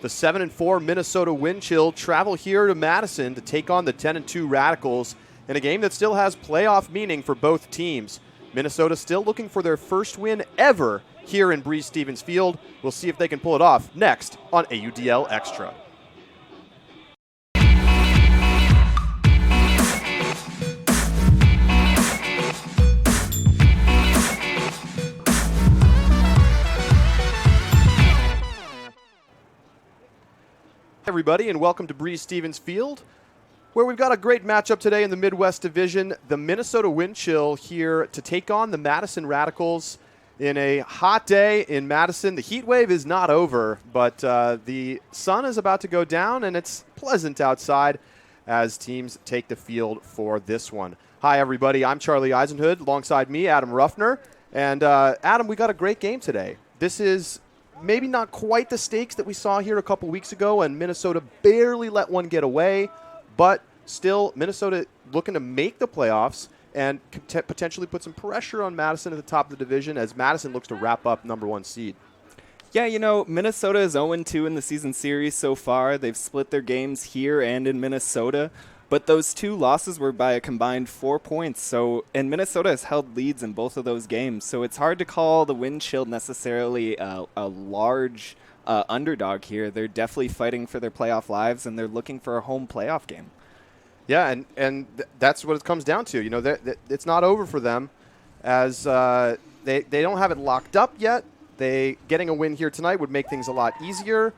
The 7-4 Minnesota Windchill travel here to Madison to take on the 10-2 Radicals in a game that still has playoff meaning for both teams. Minnesota still looking for their first win ever here in Breese Stevens Field. We'll see if they can pull it off next on AUDL Extra. Everybody, and welcome to Breese Stevens Field, where we've got a great matchup today in the Midwest Division. The Minnesota Windchill here to take on the Madison Radicals in a hot day in Madison. The heat wave is not over, but the sun is about to go down, and it's pleasant outside as teams take the field for this one. Hi, everybody. I'm Charlie Eisenhood. Alongside me, Adam Ruffner. And Adam, we got a great game today. This is maybe not quite the stakes that we saw here a couple weeks ago, and Minnesota barely let one get away, but still Minnesota looking to make the playoffs and potentially put some pressure on Madison at the top of the division as Madison looks to wrap up number one seed. Yeah, you know, Minnesota is 0-2 in the season series so far. They've split their games here and in Minnesota, but those two losses were by a combined 4 points. And Minnesota has held leads in both of those games. So it's hard to call the Windchill necessarily a large underdog here. They're definitely fighting for their playoff lives, and they're looking for a home playoff game. Yeah, and that's what it comes down to. You know, it's not over for them as they don't have it locked up yet. Getting a win here tonight would make things a lot easier.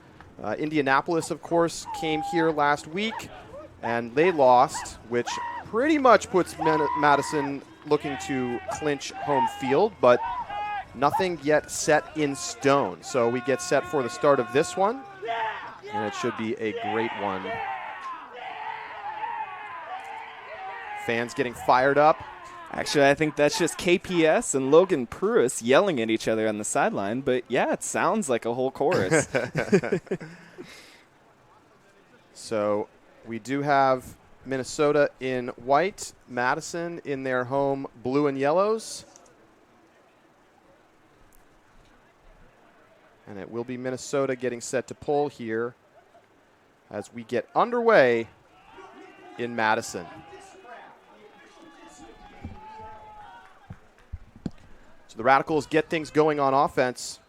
Indianapolis, of course, came here last week, and they lost, which pretty much puts Madison looking to clinch home field, but nothing yet set in stone. So we get set for the start of this one, and it should be a great one. Fans getting fired up. Actually, I think that's just KPS and Logan Pruis yelling at each other on the sideline, but yeah, it sounds like a whole chorus. So we do have Minnesota in white, Madison in their home blue and yellows. And it will be Minnesota getting set to pull here as we get underway in Madison. So the Radicals get things going on offense.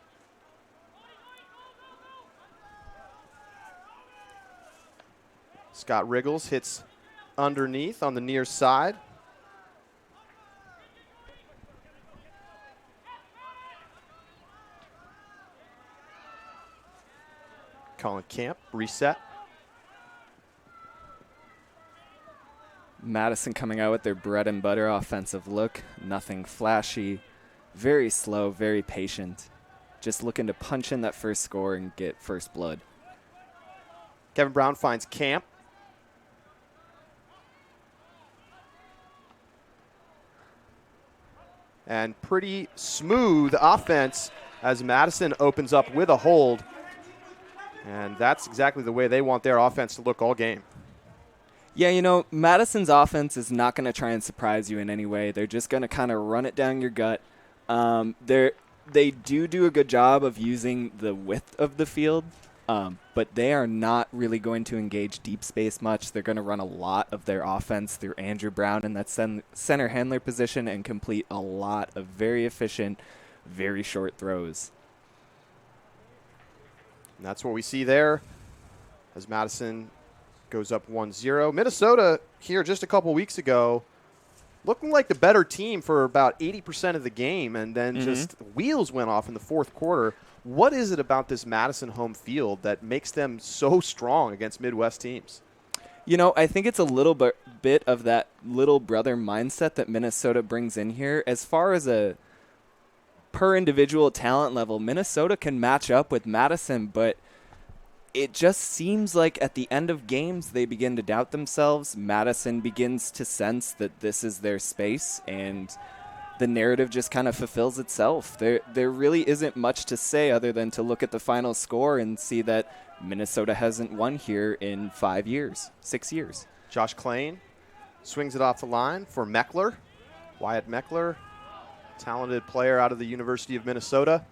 Scott Wriggles hits underneath on the near side. Colin Camp, reset. Madison coming out with their bread and butter offensive look. Nothing flashy. Very slow, very patient. Just looking to punch in that first score and get first blood. Kevin Brown finds Camp. And pretty smooth offense as Madison opens up with a hold. And that's exactly the way they want their offense to look all game. Yeah, you know, Madison's offense is not going to try and surprise you in any way. They're just going to kind of run it down your gut. They do a good job of using the width of the field, but they are not really going to engage deep space much. They're going to run a lot of their offense through Andrew Brown in that center handler position and complete a lot of very efficient, very short throws. And that's what we see there as Madison goes up 1-0. Minnesota here just a couple weeks ago looking like the better team for about 80% of the game, and then just wheels went off in the fourth quarter. What is it about this Madison home field that makes them so strong against Midwest teams? You know, I think it's a little bit of that little brother mindset that Minnesota brings in here. As far as a per individual talent level, Minnesota can match up with Madison, but it just seems like at the end of games, they begin to doubt themselves. Madison begins to sense that this is their space, and the narrative just kind of fulfills itself. There really isn't much to say other than to look at the final score and see that Minnesota hasn't won here in 5 years, 6 years. Josh Klain swings it off the line for Meckler. Wyatt Meckler, talented player out of the University of Minnesota.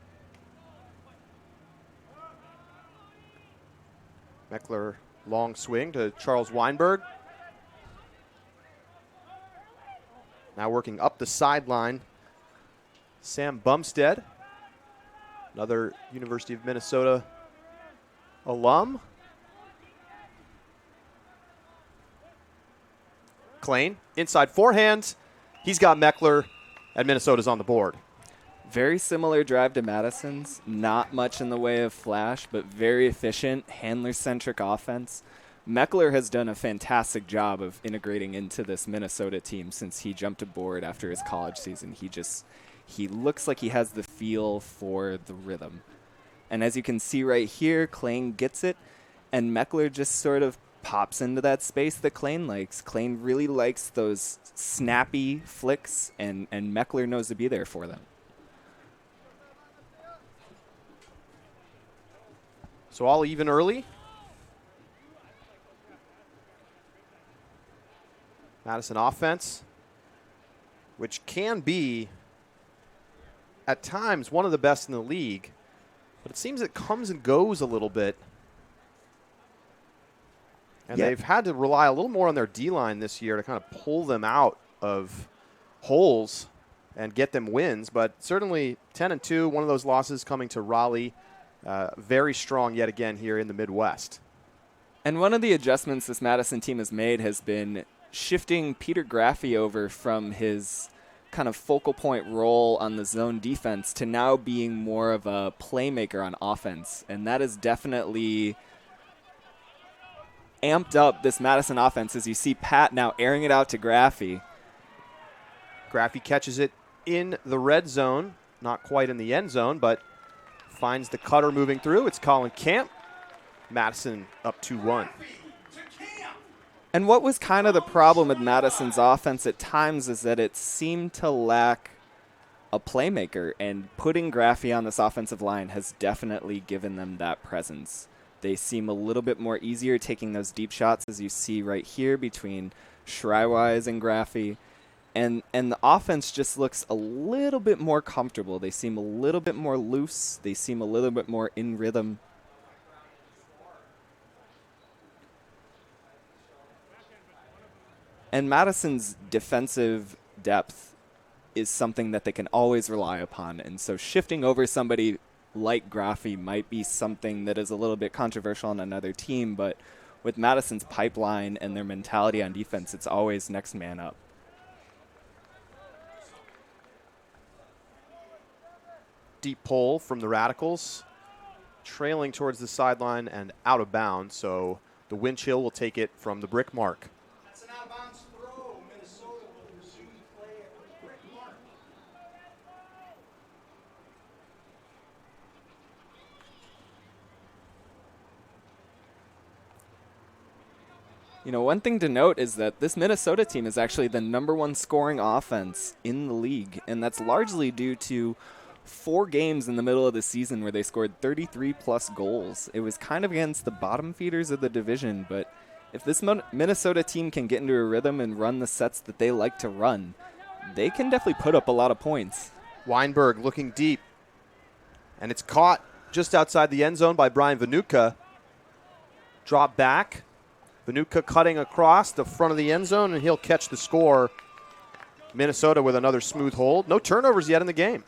Meckler, long swing to Charles Weinberg. Now working up the sideline, Sam Bumstead, another University of Minnesota alum. Klain, inside forehand. He's got Meckler, and Minnesota's on the board. Very similar drive to Madison's. Not much in the way of flash, but very efficient, handler-centric offense. Meckler has done a fantastic job of integrating into this Minnesota team since he jumped aboard after his college season. He looks like he has the feel for the rhythm. And as you can see right here, Klain gets it, and Meckler just sort of pops into that space that Klain likes. Klain really likes those snappy flicks, and Meckler knows to be there for them. So all even early. Madison offense, which can be, at times, one of the best in the league, but it seems it comes and goes a little bit. And they've had to rely a little more on their D-line this year to kind of pull them out of holes and get them wins. But certainly 10-2, one of those losses coming to Raleigh. Very strong yet again here in the Midwest. And one of the adjustments this Madison team has made has been shifting Peter Graphy over from his kind of focal point role on the zone defense to now being more of a playmaker on offense. And that has definitely amped up this Madison offense as you see Pat now airing it out to Graphy. Graphy catches it in the red zone, not quite in the end zone, but finds the cutter moving through. It's Colin Camp. Madison up 2-1. And what was kind of the problem with Madison's offense at times is that it seemed to lack a playmaker, and putting Graphy on this offensive line has definitely given them that presence. They seem a little bit more easier taking those deep shots, as you see right here between Schreiwise and Graphy. And the offense just looks a little bit more comfortable. They seem a little bit more loose. They seem a little bit more in rhythm. And Madison's defensive depth is something that they can always rely upon. And so shifting over somebody like Graphy might be something that is a little bit controversial on another team. But with Madison's pipeline and their mentality on defense, it's always next man up. Deep pull from the Radicals, trailing towards the sideline and out of bounds. So the Windchill will take it from the brick mark. That's an out-of-bounds throw. Minnesota will resume play at the brick mark. You know, one thing to note is that this Minnesota team is actually the #1 scoring offense in the league, and that's largely due to 4 games in the middle of the season where they scored 33-plus goals. It was kind of against the bottom feeders of the division, but if this Minnesota team can get into a rhythm and run the sets that they like to run, they can definitely put up a lot of points. Weinberg looking deep, and it's caught just outside the end zone by Brian Vanuka. Drop back. Vanuka cutting across the front of the end zone, and he'll catch the score. Minnesota with another smooth hold. No turnovers yet in the game.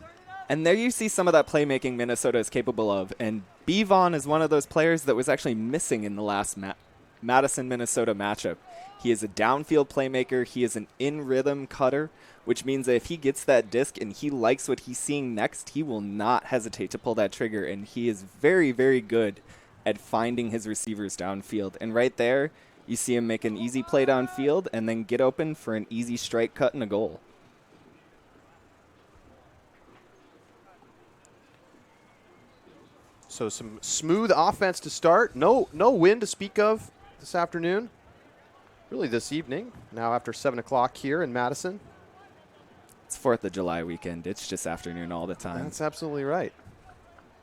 And there you see some of that playmaking Minnesota is capable of. And Bevon is one of those players that was actually missing in the last Madison-Minnesota matchup. He is a downfield playmaker. He is an in-rhythm cutter, which means that if he gets that disc and he likes what he's seeing next, he will not hesitate to pull that trigger. And he is very, very good at finding his receivers downfield. And right there, you see him make an easy play downfield and then get open for an easy strike cut and a goal. So some smooth offense to start. No wind to speak of this afternoon. Really this evening. Now after 7 o'clock here in Madison. It's 4th of July weekend. It's just afternoon all the time. That's absolutely right.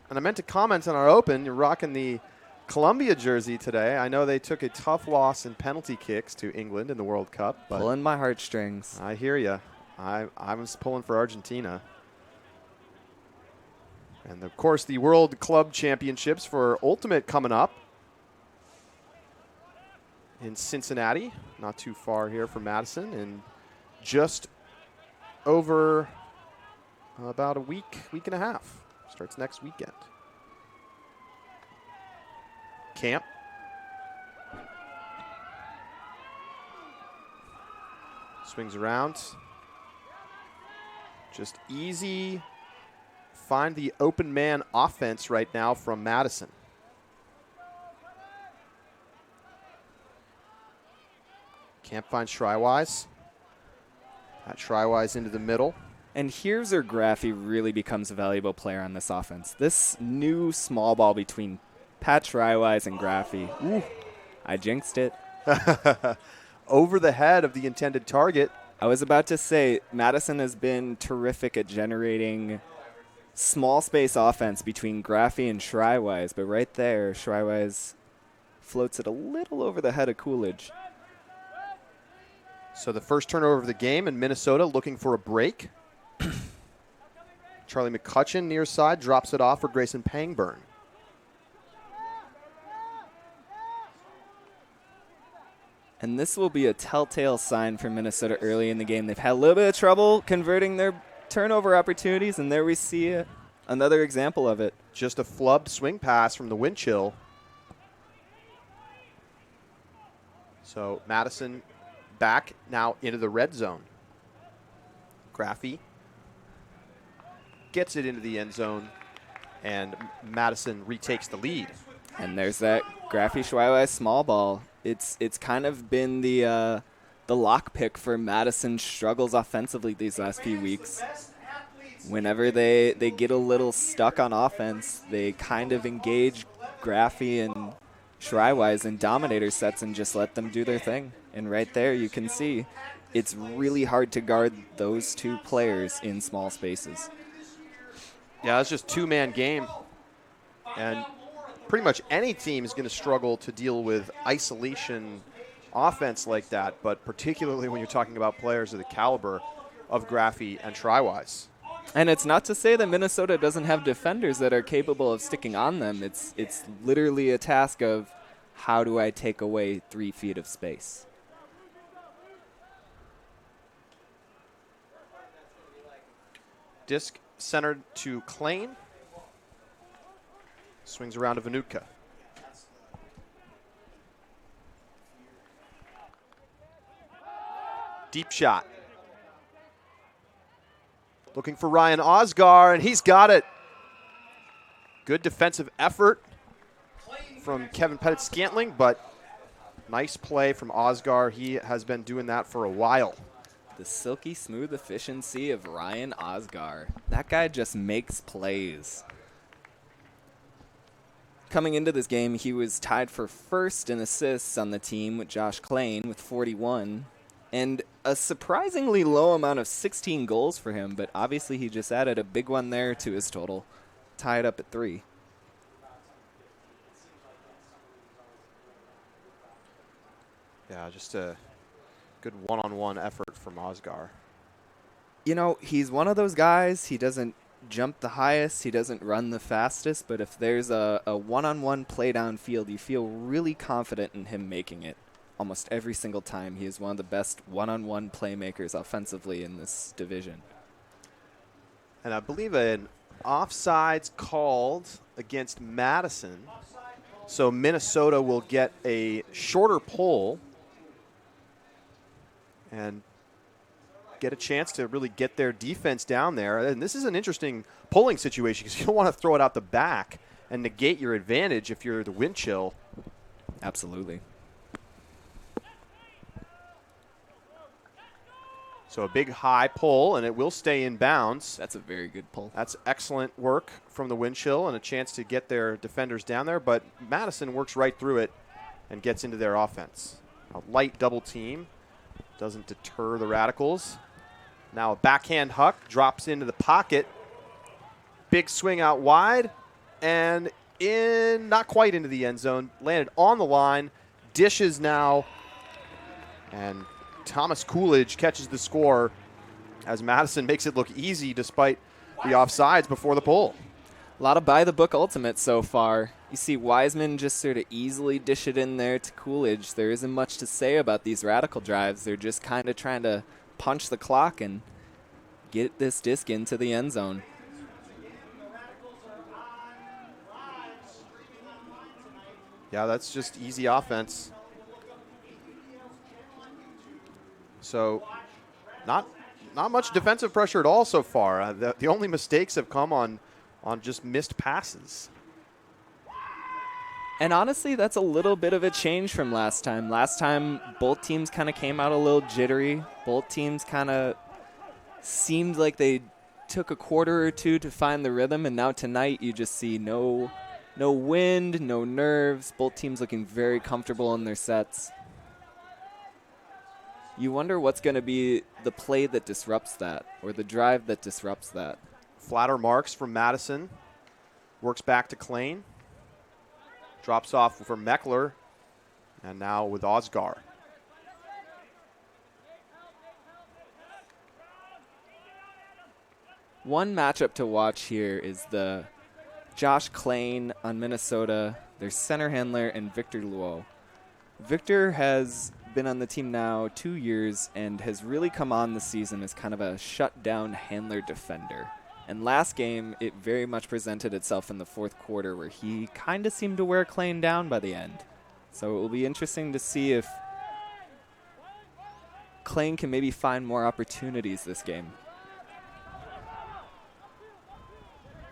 And I meant to comment on our open. You're rocking the Columbia jersey today. I know they took a tough loss in penalty kicks to England in the World Cup. But pulling my heartstrings. I hear you. I was pulling for Argentina. And, of course, the World Club Championships for Ultimate coming up. in Cincinnati, not too far here from Madison, and just over about a week and a half. Starts next weekend. Camp. Swings around. Just easy. Find the open man offense right now from Madison. Camp finds Shrywise. That Shrywise into the middle. And here's where Graphy really becomes a valuable player on this offense. This new small ball between Pat Shrywise and Graphy. Ooh, I jinxed it. Over the head of the intended target. I was about to say, Madison has been terrific at generating small space offense between Graphy and Shrywise, but right there, Shrywise floats it a little over the head of Coolidge. So the first turnover of the game, and Minnesota looking for a break. Charlie McCutcheon near side drops it off for Grayson Pangburn. And this will be a telltale sign for Minnesota early in the game. They've had a little bit of trouble converting their turnover opportunities, and there we see another example of it. Just a flubbed swing pass from the Windchill. So Madison back now into the red zone. Graphy gets it into the end zone, and Madison retakes the lead. And there's that Graphy Shrywise small ball. It's kind of been the lockpick for Madison's struggles offensively these last few weeks. Whenever they get a little stuck on offense, they kind of engage Graphy and Shrywise in dominator sets and just let them do their thing. And right there you can see it's really hard to guard those two players in small spaces. Yeah, it's just two-man game. And pretty much any team is going to struggle to deal with isolation offense like that, but particularly when you're talking about players of the caliber of Graphy and Shrywise. And it's not to say that Minnesota doesn't have defenders that are capable of sticking on them. It's literally a task of how do I take away 3 feet of space. Disc centered to Klain. Swings around to Vanutka. Deep shot. Looking for Ryan Osgar, and he's got it. Good defensive effort from Kevin Pettit-Scantling, but nice play from Osgar. He has been doing that for a while. The silky smooth efficiency of Ryan Osgar. That guy just makes plays. Coming into this game, he was tied for first in assists on the team with Josh Klain with 41. And a surprisingly low amount of 16 goals for him, but obviously he just added a big one there to his total. Tied up at 3. Yeah, just a good one-on-one effort from Osgar. You know, he's one of those guys, he doesn't jump the highest, he doesn't run the fastest, but if there's a one-on-one play downfield, you feel really confident in him making it. Almost every single time. He is one of the best one-on-one playmakers offensively in this division. And I believe an offsides called against Madison. So Minnesota will get a shorter pull and get a chance to really get their defense down there. And this is an interesting pulling situation because you don't want to throw it out the back and negate your advantage if you're the Windchill. Absolutely. So a big high pull, and it will stay in bounds. That's a very good pull. That's excellent work from the Windchill and a chance to get their defenders down there. But Madison works right through it and gets into their offense. A light double team doesn't deter the Radicals. Now a backhand huck drops into the pocket. Big swing out wide and in, not quite into the end zone. Landed on the line. Dishes now. And Thomas Coolidge catches the score as Madison makes it look easy despite the offsides before the pull. A lot of by-the-book ultimates so far. You see Wiseman just sort of easily dish it in there to Coolidge. There isn't much to say about these Radical drives. They're just kind of trying to punch the clock and get this disc into the end zone. Yeah, that's just easy offense. So not much defensive pressure at all so far. The only mistakes have come on just missed passes. And honestly, that's a little bit of a change from last time. Last time, both teams kind of came out a little jittery. Both teams kind of seemed like they took a quarter or two to find the rhythm, and now tonight you just see no wind, no nerves. Both teams looking very comfortable in their sets. You wonder what's going to be the play that disrupts that, or the drive that disrupts that. Flatter marks from Madison. Works back to Klein. Drops off for Meckler. And now with Osgar. One matchup to watch here is the Josh Klein on Minnesota, their center handler, and Victor Luo. Victor has been on the team now 2 years and has really come on this season as kind of a shutdown handler defender. And last game, it very much presented itself in the fourth quarter where he kind of seemed to wear Klein down by the end. So it will be interesting to see if Klein can maybe find more opportunities this game.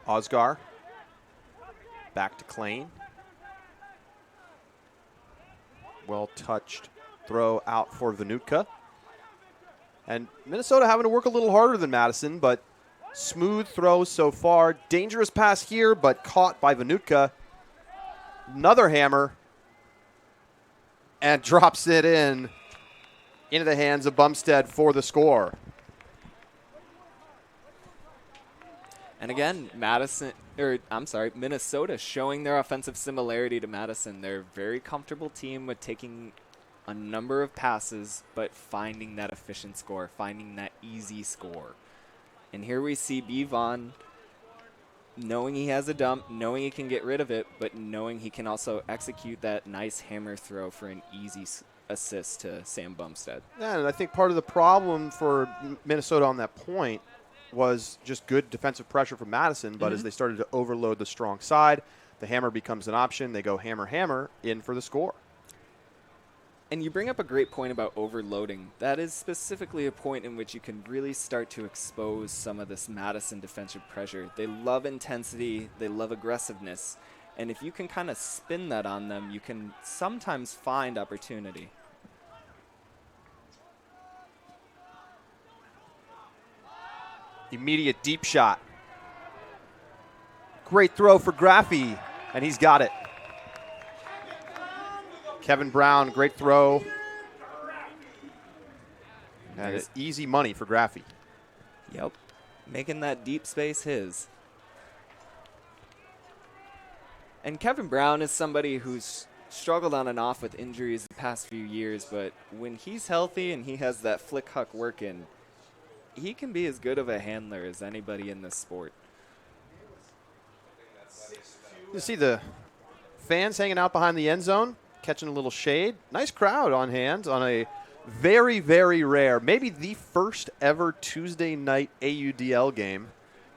Osgar. Back to Klein. Well touched throw out for Vanutka. And Minnesota having to work a little harder than Madison, but smooth throw so far. Dangerous pass here, but caught by Vanutka. Another hammer. And drops it into the hands of Bumstead for the score. And again, Minnesota showing their offensive similarity to Madison. They're a very comfortable team with taking a number of passes, but finding that efficient score, finding that easy score. And here we see Bevon knowing he has a dump, knowing he can get rid of it, but knowing he can also execute that nice hammer throw for an easy assist to Sam Bumstead. Yeah, and I think part of the problem for Minnesota on that point was just good defensive pressure from Madison, but as they started to overload the strong side, the hammer becomes an option. They go hammer, hammer in for the score. And you bring up a great point about overloading. That is specifically a point in which you can really start to expose some of this Madison defensive pressure. They love intensity. They love aggressiveness. And if you can kind of spin that on them, you can sometimes find opportunity. Immediate deep shot. Great throw for Graphy, and he's got it. Kevin Brown, great throw. And it's easy money for Graphy. Yep, making that deep space his. And Kevin Brown is somebody who's struggled on and off with injuries the past few years, but when he's healthy and he has that flick huck working, he can be as good of a handler as anybody in this sport. You see the fans hanging out behind the end zone, catching a little shade. Nice crowd on hand on a very, very rare, maybe the first ever Tuesday night AUDL game.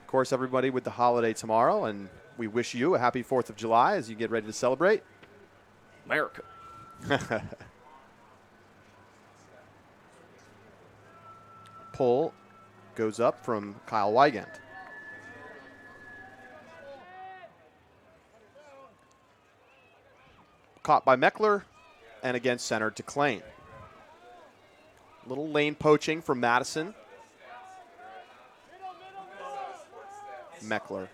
Of course, everybody with the holiday tomorrow, and we wish you a happy 4th of July as you get ready to celebrate. America. Pull goes up from Kyle Weigand. Caught by Meckler, and again centered to Klein. Little lane poaching from Madison. Meckler.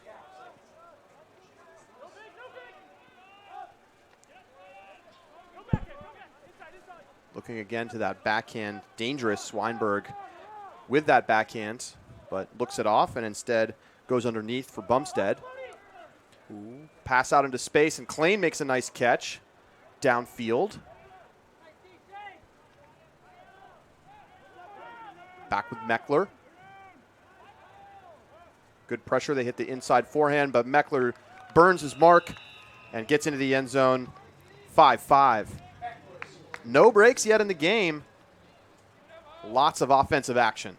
Looking again to that backhand, dangerous Weinberg with that backhand, but looks it off and instead goes underneath for Bumstead. Ooh. Pass out into space, and Klein makes a nice catch downfield. Back with Meckler. Good pressure. They hit the inside forehand, but Meckler burns his mark and gets into the end zone. 5-5. No breaks yet in the game. Lots of offensive action.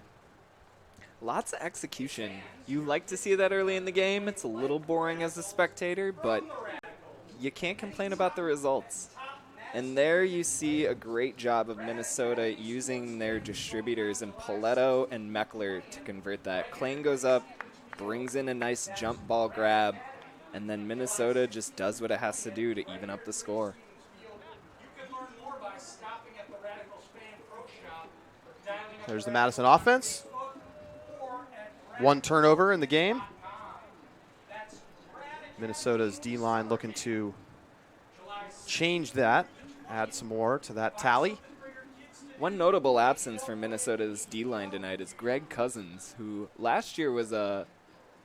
Lots of execution. You like to see that early in the game. It's a little boring as a spectator, but you can't complain about the results. And there you see a great job of Minnesota using their distributors in Paletto and Meckler to convert that. Klain goes up, brings in a nice jump ball grab, and then Minnesota just does what it has to do to even up the score. You can learn more by stopping at the Radicals Fan Pro Shop or dialing up There's the the Madison offense. Facebook or at One turnover in the game. radicals.com. That's Radicals. Minnesota's D-line looking to July 6th. change that, add some more to that tally. One notable absence for Minnesota's D-line tonight is Greg Cousins, who last year was a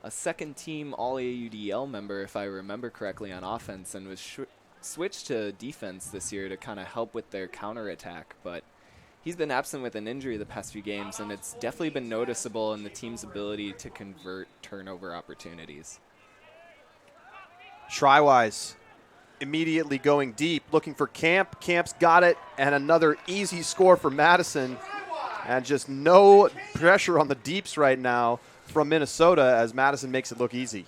second-team All-AUDL member, if I remember correctly, on offense, and was switched to defense this year to kind of help with their counterattack. But he's been absent with an injury the past few games, and it's definitely been noticeable in the team's ability to convert turnover opportunities. Shrywise immediately going deep, looking for Camp. Camp's got it, and another easy score for Madison. And just no pressure on the deeps right now from Minnesota as Madison makes it look easy.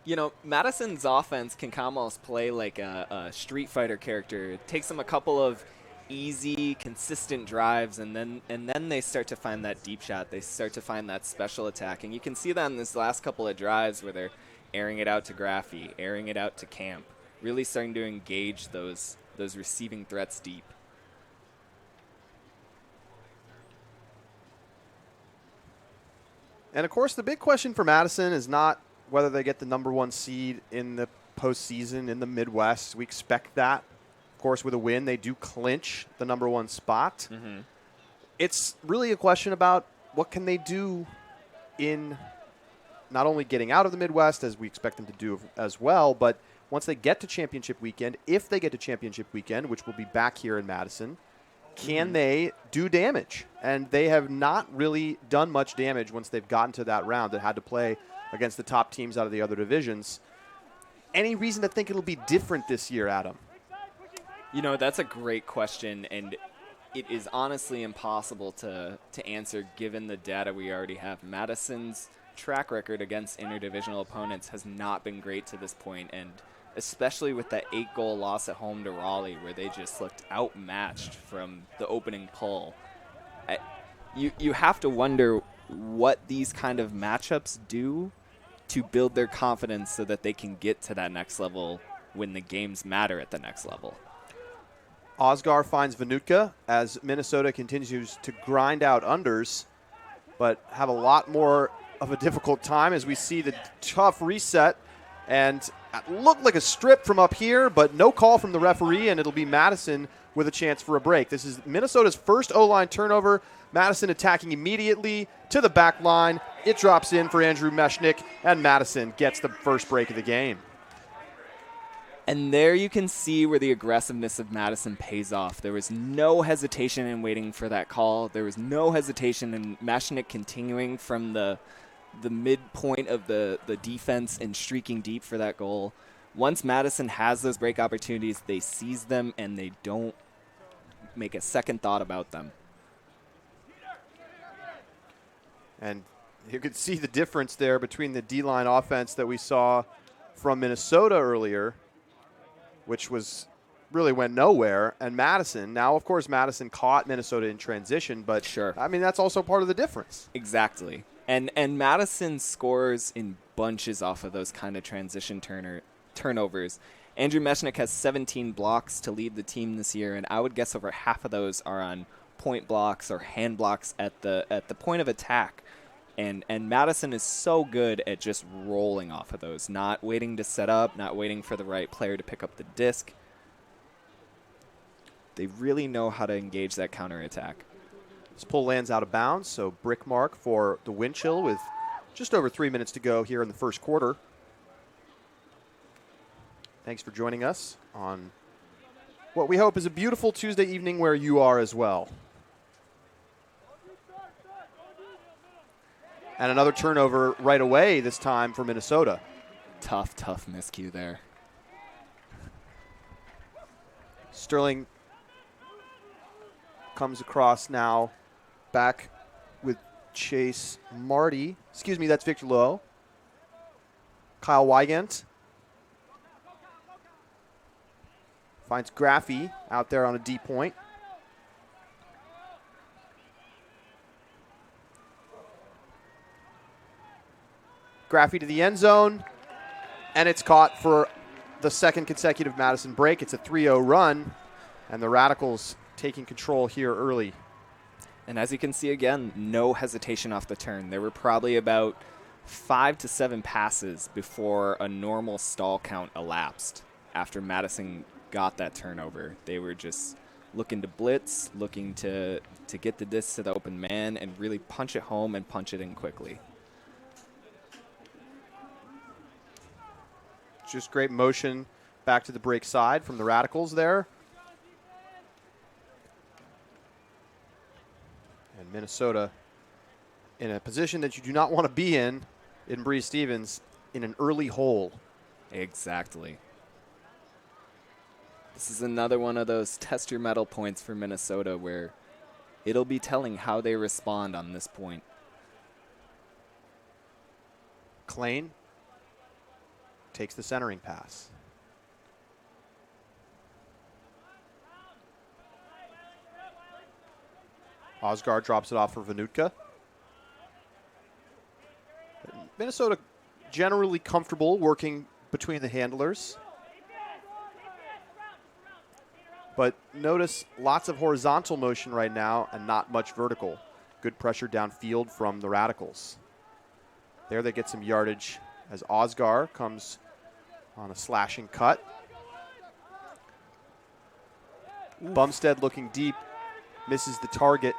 You know, Madison's offense can almost play like a Street Fighter character. It takes them a couple of easy, consistent drives, and then they start to find that deep shot. They start to find that special attack. And you can see that in this last couple of drives where they're airing it out to Graphy, airing it out to Camp, really starting to engage those receiving threats deep. And, of course, the big question for Madison is not whether they get the #1 seed in the postseason in the Midwest. We expect that. Of course, with a win, they do clinch the #1 spot. Mm-hmm. It's really a question about what can they do in not only getting out of the Midwest, as we expect them to do as well, but once they get to championship weekend, if they get to championship weekend, which will be back here in Madison, can they do damage? And they have not really done much damage once they've gotten to that round that had to play against the top teams out of the other divisions. Any reason to think it'll be different this year, Adam? You know, that's a great question, and it is honestly impossible to answer given the data we already have. Madison's track record against interdivisional opponents has not been great to this point, and especially with that 8-goal loss at home to Raleigh where they just looked outmatched from the opening pull. You have to wonder what these kind of matchups do to build their confidence so that they can get to that next level when the games matter at the next level. Osgar finds Vanutka as Minnesota continues to grind out unders, but have a lot more of a difficult time as we see the tough reset. And it looked like a strip from up here, but no call from the referee, and it'll be Madison with a chance for a break. This is Minnesota's first O-line turnover. Madison attacking immediately to the back line. It drops in for Andrew Meshnick, and Madison gets the first break of the game. And there you can see where the aggressiveness of Madison pays off. There was no hesitation in waiting for that call. There was no hesitation in Meshnick continuing from the midpoint of the defense and streaking deep for that goal. Once Madison has those break opportunities, they seize them and they don't make a second thought about them. And you could see the difference there between the D-line offense that we saw from Minnesota earlier, which was really went nowhere, and Madison. Now, of course, Madison caught Minnesota in transition, but sure, I mean, that's also part of the difference. Exactly. And Madison scores in bunches off of those kind of transition turnovers. Andrew Meshnick has 17 blocks to lead the team this year, and I would guess over half of those are on point blocks or hand blocks at the point of attack. And Madison is so good at just rolling off of those, not waiting to set up, not waiting for the right player to pick up the disc. They really know how to engage that counterattack. This pull lands out of bounds, so brick mark for the Windchill with just over 3 minutes to go here in the first quarter. Thanks for joining us on what we hope is a beautiful Tuesday evening where you are as well. And another turnover right away this time for Minnesota. Tough miscue there. Sterling comes across now, back with Chase Marty. Excuse me, that's Victor Lowe. Kyle Wygant finds Graphy out there on a D point. Graphy to the end zone, and it's caught for the second consecutive Madison break. It's a 3-0 run, and the Radicals taking control here early. And as you can see again, no hesitation off the turn. There were probably about 5 to 7 passes before a normal stall count elapsed after Madison got that turnover. They were just looking to blitz, looking to get the disc to the open man and really punch it home and punch it in quickly. Just great motion back to the break side from the Radicals there. And Minnesota in a position that you do not want to be in Breeze Stevens, in an early hole. Exactly. This is another one of those test your metal points for Minnesota where it'll be telling how they respond on this point. Klain takes the centering pass. Osgaard drops it off for Vanutka. Minnesota generally comfortable working between the handlers. But notice lots of horizontal motion right now and not much vertical. Good pressure downfield from the Radicals. There they get some yardage as Osgar comes on a slashing cut. Oof. Bumstead looking deep, misses the target.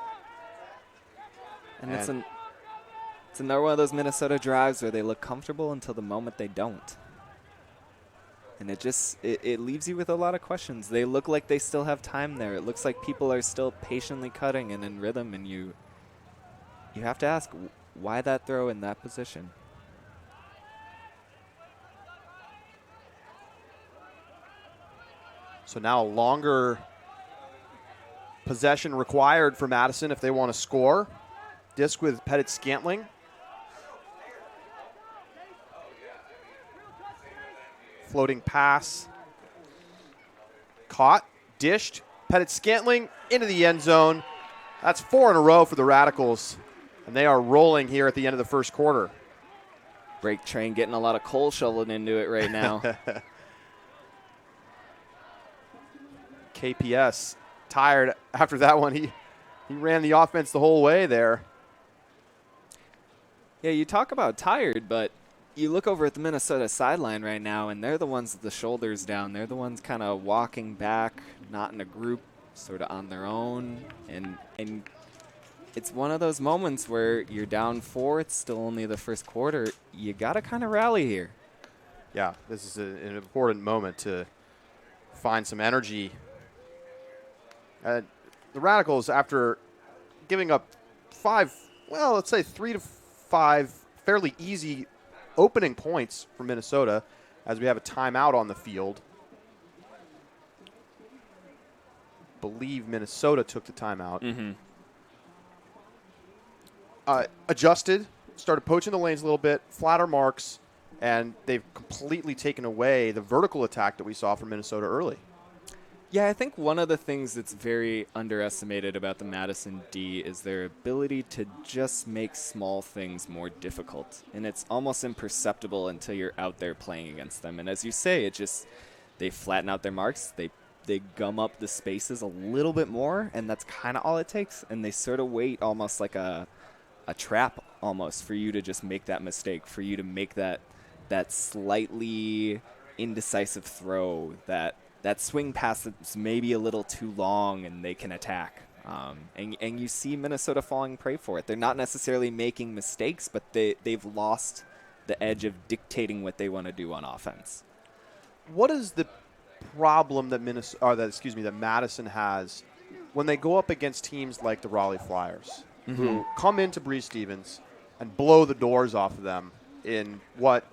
And it's another one of those Minnesota drives where they look comfortable until the moment they don't. And it leaves you with a lot of questions. They look like they still have time there. It looks like people are still patiently cutting and in rhythm, and you have to ask, why that throw in that position? So now a longer possession required for Madison if they want to score. Disc with Pettit Scantling. Floating pass. Caught, dished. Pettit Scantling into the end zone. That's 4 in a row for the Radicals. And they are rolling here at the end of the first quarter. Break train getting a lot of coal shoveling into it right now. KPS tired after that one. He ran the offense the whole way there. Yeah, you talk about tired, but you look over at the Minnesota sideline right now, and they're the ones with the shoulders down. They're the ones kind of walking back, not in a group, sort of on their own. And it's one of those moments where you're down 4. It's still only the first quarter. You got to kind of rally here. Yeah, this is an important moment to find some energy. The Radicals, after giving up 3 to 5 fairly easy opening points for Minnesota, as we have a timeout on the field. Believe Minnesota took the timeout. Mm-hmm. Adjusted, started poaching the lanes a little bit, flatter marks, and they've completely taken away the vertical attack that we saw from Minnesota early. Yeah, I think one of the things that's very underestimated about the Madison D is their ability to just make small things more difficult. And it's almost imperceptible until you're out there playing against them. And as you say, they flatten out their marks, they gum up the spaces a little bit more, and that's kind of all it takes. And they sort of wait almost like a trap almost for you to just make that mistake, for you to make that slightly indecisive throw, that swing pass that's maybe a little too long and they can attack. And you see Minnesota falling prey for it. They're not necessarily making mistakes, but they've lost the edge of dictating what they want to do on offense. What is the problem that Madison has when they go up against teams like the Raleigh Flyers, mm-hmm. who come into Breeze Stevens and blow the doors off of them in what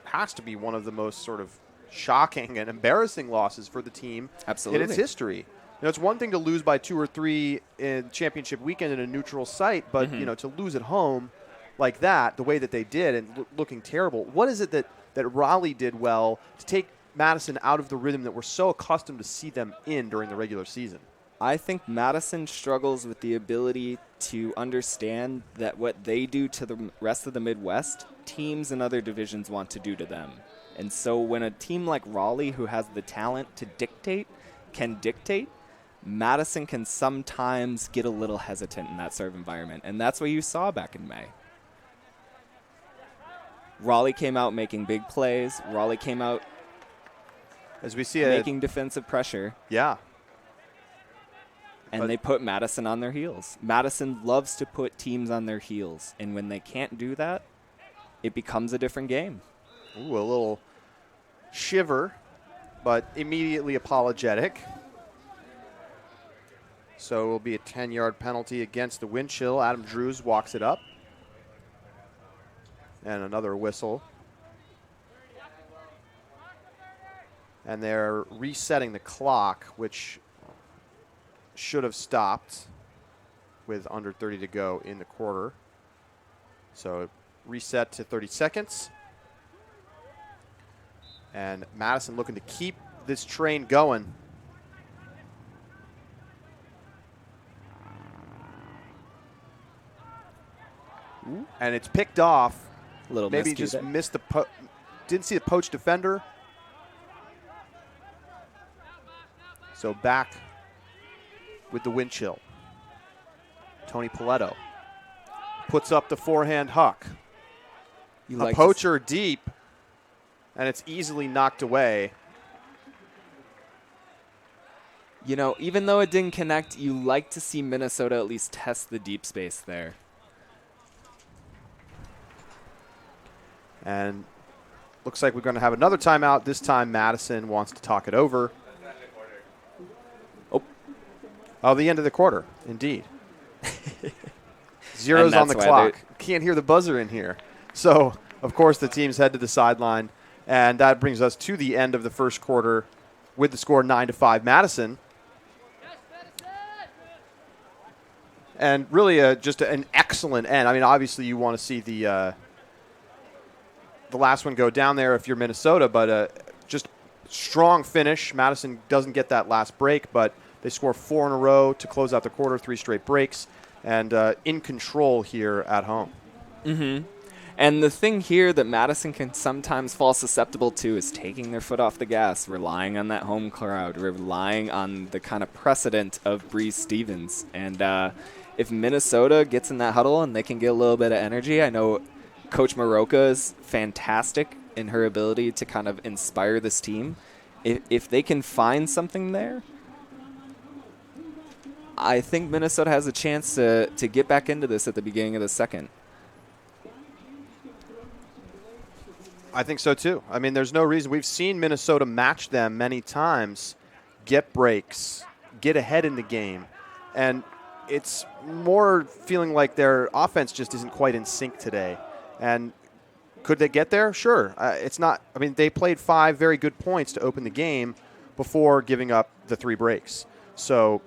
has to be one of the most sort of shocking and embarrassing losses for the team Absolutely. in its history. It's one thing to lose by 2 or 3 in championship weekend in a neutral site, but to lose at home like that, the way that they did, and looking terrible. What is it that Raleigh did well to take Madison out of the rhythm that we're so accustomed to see them in during the regular season? I think Madison struggles with the ability to understand that what they do to the rest of the Midwest, teams in other divisions want to do to them. And so when a team like Raleigh, who has the talent to dictate, can dictate, Madison can sometimes get a little hesitant in that sort of environment. And that's what you saw back in May. Raleigh came out making big plays. Raleigh came out as we see making defensive pressure. Yeah. And they put Madison on their heels. Madison loves to put teams on their heels. And when they can't do that, it becomes a different game. Ooh, a little shiver, but immediately apologetic. So it will be a 10-yard penalty against the Windchill. Adam Drews walks it up. And another whistle. And they're resetting the clock, which should have stopped with under 30 to go in the quarter. So reset to 30 seconds. And Madison looking to keep this train going. Ooh. And it's picked off. Little maybe just missed the didn't see the poached defender. So back with the Windchill. Tony Paletto puts up the forehand huck. A poacher deep, and it's easily knocked away. Even though it didn't connect, you like to see Minnesota at least test the deep space there. And looks like we're going to have another timeout. This time Madison wants to talk it over. Oh, the end of the quarter, indeed. Zeros on the clock. Can't hear the buzzer in here. So, of course, the teams head to the sideline. And that brings us to the end of the first quarter with the score 9-5 Madison. And really just an excellent end. I mean, obviously you want to see the last one go down there if you're Minnesota, but just strong finish. Madison doesn't get that last break, but they score 4 in a row to close out the quarter, 3 straight breaks, and in control here at home. Mm-hmm. And the thing here that Madison can sometimes fall susceptible to is taking their foot off the gas, relying on that home crowd, relying on the kind of precedent of Breeze Stevens. And if Minnesota gets in that huddle and they can get a little bit of energy, I know Coach Maroka is fantastic in her ability to kind of inspire this team. If they can find something there, I think Minnesota has a chance to get back into this at the beginning of the second. I think so, too. I mean, there's no reason. We've seen Minnesota match them many times, get breaks, get ahead in the game. And it's more feeling like their offense just isn't quite in sync today. And could they get there? Sure. It's not. I mean, they played 5 very good points to open the game before giving up the 3 breaks. So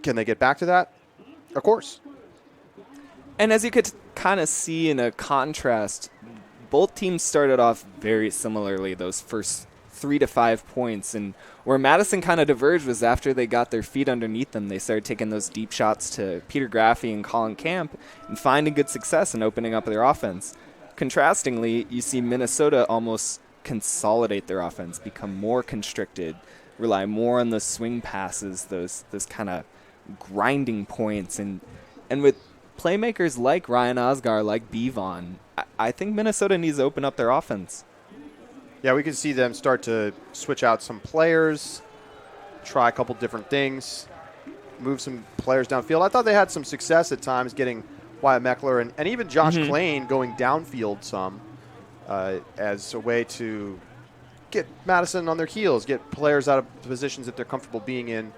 can they get back to that? Of course. And as you could kind of see in a contrast, both teams started off very similarly, those first 3 to 5 points. And where Madison kind of diverged was after they got their feet underneath them. They started taking those deep shots to Peter Graphy and Colin Camp and finding good success in opening up their offense. Contrastingly, you see Minnesota almost consolidate their offense, become more constricted, rely more on the swing passes, those kind of grinding points. And with playmakers like Ryan Osgar, like Bevon, I think Minnesota needs to open up their offense. Yeah, we can see them start to switch out some players, try a couple different things, move some players downfield. I thought they had some success at times getting Wyatt Meckler and even Josh Klain going downfield some as a way to get Madison on their heels, get players out of positions that they're comfortable being in.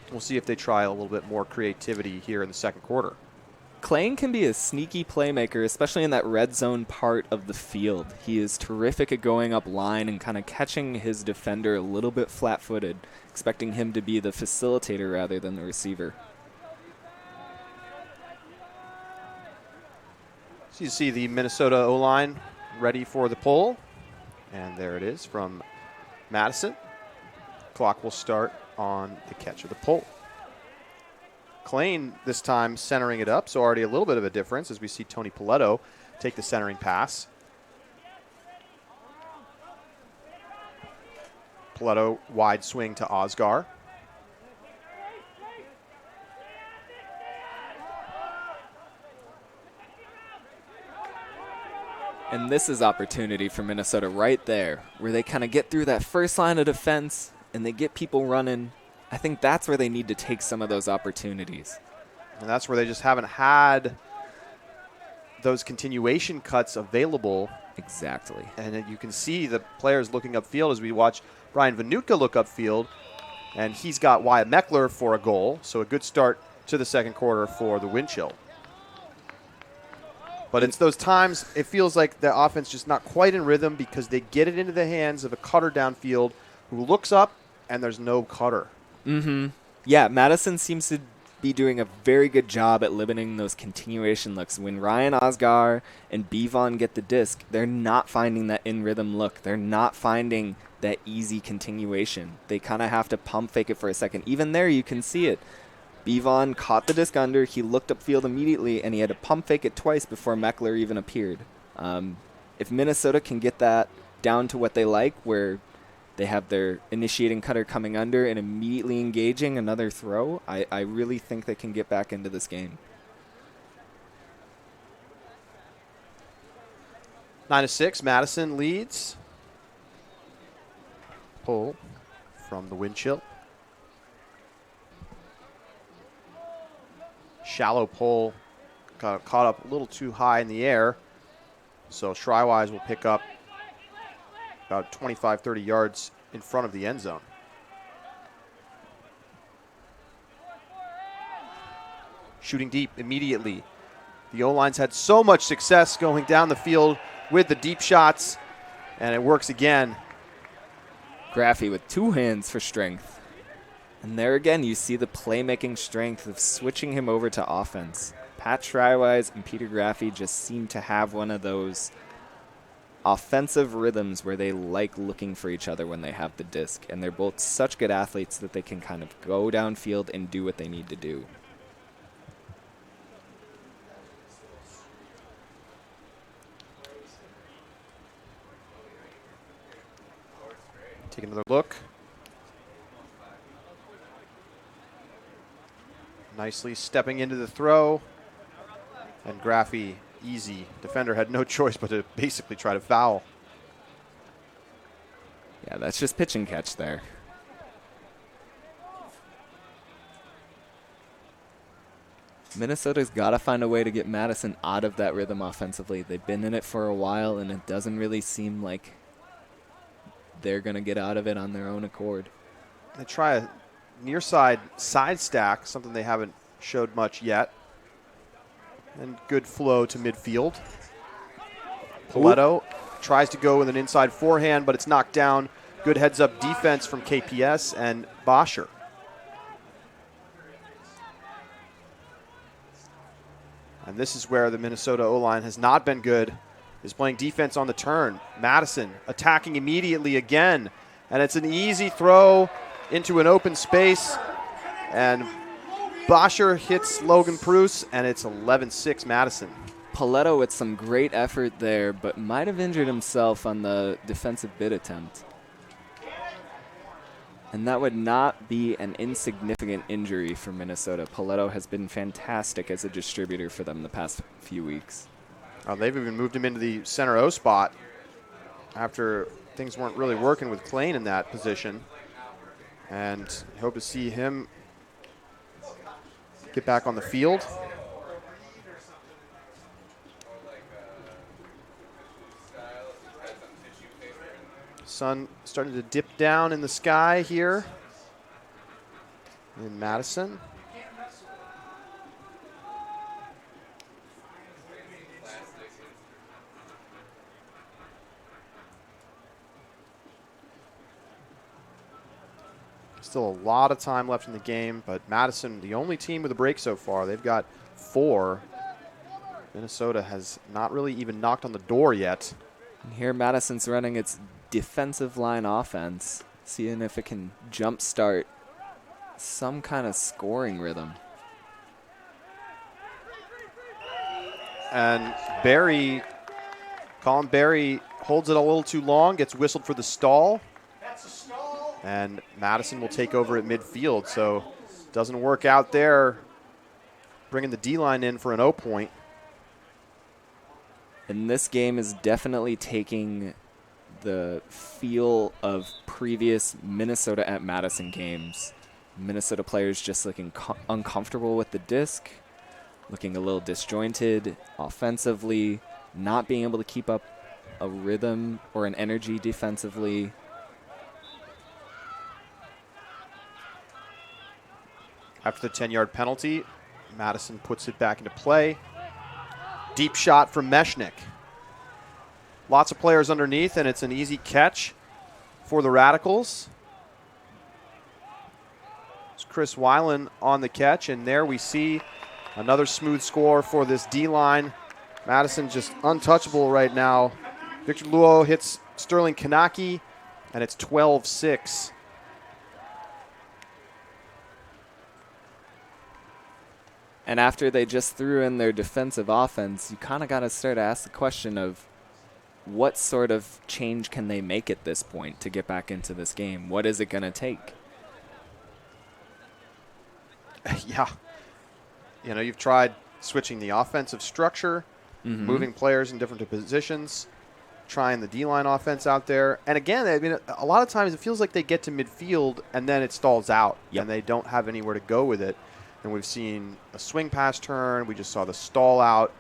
We'll see if they try a little bit more creativity here in the second quarter. Clayton can be a sneaky playmaker, especially in that red zone part of the field. He is terrific at going up line and kind of catching his defender a little bit flat-footed, expecting him to be the facilitator rather than the receiver. So you see the Minnesota O-line ready for the pull. And there it is from Madison. Clock will start on the catch of the pull. Klain this time centering it up, so already a little bit of a difference as we see Tony Paletto take the centering pass. Paletto wide swing to Osgar. And this is opportunity for Minnesota right there, where they kind of get through that first line of defense and they get people running. I think that's where they need to take some of those opportunities. And that's where they just haven't had those continuation cuts available. Exactly. And you can see the players looking upfield as we watch Brian Vanuka look upfield. And he's got Wyatt Meckler for a goal. So a good start to the second quarter for the Windchill. But it's those times it feels like the offense just not quite in rhythm because they get it into the hands of a cutter downfield who looks up and there's no cutter. Mm-hmm. Yeah, Madison seems to be doing a very good job at limiting those continuation looks. When Ryan Osgar and Bevon get the disc, they're not finding that in-rhythm look. They're not finding that easy continuation. They kind of have to pump fake it for a second. Even there, you can see it. Bevon caught the disc under, he looked upfield immediately, and he had to pump fake it twice before Meckler even appeared. If Minnesota can get that down to what they like, where they have their initiating cutter coming under and immediately engaging another throw, I really think they can get back into this game. 9-6, Madison leads. Pull from the Windchill. Shallow pull, got caught up a little too high in the air. So Shrywise will pick up about 25, 30 yards in front of the end zone. Shooting deep immediately. The O-line's had so much success going down the field with the deep shots, and it works again. Graphy with two hands for strength. And there again, you see the playmaking strength of switching him over to offense. Pat Shrywise and Peter Graphy just seem to have one of those offensive rhythms where they like looking for each other when they have the disc. And they're both such good athletes that they can kind of go downfield and do what they need to do. Take another look. Nicely stepping into the throw. And Graphy, easy. Defender had no choice but to basically try to foul. Yeah, that's just pitch and catch there. Minnesota's got to find a way to get Madison out of that rhythm offensively. They've been in it for a while, and it doesn't really seem like they're going to get out of it on their own accord. They try a near side stack, something they haven't showed much yet. And good flow to midfield. Paletto tries to go with an inside forehand, but it's knocked down. Good heads-up defense from KPS and Boscher. And this is where the Minnesota O-line has not been good, is playing defense on the turn. Madison attacking immediately again. And it's an easy throw into an open space. And Boscher hits Logan Pruce, and it's 11-6 Madison. Paletto with some great effort there, but might have injured himself on the defensive bid attempt. And that would not be an insignificant injury for Minnesota. Paletto has been fantastic as a distributor for them the past few weeks. They've even moved him into the center O spot after things weren't really working with Klain in that position. And hope to see him get back on the field. Sun starting to dip down in the sky here in Madison. Still a lot of time left in the game, but Madison, the only team with a break so far. They've got 4. Minnesota has not really even knocked on the door yet. And here Madison's running its defensive line offense, seeing if it can jumpstart some kind of scoring rhythm. And Colin Berry holds it a little too long, gets whistled for the stall. That's a stall. And Madison will take over at midfield, so doesn't work out there. Bringing the D-line in for an 0 point. And this game is definitely taking the feel of previous Minnesota at Madison games. Minnesota players just looking uncomfortable with the disc, looking a little disjointed offensively, not being able to keep up a rhythm or an energy defensively. After the 10-yard penalty, Madison puts it back into play. Deep shot from Meshnik. Lots of players underneath, and it's an easy catch for the Radicals. It's Chris Weiland on the catch, and there we see another smooth score for this D-line. Madison just untouchable right now. Victor Luo hits Sterling Kanaki, and it's 12-6. And after they just threw in their defensive offense, you kind of got to start to ask the question of what sort of change can they make at this point to get back into this game? What is it going to take? Yeah. You know, you've tried switching the offensive structure, moving players in different positions, trying the D-line offense out there. And again, I mean, a lot of times it feels like they get to midfield and then it stalls out and they don't have anywhere to go with it. And we've seen a swing pass turn. We just saw the stall out.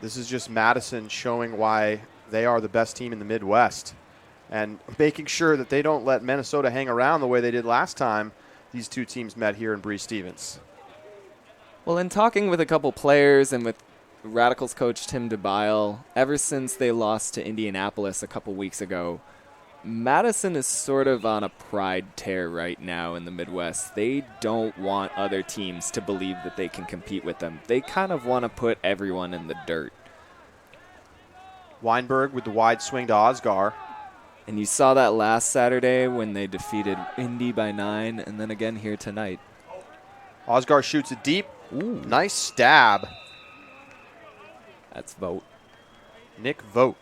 This is just Madison showing why they are the best team in the Midwest and making sure that they don't let Minnesota hang around the way they did last time these two teams met here in Breese-Stevens. Well, in talking with a couple players and with Radicals coach Tim DeBile, ever since they lost to Indianapolis a couple weeks ago, Madison is sort of on a pride tear right now in the Midwest. They don't want other teams to believe that they can compete with them. They kind of want to put everyone in the dirt. Weinberg with the wide swing to Osgar. And you saw that last Saturday when they defeated Indy by 9, and then again here tonight. Osgar shoots it deep. Ooh. Nice stab. That's Vogt. Nick Vogt.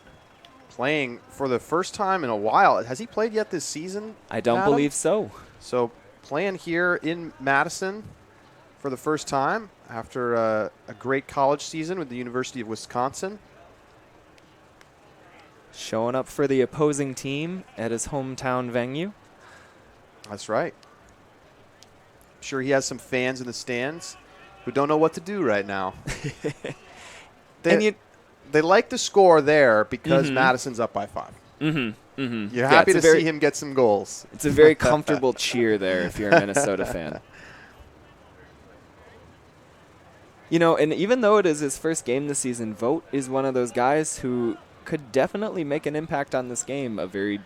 Playing for the first time in a while. Has he played yet this season? I don't believe so. So playing here in Madison for the first time after a great college season with the University of Wisconsin. Showing up for the opposing team at his hometown venue. That's right. I'm sure he has some fans in the stands who don't know what to do right now. They like the score there because Madison's up by 5. You're happy to see him get some goals. It's a very comfortable cheer there if you're a Minnesota fan. You know, and even though it is his first game this season, Vogt is one of those guys who could definitely make an impact on this game. A very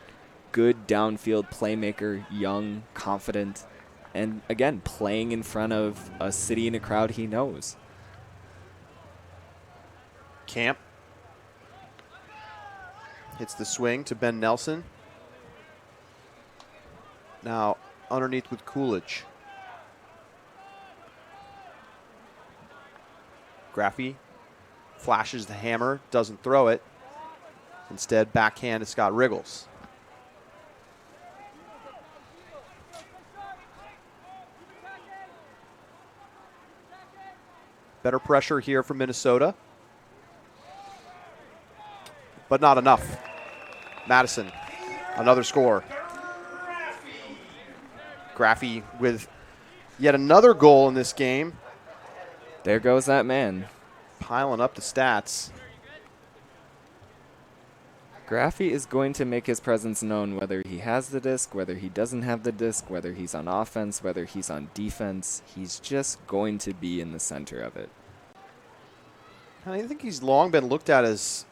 good downfield playmaker, young, confident, and again, playing in front of a city and a crowd he knows. Camp hits the swing to Ben Nelson. Now underneath with Coolidge. Graphy flashes the hammer, doesn't throw it. Instead, backhand to Scott Wriggles. Better pressure here from Minnesota. But not enough. Madison, another score. Graphy with yet another goal in this game. There goes that man. Piling up the stats. Graphy is going to make his presence known whether he has the disc, whether he doesn't have the disc, whether he's on offense, whether he's on defense. He's just going to be in the center of it. I think he's long been looked at as,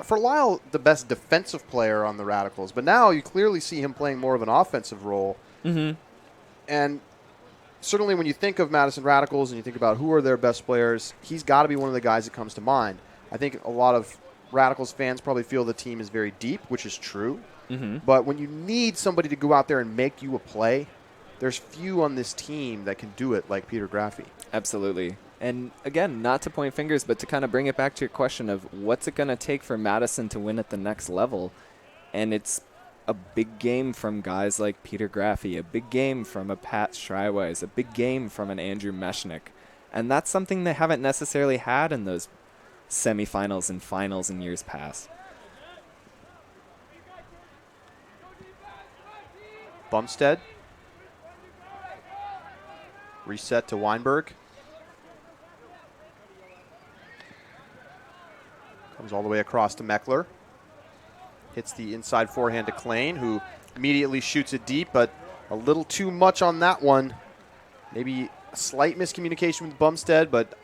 for a while, the best defensive player on the Radicals. But now you clearly see him playing more of an offensive role. And certainly when you think of Madison Radicals and you think about who are their best players, he's got to be one of the guys that comes to mind. I think a lot of Radicals fans probably feel the team is very deep, which is true. But when you need somebody to go out there and make you a play, there's few on this team that can do it like Peter Graphy. Absolutely. And again, not to point fingers, but to kind of bring it back to your question of what's it going to take for Madison to win at the next level. And it's a big game from guys like Peter Graphy, a big game from a Pat Schreiwise, a big game from an Andrew Meshnick. And that's something they haven't necessarily had in those semifinals and finals in years past. Bumstead. Reset to Weinberg. Comes all the way across to Meckler. Hits the inside forehand to Klain, who immediately shoots it deep, but a little too much on that one. Maybe a slight miscommunication with Bumstead, but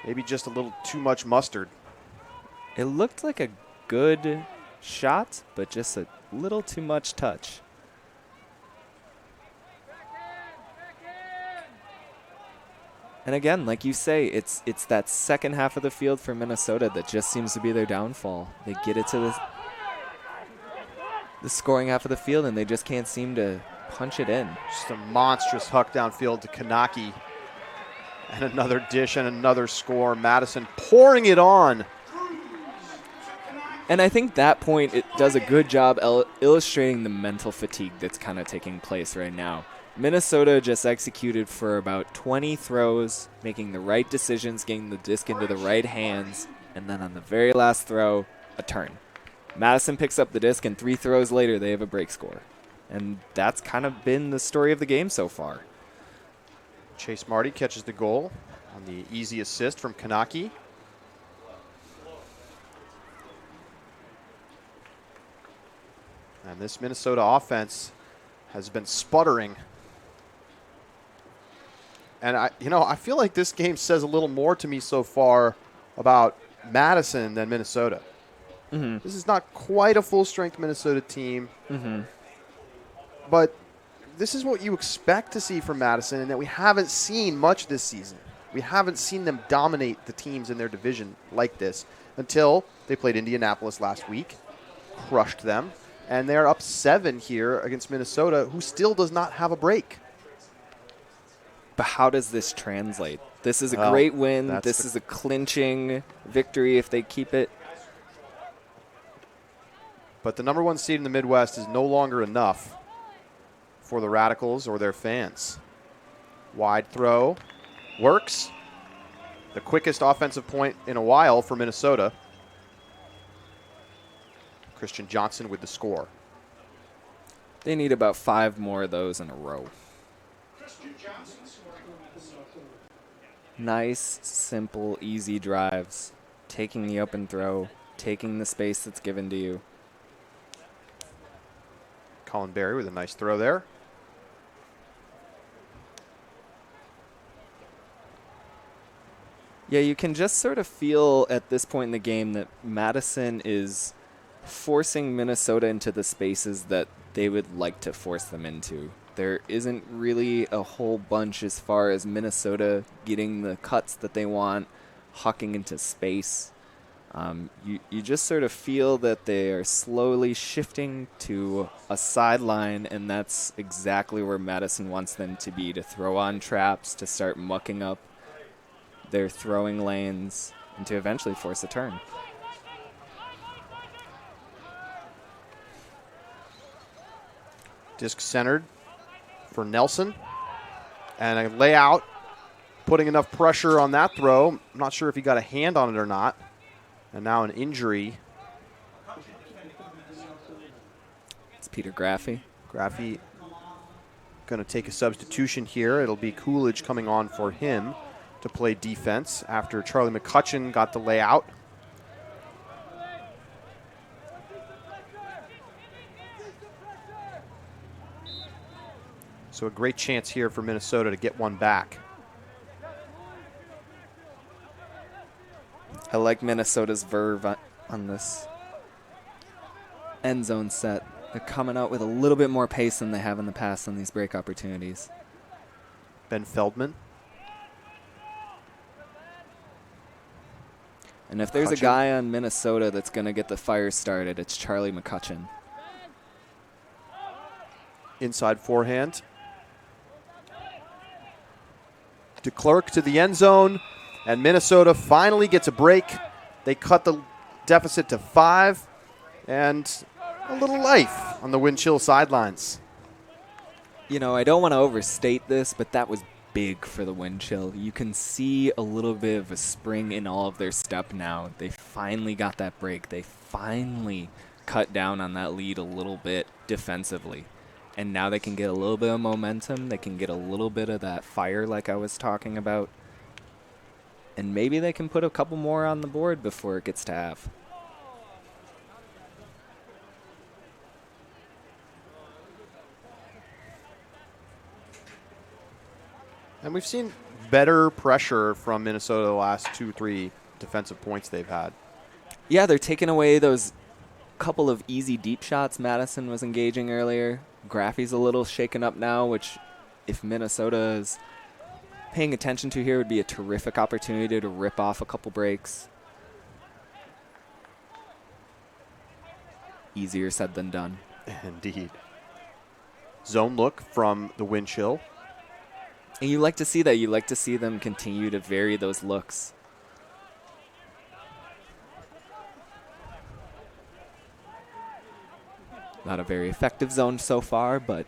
maybe just a little too much mustard. It looked like a good shot, but just a little too much touch. And again, like you say, it's that second half of the field for Minnesota that just seems to be their downfall. They get it to the scoring half of the field, and they just can't seem to punch it in. Just a monstrous huck downfield to Kanaki. And another dish and another score. Madison pouring it on. And I think that point, it does a good job illustrating the mental fatigue that's kind of taking place right now. Minnesota just executed for about 20 throws, making the right decisions, getting the disc into the right hands, and then on the very last throw, a turn. Madison picks up the disc, and 3 throws later, they have a break score. And that's kind of been the story of the game so far. Chase Marty catches the goal on the easy assist from Kanaki. And this Minnesota offense has been sputtering. And I feel like this game says a little more to me so far about Madison than Minnesota. This is not quite a full-strength Minnesota team. But this is what you expect to see from Madison, and that we haven't seen much this season. We haven't seen them dominate the teams in their division like this until they played Indianapolis last week, crushed them, and they're up 7 here against Minnesota, who still does not have a break. But how does this translate? This is a great win. This is a clinching victory if they keep it. But the number 1 seed in the Midwest is no longer enough for the Radicals or their fans. Wide throw. Works. The quickest offensive point in a while for Minnesota. Christian Johnson with the score. They need about 5 more of those in a row. Nice, simple, easy drives. Taking the open throw. Taking the space that's given to you. Colin Berry with a nice throw there. Yeah, you can just sort of feel at this point in the game that Madison is forcing Minnesota into the spaces that they would like to force them into. There isn't really a whole bunch as far as Minnesota getting the cuts that they want, hucking into space. You just sort of feel that they are slowly shifting to a sideline, and that's exactly where Madison wants them to be, to throw on traps, to start mucking up their throwing lanes, and to eventually force a turn. Disc centered for Nelson. And a layout, putting enough pressure on that throw. I'm not sure if he got a hand on it or not. And now an injury. It's Peter Graphy. Graphy going to take a substitution here. It'll be Coolidge coming on for him to play defense after Charlie McCutcheon got the layout. So a great chance here for Minnesota to get one back. I like Minnesota's verve on this end zone set. They're coming out with a little bit more pace than they have in the past on these break opportunities. Ben Feldman. And if there's a McCutcheon. guy on Minnesota that's going to get the fire started, it's Charlie McCutcheon. Inside forehand. DeClerc to the end zone, and Minnesota finally gets a break. They cut the deficit to 5, and a little life on the Windchill sidelines. You know, I don't want to overstate this, but that was big for the Windchill. You can see a little bit of a spring in all of their step now. They finally got that break. They finally cut down on that lead a little bit defensively. And now they can get a little bit of momentum. They can get a little bit of that fire like I was talking about. And maybe they can put a couple more on the board before it gets to half. And we've seen better pressure from Minnesota the last 2-3 defensive points they've had. Yeah, they're taking away those couple of easy deep shots Madison was engaging earlier. Graphy's a little shaken up now, which if Minnesota is paying attention to here would be a terrific opportunity to rip off a couple breaks. Easier said than done. Indeed. Zone look from the Windchill. And you like to see that. You like to see them continue to vary those looks. Not a very effective zone so far, but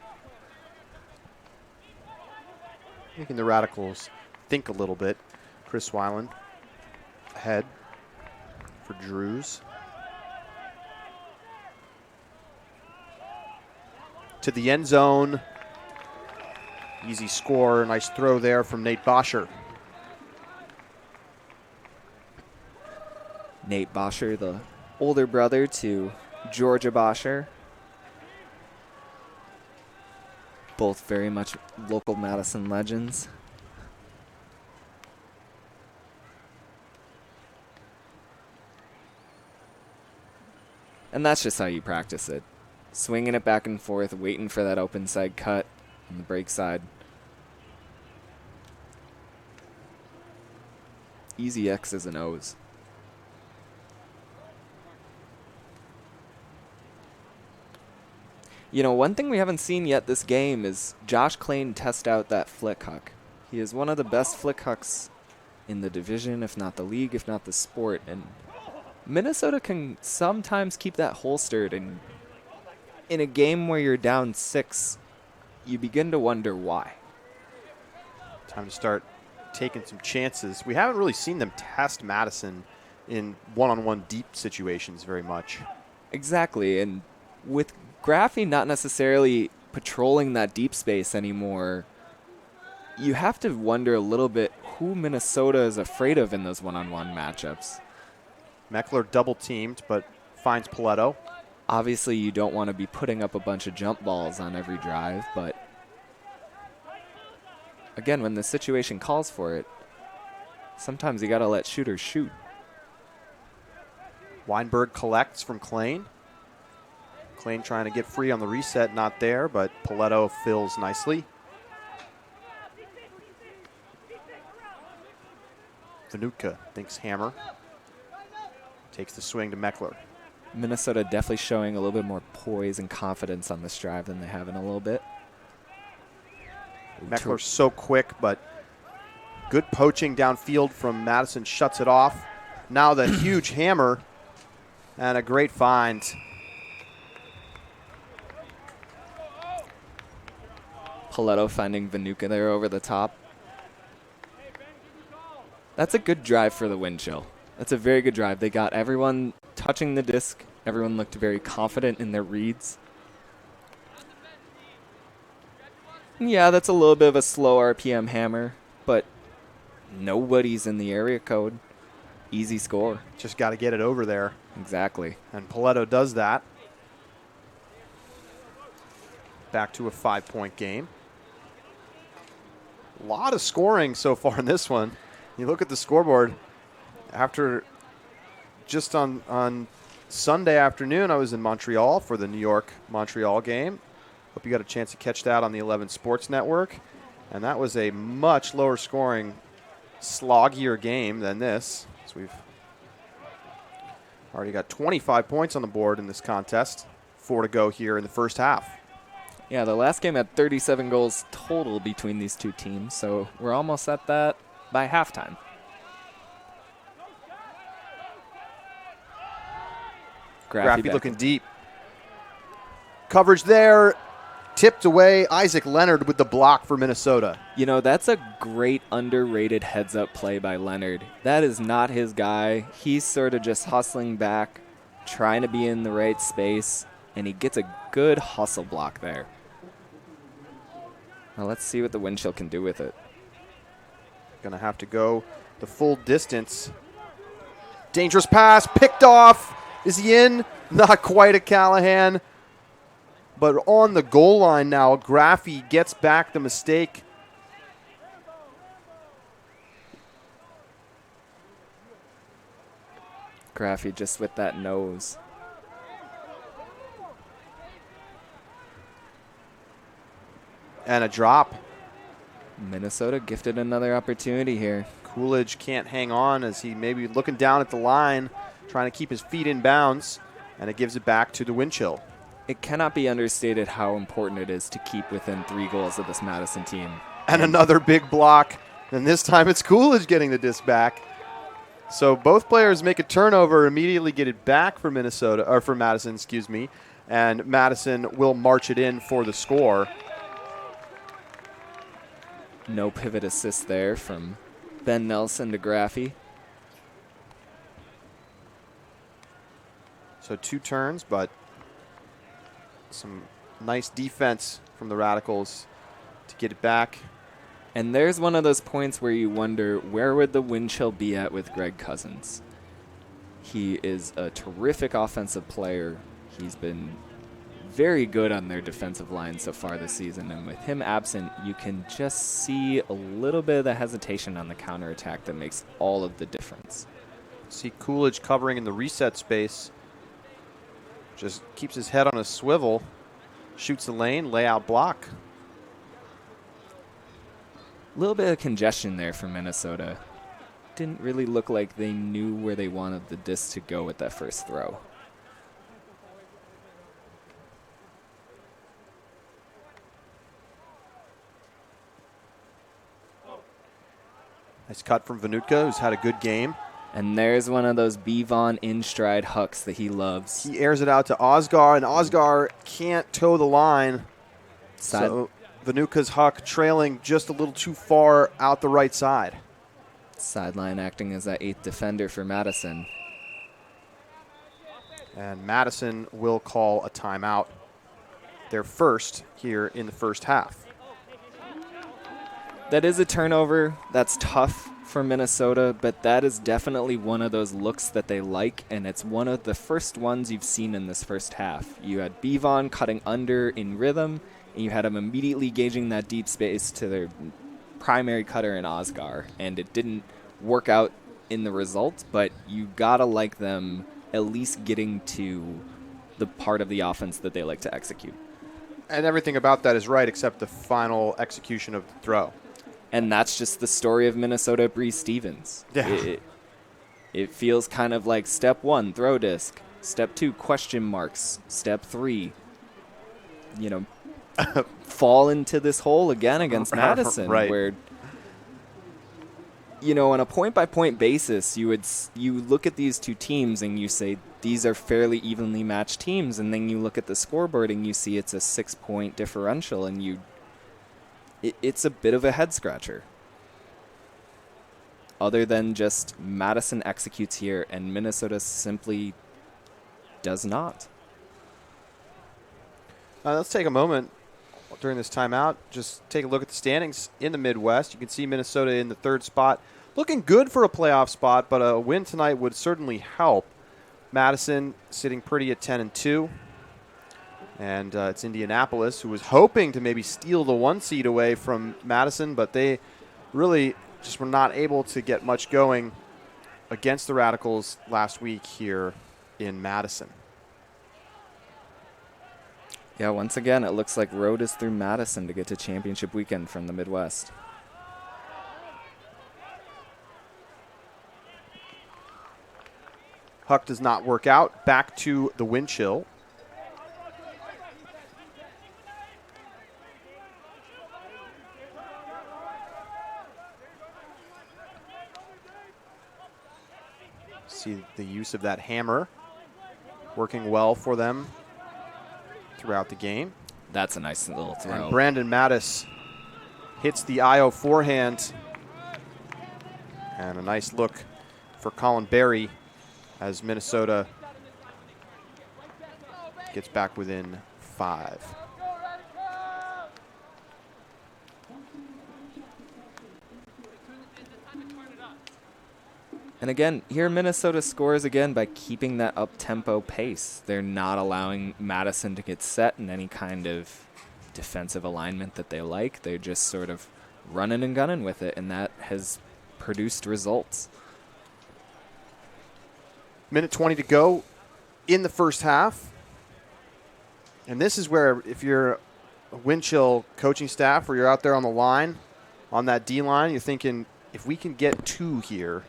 Making the Radicals think a little bit. Chris Weiland ahead for Drews. To the end zone. Easy score. Nice throw there from Nate Bosher. Nate Bosher, the older brother to Georgia Bosher. Both very much local Madison legends. And that's just how you practice it. Swinging it back and forth, waiting for that open side cut on the break side. Easy X's and O's. You know, one thing we haven't seen yet this game is Josh Klain test out that flick huck. He is one of the best flick hucks in the division, if not the league, if not the sport. And Minnesota can sometimes keep that holstered. And in a game where you're down 6, you begin to wonder why. Time to start taking some chances. We haven't really seen them test Madison in one-on-one deep situations very much. Exactly. And with Graphy not necessarily patrolling that deep space anymore, you have to wonder a little bit who Minnesota is afraid of in those one-on-one matchups. Meckler double-teamed, but finds Paletto. Obviously, you don't want to be putting up a bunch of jump balls on every drive, but again, when the situation calls for it, sometimes you got to let shooters shoot. Weinberg collects from Klain. Klain trying to get free on the reset, not there, but Paletto fills nicely. Vanutka thinks hammer. Takes the swing to Meckler. Minnesota definitely showing a little bit more poise and confidence on this drive than they have in a little bit. Meckler's so quick, but good poaching downfield from Madison shuts it off. Now the huge hammer and a great find. Paletto finding Vanutka there over the top. That's a good drive for the Windchill. That's a very good drive. They got everyone touching the disc. Everyone looked very confident in their reads. Yeah, that's a little bit of a slow RPM hammer, but nobody's in the area code. Easy score. Just got to get it over there. Exactly. And Paletto does that. Back to a 5-point game. A lot of scoring so far in this one. You look at the scoreboard, after just on Sunday afternoon, I was in Montreal for the New York-Montreal game. Hope you got a chance to catch that on the 11 Sports Network. And that was a much lower scoring, sloggier game than this. So we've already got 25 points on the board in this contest. 4 to go here in the first half. Yeah, the last game had 37 goals total between these two teams, so we're almost at that by halftime. Graphy looking deep. Coverage there. Tipped away. Isaac Leonard with the block for Minnesota. You know, that's a great underrated heads-up play by Leonard. That is not his guy. He's sort of just hustling back, trying to be in the right space, and he gets a good hustle block there. Now let's see what the Windchill can do with it. Going to have to go the full distance. Dangerous pass, picked off. Is he in? Not quite a Callahan. But on the goal line now, Graphy gets back the mistake. Graphy just with that nose. And a drop. Minnesota gifted another opportunity here. Coolidge can't hang on as he may be looking down at the line, trying to keep his feet in bounds, and it gives it back to the Windchill. It cannot be understated how important it is to keep within 3 goals of this Madison team. And another big block, and this time it's Coolidge getting the disc back. So both players make a turnover, immediately get it back for Minnesota, or for Madison, excuse me, and Madison will march it in for the score. No pivot assist there from Ben Nelson to Graphy. So 2 turns, but some nice defense from the Radicals to get it back. And there's one of those points where you wonder, where would the Windchill be at with Greg Cousins? He is a terrific offensive player. He's been very good on their defensive line so far this season, and with him absent, you can just see a little bit of the hesitation on the counterattack that makes all of the difference. See Coolidge covering in the reset space. Just keeps his head on a swivel, shoots the lane, layout block. A little bit of congestion there for Minnesota. Didn't really look like they knew where they wanted the disc to go with that first throw. Nice cut from Vanutka, who's had a good game. And there's one of those Bevon in-stride hucks that he loves. He airs it out to Osgar, and Osgar can't toe the line. So Vanutka's huck trailing just a little too far out the right side. Sideline acting as that 8th defender for Madison. And Madison will call a timeout. Their first here in the first half. That is a turnover. That's tough for Minnesota, but that is definitely one of those looks that they like, and it's one of the first ones you've seen in this first half. You had Bevon cutting under in rhythm, and you had him immediately gauging that deep space to their primary cutter in Osgar, and it didn't work out in the result, but you gotta like them at least getting to the part of the offense that they like to execute. And everything about that is right except the final execution of the throw. And that's just the story of Minnesota Bree Stevens. Yeah. It feels kind of like step 1, throw disc. Step 2, question marks. Step 3, fall into this hole again against Madison. Right. Where, on a point-by-point basis, you look at these two teams and you say, these are fairly evenly matched teams. And then you look at the scoreboard and you see it's a 6-point differential, and it's a bit of a head-scratcher. Other than just Madison executes here and Minnesota simply does not. Let's take a moment during this timeout. Just take a look at the standings in the Midwest. You can see Minnesota in the 3rd spot. Looking good for a playoff spot, but a win tonight would certainly help. Madison sitting pretty at 10-2. And it's Indianapolis, who was hoping to maybe steal the 1 seed away from Madison, but they really just were not able to get much going against the Radicals last week here in Madison. Yeah, once again, it looks like road is through Madison to get to championship weekend from the Midwest. Huck does not work out. Back to the Windchill. See the use of that hammer working well for them throughout the game. That's a nice little And throw. Brandon Mattis hits the IO forehand. And a nice look for Colin Berry as Minnesota gets back within 5. And again, here Minnesota scores again by keeping that up-tempo pace. They're not allowing Madison to get set in any kind of defensive alignment that they like. They're just sort of running and gunning with it, and that has produced results. Minute 20 to go in the first half. And this is where, if you're a Windchill coaching staff or you're out there on the line, on that D-line, you're thinking, if we can get 2 here,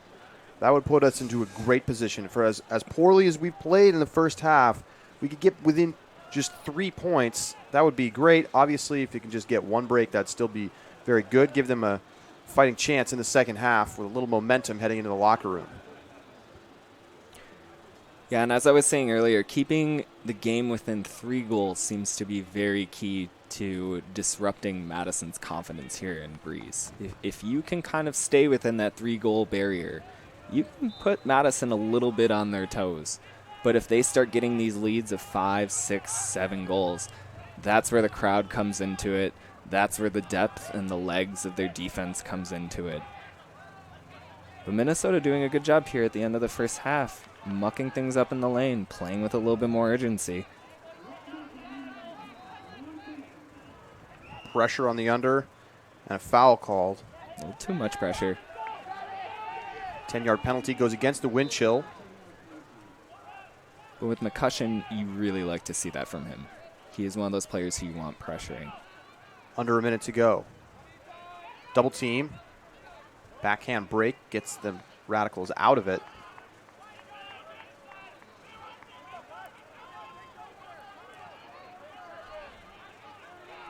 that would put us into a great position. For as poorly as we've played in the first half, we could get within just 3 points. That would be great. Obviously, if you can just get 1 break, that'd still be very good. Give them a fighting chance in the second half with a little momentum heading into the locker room. Yeah, and as I was saying earlier, keeping the game within 3 goals seems to be very key to disrupting Madison's confidence here in Breeze. If you can kind of stay within that 3-goal barrier, you can put Madison a little bit on their toes. But if they start getting these leads of 5, 6, 7 goals, that's where the crowd comes into it. That's where the depth and the legs of their defense comes into it. But Minnesota doing a good job here at the end of the first half, mucking things up in the lane, playing with a little bit more urgency. Pressure on the under and a foul called. A little too much pressure. 10-yard penalty goes against the Windchill. But with McCushion, you really like to see that from him. He is one of those players who you want pressuring. Under a minute to go. Double team. Backhand break gets the Radicals out of it.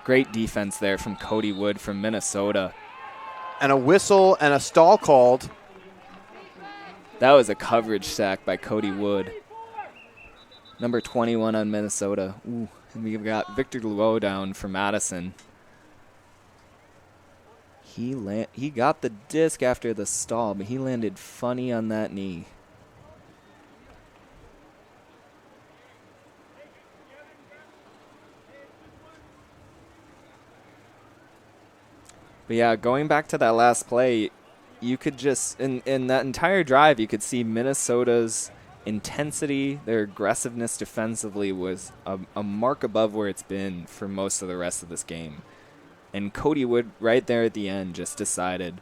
Great defense there from Cody Wood from Minnesota. And a whistle and a stall called. That was a coverage sack by Cody Wood. Number 21 on Minnesota. Ooh, and we've got Victor Luo down for Madison. He got the disc after the stall, but he landed funny on that knee. But yeah, going back to that last play, you could just, in that entire drive, you could see Minnesota's intensity, their aggressiveness defensively was a mark above where it's been for most of the rest of this game. And Cody Wood, right there at the end, just decided,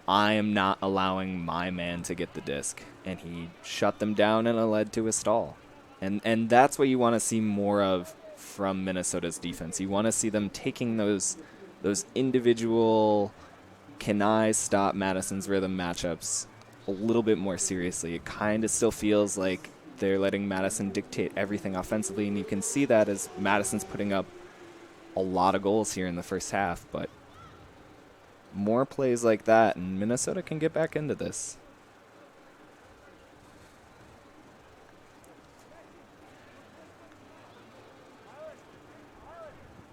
I am not allowing my man to get the disc. And he shut them down, and it led to a stall. And that's what you want to see more of from Minnesota's defense. You want to see them taking those individual, can I stop Madison's rhythm matchups a little bit more seriously. It kind of still feels like they're letting Madison dictate everything offensively, and you can see that as Madison's putting up a lot of goals here in the first half, but more plays like that, and Minnesota can get back into this.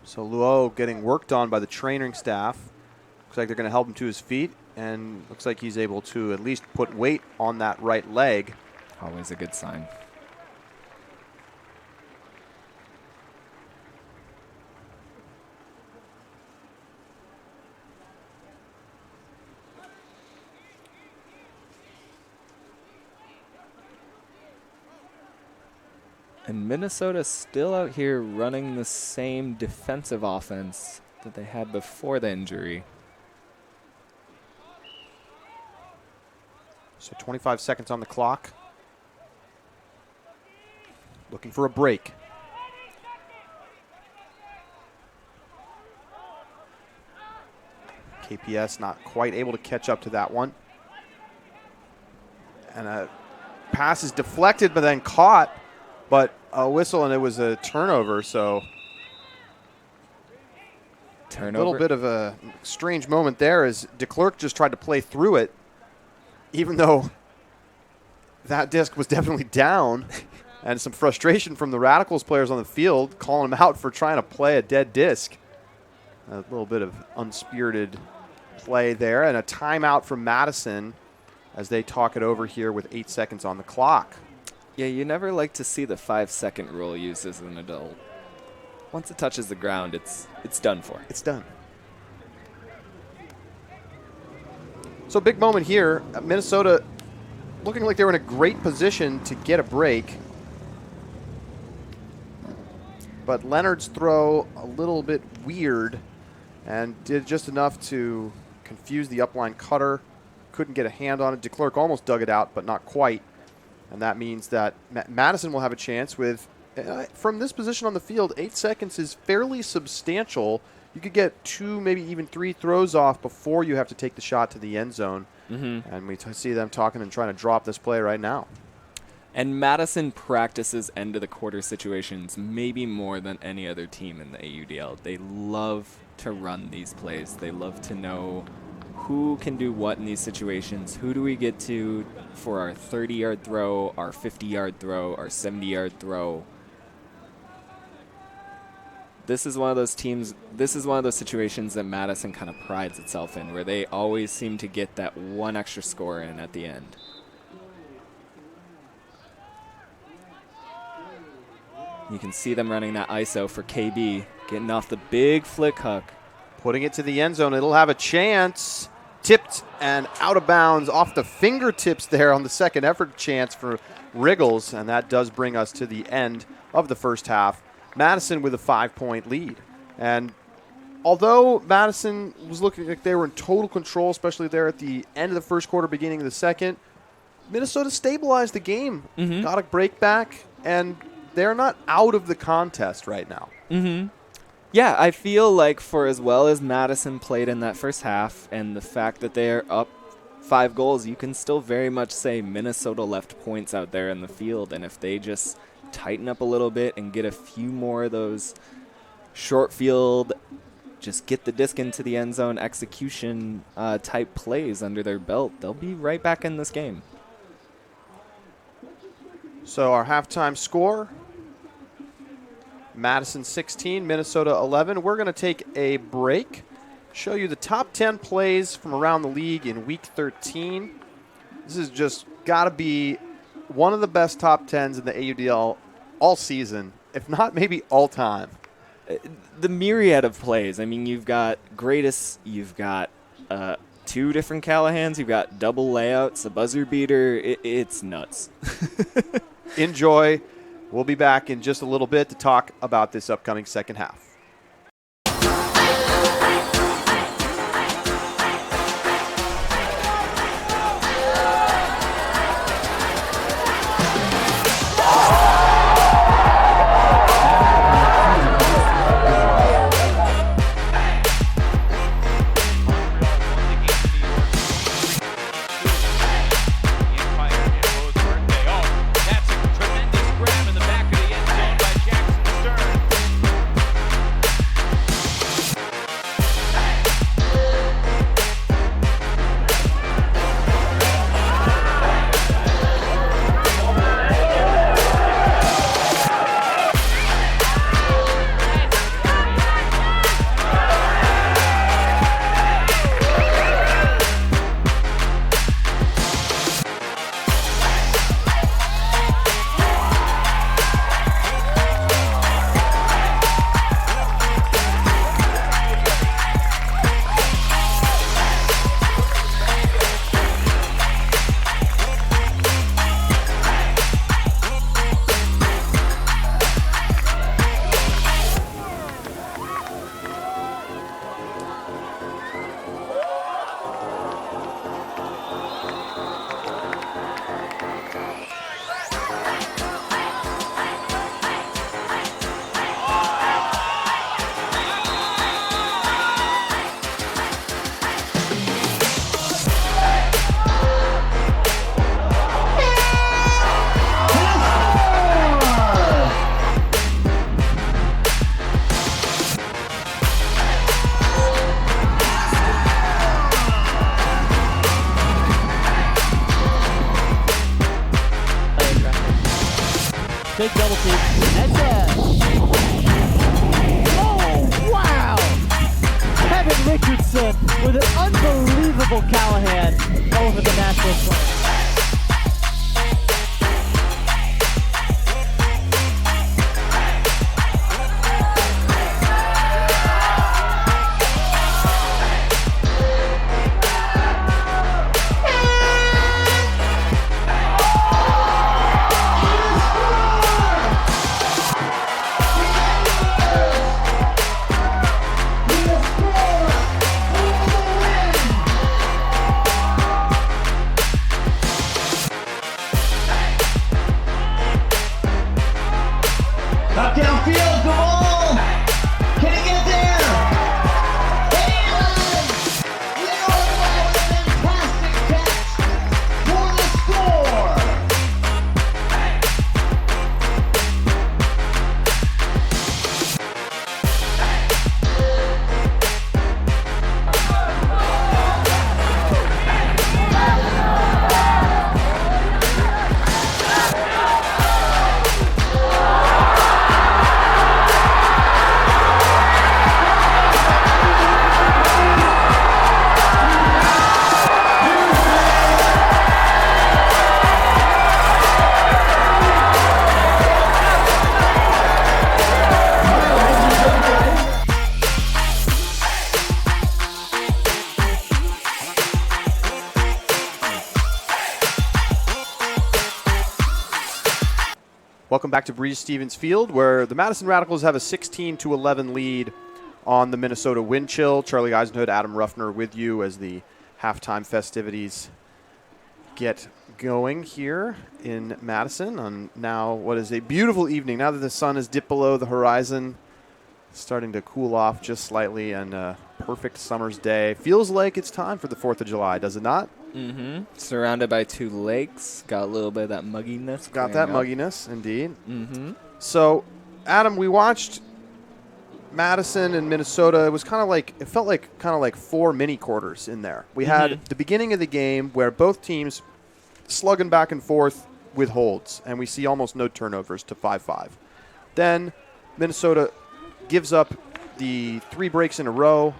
So Luo getting worked on by the training staff. Looks like they're going to help him to his feet, and looks like he's able to at least put weight on that right leg. Always a good sign. And Minnesota still out here running the same defensive offense that they had before the injury. So 25 seconds on the clock. looking for a break. KPS not quite able to catch up to that one. And a pass is deflected, but then caught. But a whistle, and it was a turnover, so Turnover. a little bit of a strange moment there as DeClercq just tried to play through it, even though that disc was definitely down. And some frustration from the Radicals players on the field calling him out for trying to play a dead disc. A little bit of unspirited play there, and a timeout from Madison as they talk it over here with 8 seconds on the clock. Yeah, you never like to see the 5-second rule used as an adult. Once it touches the ground, it's done for. It's done. So big moment here. Minnesota looking like they were in a great position to get a break. But Leonard's throw a little bit weird and did just enough to confuse the upline cutter. Couldn't get a hand on it. DeClercq almost dug it out, but not quite. And that means that Madison will have a chance with, from this position on the field, 8 seconds is fairly substantial. You could get 2, maybe even 3 throws off before you have to take the shot to the end zone. Mm-hmm. And we see them talking and trying to drop this play right now. And Madison practices end of the quarter situations maybe more than any other team in the AUDL. They love to run these plays. They love to know who can do what in these situations. Who do we get to for our 30-yard throw, our 50-yard throw, our 70-yard throw? This is one of those teams, this is one of those situations that Madison kind of prides itself in, where they always seem to get that one extra score in at the end. You can see them running that ISO for KB, getting off the big flick hook. Putting it to the end zone. It'll have a chance. Tipped and out of bounds off the fingertips there on the second effort chance for Wriggles. And that does bring us to the end of the first half. Madison with a 5-point lead. And although Madison was looking like they were in total control, especially there at the end of the first quarter, beginning of the second, Minnesota stabilized the game. Mm-hmm. Got a break back, and they're not out of the contest right now. Mm-hmm. Yeah, I feel like for as well as Madison played in that first half and the fact that they're up 5 goals, you can still very much say Minnesota left points out there in the field. And if they just tighten up a little bit and get a few more of those short field, just get the disc into the end zone execution type plays under their belt, they'll be right back in this game. So our halftime score, Madison 16, Minnesota 11. We're going to take a break, show you the top 10 plays from around the league in Week 13. This has just got to be one of the best top 10s in the AUDL all season, if not maybe all time. The myriad of plays. I mean, you've got greatest, you've got 2 different Callahans, you've got double layouts, a buzzer beater. It's nuts. Enjoy. We'll be back in just a little bit to talk about this upcoming second half. fake double team. Endzone. Oh, wow! Kevin Richardson with an unbelievable Callahan over the Nationals player. Knockdown field goal! Can he get there? And Leonardo with a fantastic catch for the score! Welcome back to Breeze Stevens Field, where the Madison Radicals have a 16-11 lead on the Minnesota Windchill. Charlie Eisenhood, Adam Ruffner with you as the halftime festivities get going here in Madison on now what is a beautiful evening. Now that the sun has dipped below the horizon, starting to cool off just slightly, and a perfect summer's day. Feels like it's time for the 4th of July, does it not? Mm-hmm. Surrounded by 2 lakes. Got a little bit of that mugginess. Got that mugginess, indeed. Mm-hmm. So, Adam, we watched Madison and Minnesota. It was it felt like kind of like 4 mini quarters in there. We had the beginning of the game where both teams slugging back and forth with holds, and we see almost no turnovers to 5-5. Then Minnesota gives up the 3 breaks in a row.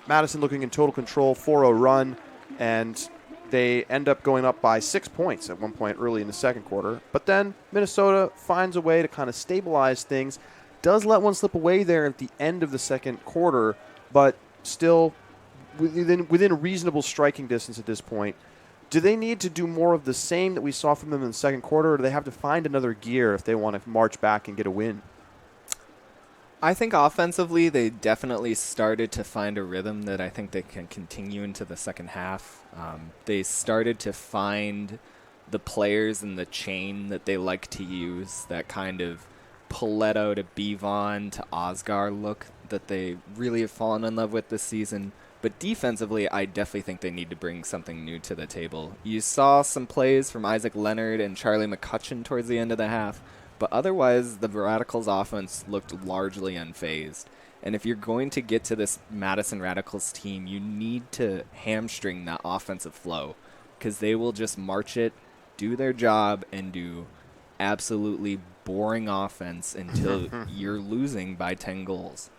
Madison looking in total control, 4-0 run, and they end up going up by 6 points at one point early in the second quarter. But then Minnesota finds a way to kind of stabilize things, does let one slip away there at the end of the second quarter, but still within reasonable striking distance at this point. Do they need to do more of the same that we saw from them in the second quarter, or do they have to find another gear if they want to march back and get a win? I think offensively they definitely started to find a rhythm that I think they can continue into the second half. They started to find the players in the chain that they like to use, that kind of Paletto to Bevon to Osgar look that they really have fallen in love with this season. But defensively, I definitely think they need to bring something new to the table. You saw some plays from Isaac Leonard and Charlie McCutcheon towards the end of the half. But otherwise, the Radicals' offense looked largely unfazed. And if you're going to get to this Madison Radicals team, you need to hamstring that offensive flow, because they will just march it, do their job, and do absolutely boring offense until you're losing by 10 goals.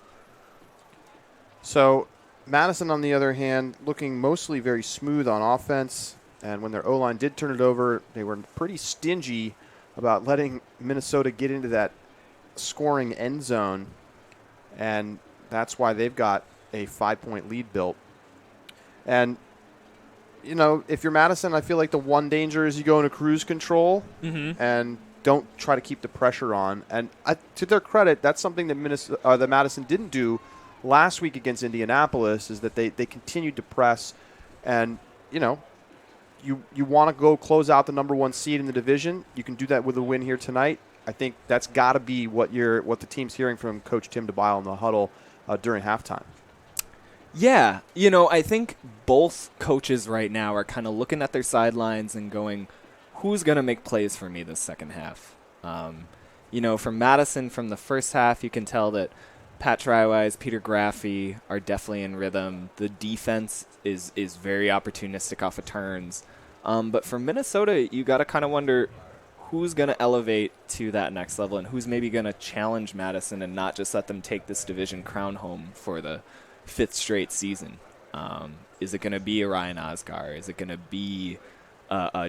So Madison, on the other hand, looking mostly very smooth on offense. And when their O-line did turn it over, they were pretty stingy about letting Minnesota get into that scoring end zone, and that's why they've got a 5-point lead built. And, you know, if you're Madison, I feel like the one danger is you go into cruise control and don't try to keep the pressure on. And to their credit, that's something that that Madison didn't do last week against Indianapolis, is that they continued to press. And, you know, you want to go close out the number 1 seed in the division. You can do that with a win here tonight. I think that's got to be what the team's hearing from Coach Tim DeBile in the huddle during halftime. Yeah, you know, I think both coaches right now are kind of looking at their sidelines and going, who's going to make plays for me this second half? You know, from Madison, from the first half, you can tell that Pat Trywise, Peter Graphy are definitely in rhythm. The defense is very opportunistic off of turns. But for Minnesota, you got to kind of wonder, who's going to elevate to that next level and who's maybe going to challenge Madison and not just let them take this division crown home for the 5th straight season. Is it going to be a Ryan Osgar? Is it going to be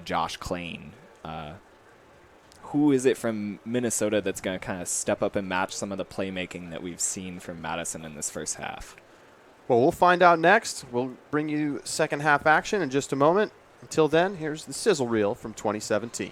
Josh Klain? Who is it from Minnesota that's going to kind of step up and match some of the playmaking that we've seen from Madison in this first half? Well, we'll find out next. We'll bring you second half action in just a moment. Until then, here's the Sizzle Reel from 2017.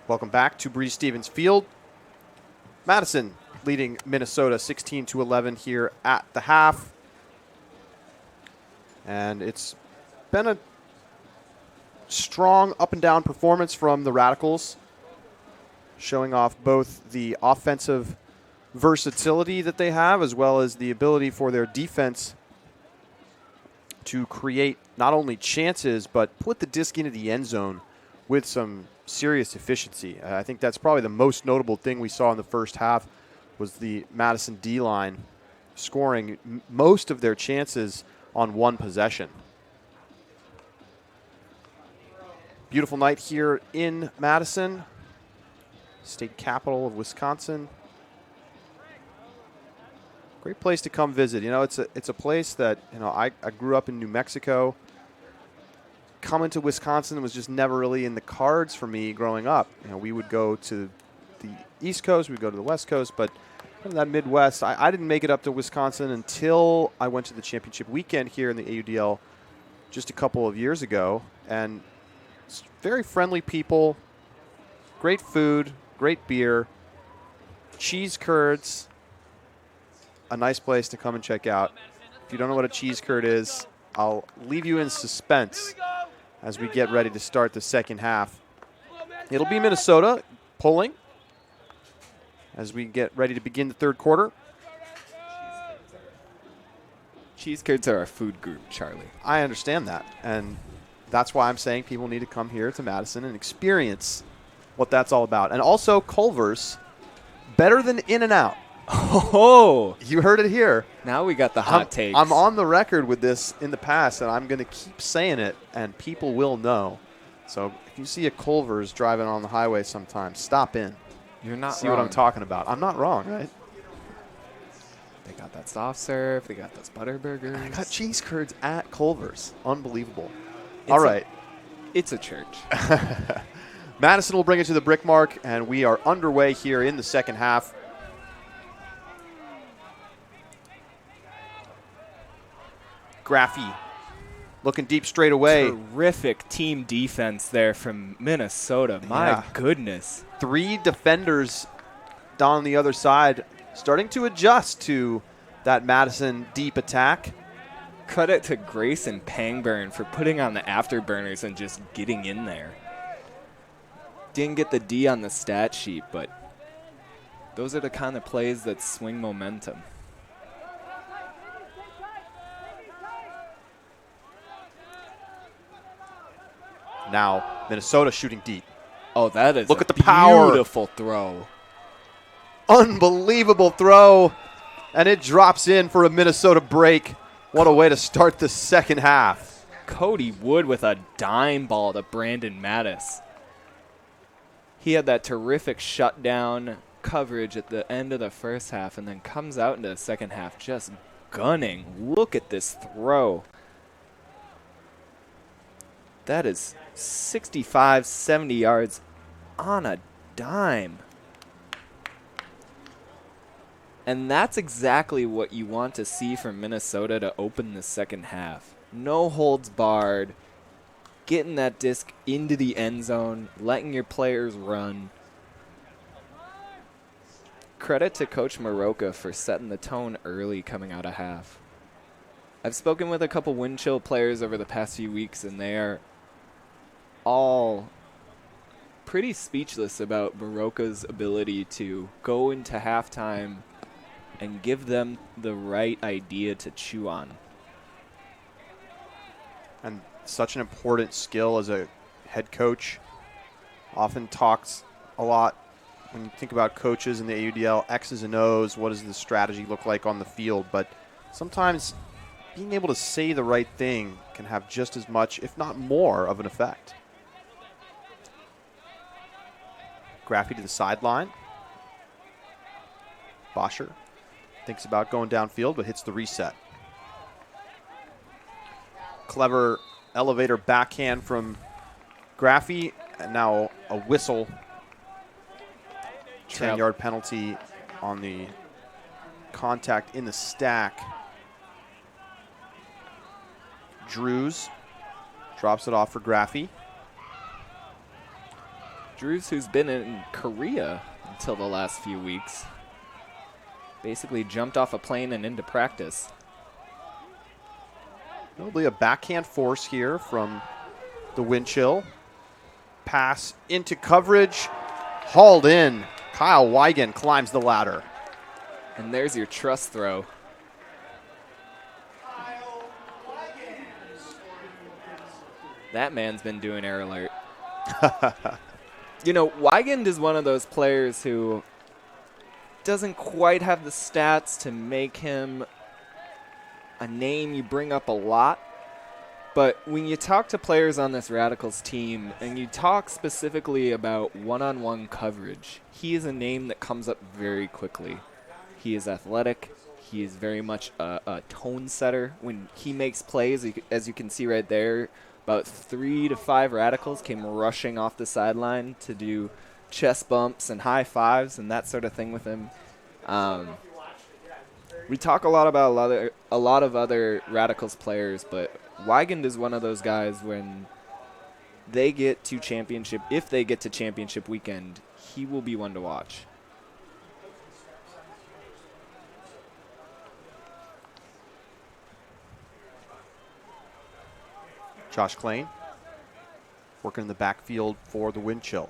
Welcome back to Breeze Stevens Field. Madison leading Minnesota 16-11 here at the half. And it's been a strong up and down performance from the Radicals, showing off both the offensive versatility that they have as well as the ability for their defense to create not only chances but put the disc into the end zone with some serious efficiency. I think that's probably the most notable thing we saw in the first half was the Madison D-line scoring most of their chances on one possession. Beautiful night here in Madison, state capital of Wisconsin. Great place to come visit. You know, it's a place that, you know, I grew up in New Mexico. Coming to Wisconsin was just never really in the cards for me growing up. You know, we would go to the East Coast, we'd go to the West Coast, but that Midwest, I didn't make it up to Wisconsin until I went to the championship weekend here in the AUDL just a couple of years ago. And it's very friendly people, great food, great beer, cheese curds, a nice place to come and check out. If you don't know what a cheese curd is, I'll leave you in suspense as we get ready to start the second half. It'll be Minnesota pulling as we get ready to begin the third quarter. Cheese curds are a food group, Charlie. I understand that, and that's why I'm saying people need to come here to Madison and experience what that's all about. And also, Culver's, better than In-N-Out. Oh, You heard it here. now we got the hot takes. I'm on the record with this in the past, and I'm going to keep saying it, and people will know. So if you see a Culver's driving on the highway sometime, stop in. You're not See wrong. what I'm talking about. I'm not wrong, right? They got that soft serve. They got those butter burgers. I got cheese curds at Culver's. Unbelievable. It's All right. It's a church. Madison will bring it to the brick mark, and we are underway here in the second half. Graphy looking deep straight away. Terrific team defense there from Minnesota. My Yeah. goodness. 3 defenders down on the other side starting to adjust to that Madison deep attack. Credit to Grayson Pangburn for putting on the afterburners and just getting in there. Didn't get the D on the stat sheet, but those are the kind of plays that swing momentum. Now Minnesota shooting deep. Oh, that is Look a at the power. beautiful throw. Unbelievable throw. And it drops in for a Minnesota break. What a way to start the second half. Cody Wood with a dime ball to Brandon Mattis. He had that terrific shutdown coverage at the end of the first half and then comes out into the second half just gunning. Look at this throw. That is 65, 70 yards on a dime. And that's exactly what you want to see from Minnesota to open the second half. No holds barred, getting that disc into the end zone, letting your players run. Credit to Coach Maroka for setting the tone early coming out of half. I've spoken with a couple Windchill players over the past few weeks, and they are all pretty speechless about Maroka's ability to go into halftime and give them the right idea to chew on. And such an important skill as a head coach. Often talks a lot when you think about coaches in the AUDL, X's and O's, what does the strategy look like on the field? But sometimes being able to say the right thing can have just as much, if not more, of an effect. Graphy to the sideline. Bosher thinks about going downfield, but hits the reset. Clever elevator backhand from Graphy, and now a whistle. 10-yard penalty on the contact in the stack. Drews drops it off for Graphy. Drews, who's been in Korea until the last few weeks, basically jumped off a plane and into practice. Probably a backhand force here from the Windchill. Pass into coverage, hauled in. Kyle Wigan climbs the ladder. And there's your trust throw. That man's been doing air alert. You know, Wigand is one of those players who doesn't quite have the stats to make him a name you bring up a lot. But when you talk to players on this Radicals team and you talk specifically about one-on-one coverage, he is a name that comes up very quickly. He is athletic. He is very much a tone setter. When he makes plays, as you can see right there, about 3 to 5 Radicals came rushing off the sideline to do chest bumps and high fives and that sort of thing with him. We talk a lot about a lot of other Radicals players, but Wigand is one of those guys when they get to championship, if they get to championship weekend, he will be one to watch. Josh Klein working in the backfield for the Windchill.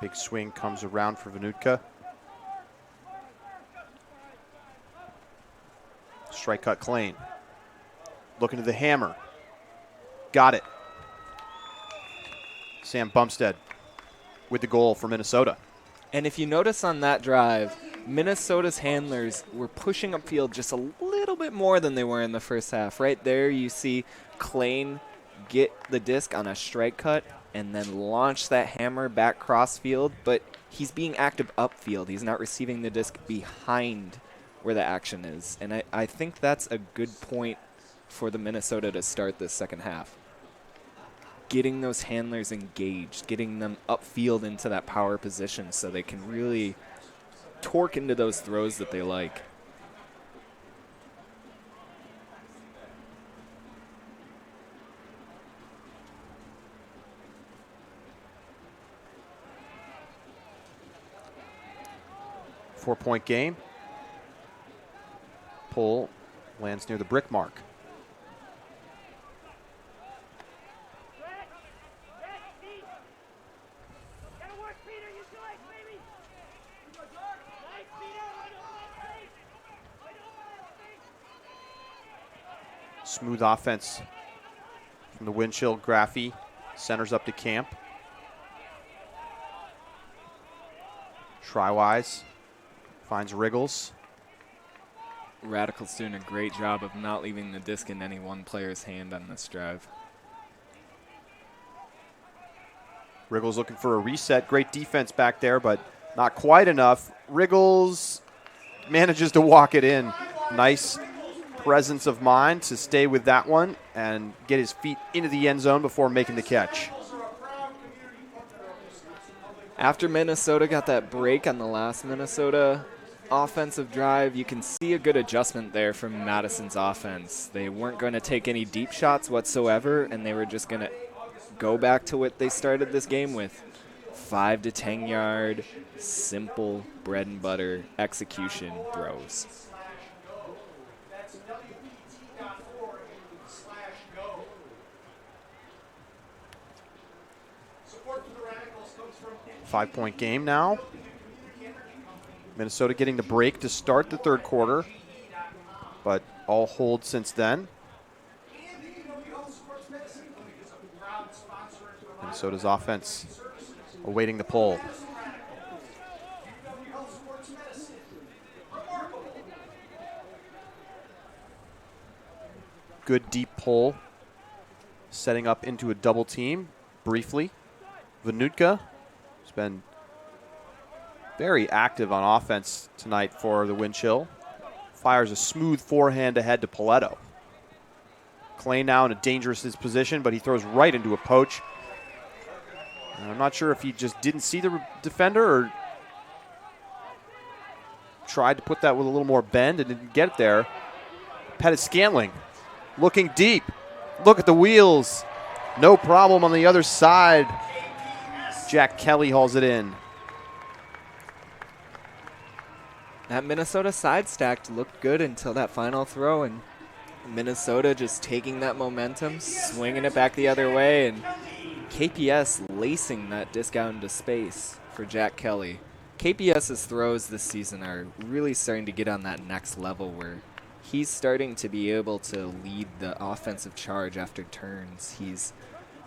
Big swing comes around for Vanutka. Strike cut Klein. Looking to the hammer. Got it. Sam Bumstead with the goal for Minnesota. And if you notice on that drive, Minnesota's handlers were pushing upfield just a little bit more than they were in the first half. Right there you see Klein get the disc on a strike cut and then launch that hammer back crossfield, but he's being active upfield. He's not receiving the disc behind where the action is. And I think that's a good point for the Minnesota to start this second half. Getting those handlers engaged, getting them upfield into that power position so they can really torque into those throws that they like. 4-point game. Pull lands near the brick mark. Smooth offense from the Windchill. Graphy centers up to Camp. Try-wise finds Wriggles. Radicals doing a great job of not leaving the disc in any one player's hand on this drive. Wriggles looking for a reset. Great defense back there, but not quite enough. Wriggles manages to walk it in. Nice presence of mind to stay with that one and get his feet into the end zone before making the catch. After Minnesota got that break on the last Minnesota offensive drive, you can see a good adjustment there from Madison's offense. They weren't going to take any deep shots whatsoever, and they were just going to go back to what they started this game with. 5 to 10 yard, simple bread and butter execution throws. 5-point game now. Minnesota getting the break to start the third quarter, but all hold since then. Minnesota's offense awaiting the pull. Good deep pull, setting up into a double team briefly. Vanutka has been very active on offense tonight for the Windchill. Fires a smooth forehand ahead to Paletto. Clay now in a dangerous position, but he throws right into a poach. And I'm not sure if he just didn't see the defender or tried to put that with a little more bend and didn't get it there. Pettis Scantling looking deep. Look at the wheels. No problem on the other side. Jack Kelly hauls it in. That Minnesota side stack looked good until that final throw, and Minnesota just taking that momentum, swinging it back the other way, and KPS lacing that disc out into space for Jack Kelly. KPS's throws this season are really starting to get on that next level where he's starting to be able to lead the offensive charge after turns. He's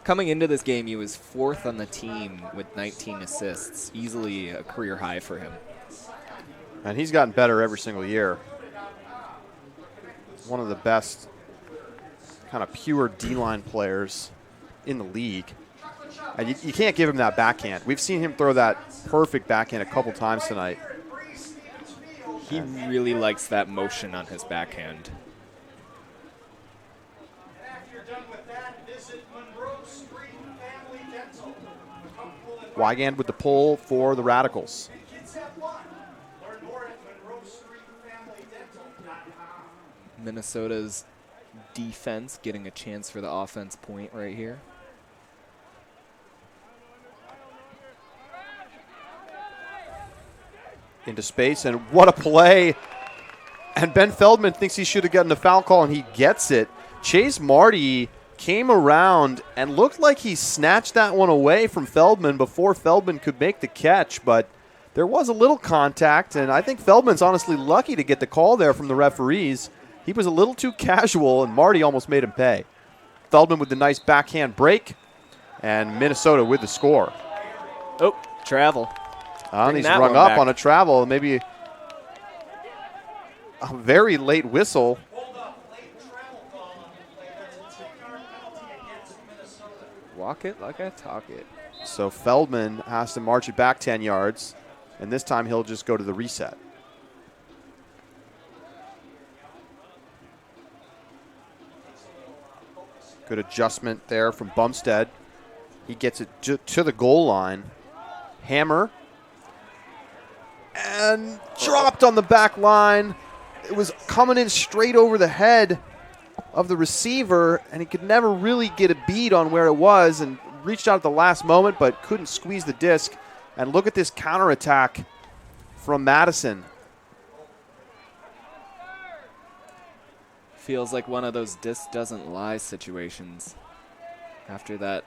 coming into this game, he was 4th on the team with 19 assists, easily a career high for him. And he's gotten better every single year. One of the best kind of pure D-line players in the league. And you can't give him that backhand. We've seen him throw that perfect backhand a couple times tonight. He really likes that motion on his backhand. Wygand with the pull for the Radicals. Minnesota's defense getting a chance for the offense point right here. Into space, and what a play. And Ben Feldman thinks he should have gotten the foul call, and he gets it. Chase Marty came around and looked like he snatched that one away from Feldman before Feldman could make the catch, but there was a little contact, and I think Feldman's honestly lucky to get the call there from the referees. He was a little too casual, and Marty almost made him pay. Feldman with the nice backhand break, and Minnesota with the score. Oh, travel. He's rung up on a travel, maybe a very late whistle. Walk it like I talk it. So Feldman has to march it back 10 yards, and this time he'll just go to the reset. Good adjustment there from Bumstead. He gets it to the goal line. Hammer. And dropped on the back line. It was coming in straight over the head of the receiver, and he could never really get a bead on where it was, and reached out at the last moment but couldn't squeeze the disc. And look at this counterattack from Madison. Feels like one of those disc doesn't lie situations after that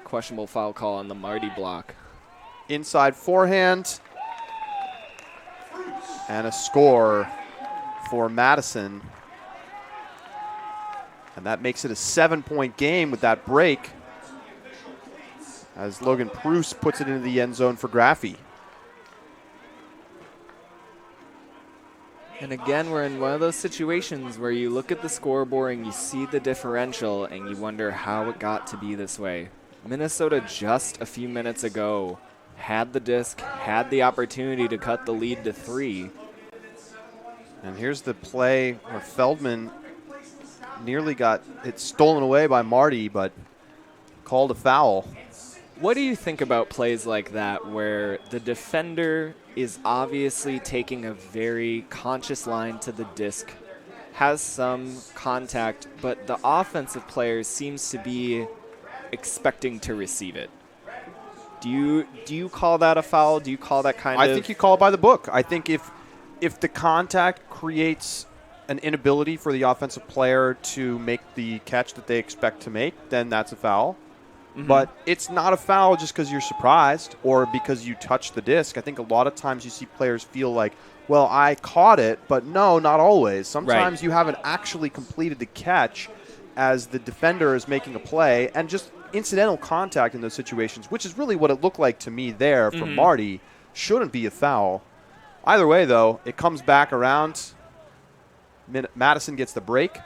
questionable foul call on the Marty block. Inside forehand. And a score for Madison. And that makes it a 7-point game with that break, as Logan Pruce puts it into the end zone for Graphy. And again, we're in one of those situations where you look at the scoreboard and you see the differential and you wonder how it got to be this way. Minnesota just a few minutes ago had the disc, had the opportunity to cut the lead to 3. And here's the play where Feldman nearly got it stolen away by Marty, but called a foul. What do you think about plays like that where the defender is obviously taking a very conscious line to the disc, has some contact, but the offensive player seems to be expecting to receive it? Do you call that a foul? Do you call that kind of... I think you call it by the book. I think if the contact creates an inability for the offensive player to make the catch that they expect to make, then that's a foul. Mm-hmm. But it's not a foul just because you're surprised or because you touched the disc. I think a lot of times you see players feel like, well, I caught it, but no, not always. Sometimes you haven't actually completed the catch as the defender is making a play, and just incidental contact in those situations, which is really what it looked like to me there from Marty, shouldn't be a foul. Either way, though, it comes back around. Madison gets the break,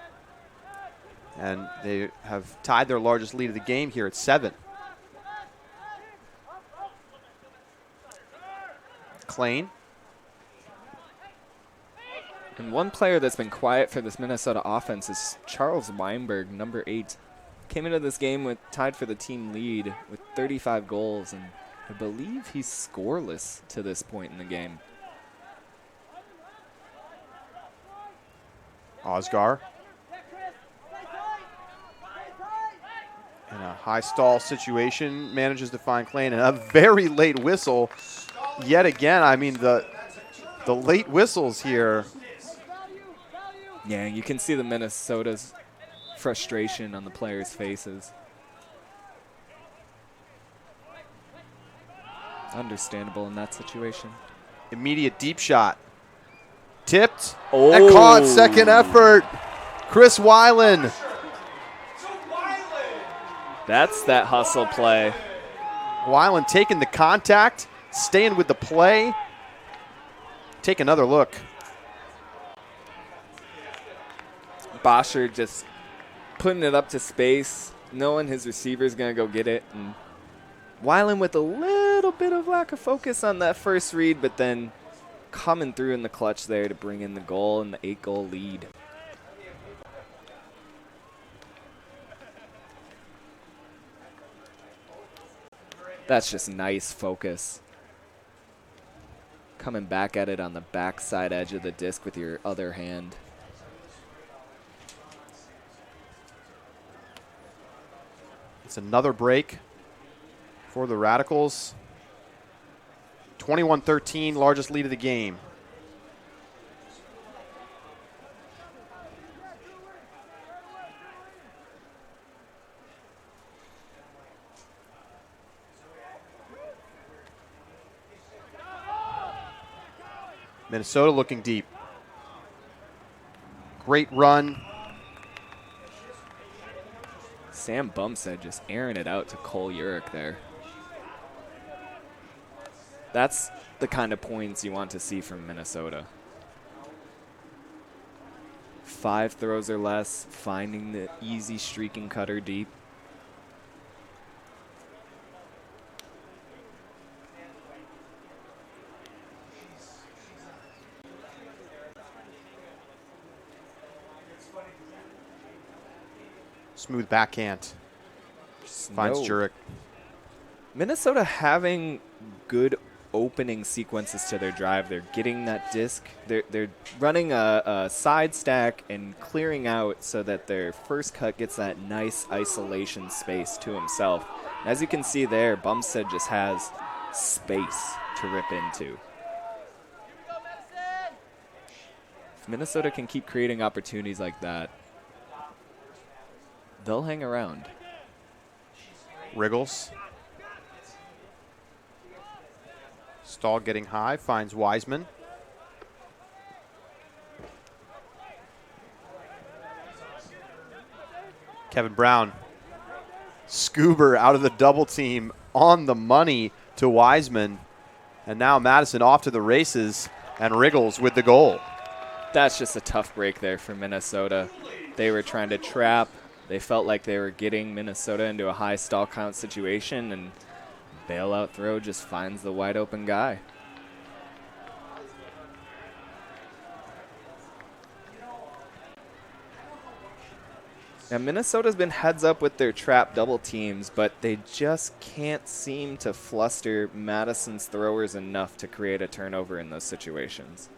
and they have tied their largest lead of the game here at 7. Klein. And one player that's been quiet for this Minnesota offense is Charles Weinberg, number 8. Came into this game with tied for the team lead with 35 goals, and I believe he's scoreless to this point in the game. Osgar. In a high stall situation, manages to find Klein, and a very late whistle. Yet again, I mean, the late whistles here. Yeah, you can see the Minnesota's frustration on the players' faces. Understandable in that situation. Immediate deep shot. Tipped and caught. Second effort. Chris Weiland. That's that hustle play. Weiland taking the contact, staying with the play. Take another look. Bosher just putting it up to space, knowing his receiver's going to go get it. And Weiland with a little bit of lack of focus on that first read, but then coming through in the clutch there to bring in the goal and the 8-goal lead. That's just nice focus. Coming back at it on the backside edge of the disc with your other hand. It's another break for the Radicals. 21-13, largest lead of the game. Minnesota looking deep. Great run. Sam Bumstead just airing it out to Cole Urich there. That's the kind of points you want to see from Minnesota. 5 throws or less, finding the easy streaking cutter deep. Smooth backhand. Finds Jurek. Minnesota having good opening sequences to their drive. They're getting that disc. They're running a side stack and clearing out so that their first cut gets that nice isolation space to himself. As you can see there, Bumstead just has space to rip into. If Minnesota can keep creating opportunities like that, they'll hang around. Wriggles. Stahl getting high, finds Wiseman. Kevin Brown. Scuber out of the double team on the money to Wiseman. And now Madison off to the races, and Wriggles with the goal. That's just a tough break there for Minnesota. They were trying to trap. They felt like they were getting Minnesota into a high stall count situation, and bailout throw just finds the wide open guy. Now, Minnesota's been heads up with their trap double teams, but they just can't seem to fluster Madison's throwers enough to create a turnover in those situations.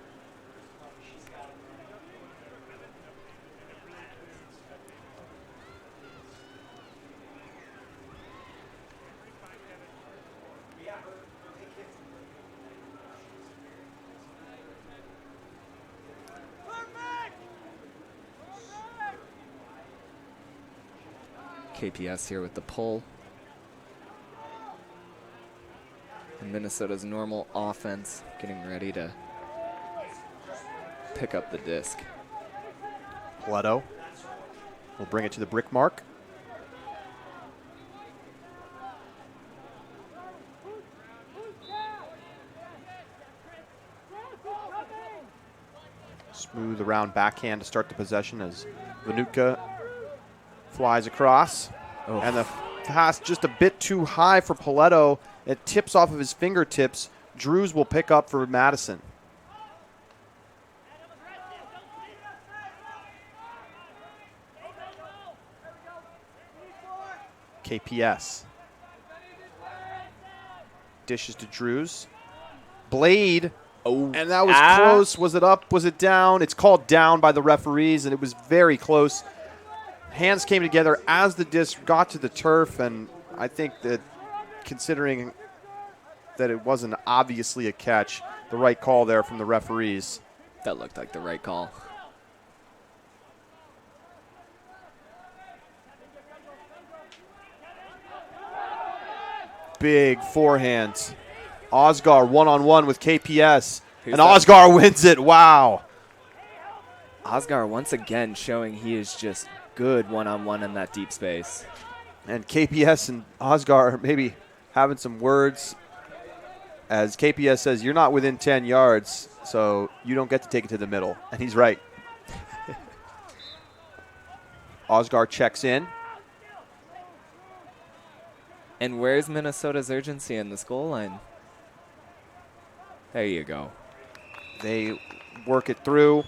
KPS here with the pull. And Minnesota's normal offense getting ready to pick up the disc. Leto will bring it to the brick mark. Smooth around backhand to start the possession as Vanutka flies across. Oh. And the pass just a bit too high for Paletto. It tips off of his fingertips. Drews will pick up for Madison. KPS. Dishes to Drews. Blade. Oh, And that was close. Was it up? Was it down? It's called down by the referees, and it was very close. Hands came together as the disc got to the turf, and I think that considering that it wasn't obviously a catch, the right call there from the referees. That looked like the right call. Big forehand. Osgar one-on-one with KPS, Who's and that? Osgar wins it. Wow. Osgar once again showing he is just good one-on-one in that deep space. And KPS and Osgar are maybe having some words, as KPS says, you're not within 10 yards, so you don't get to take it to the middle. And he's right. Osgar checks in. And where's Minnesota's urgency in this goal line? There you go. They work it through,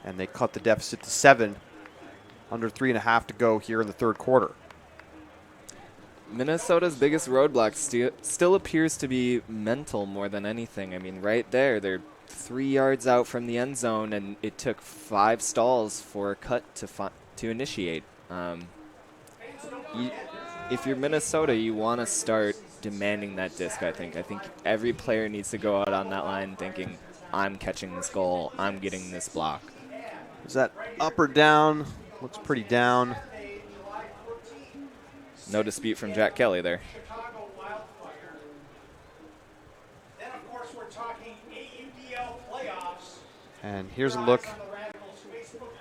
and they cut the deficit to 7. Under 3.5 to go here in the third quarter. Minnesota's biggest roadblock still appears to be mental more than anything. I mean, right there, they're 3 yards out from the end zone, and it took 5 stalls for a cut to initiate. If you're Minnesota, you want to start demanding that disc, I think. I think every player needs to go out on that line thinking, I'm catching this goal, I'm getting this block. Is that up or down? Looks pretty down. No dispute from Jack Kelly there. Chicago Wildfire. Then, of course, we're talking AUDL playoffs. And here's a look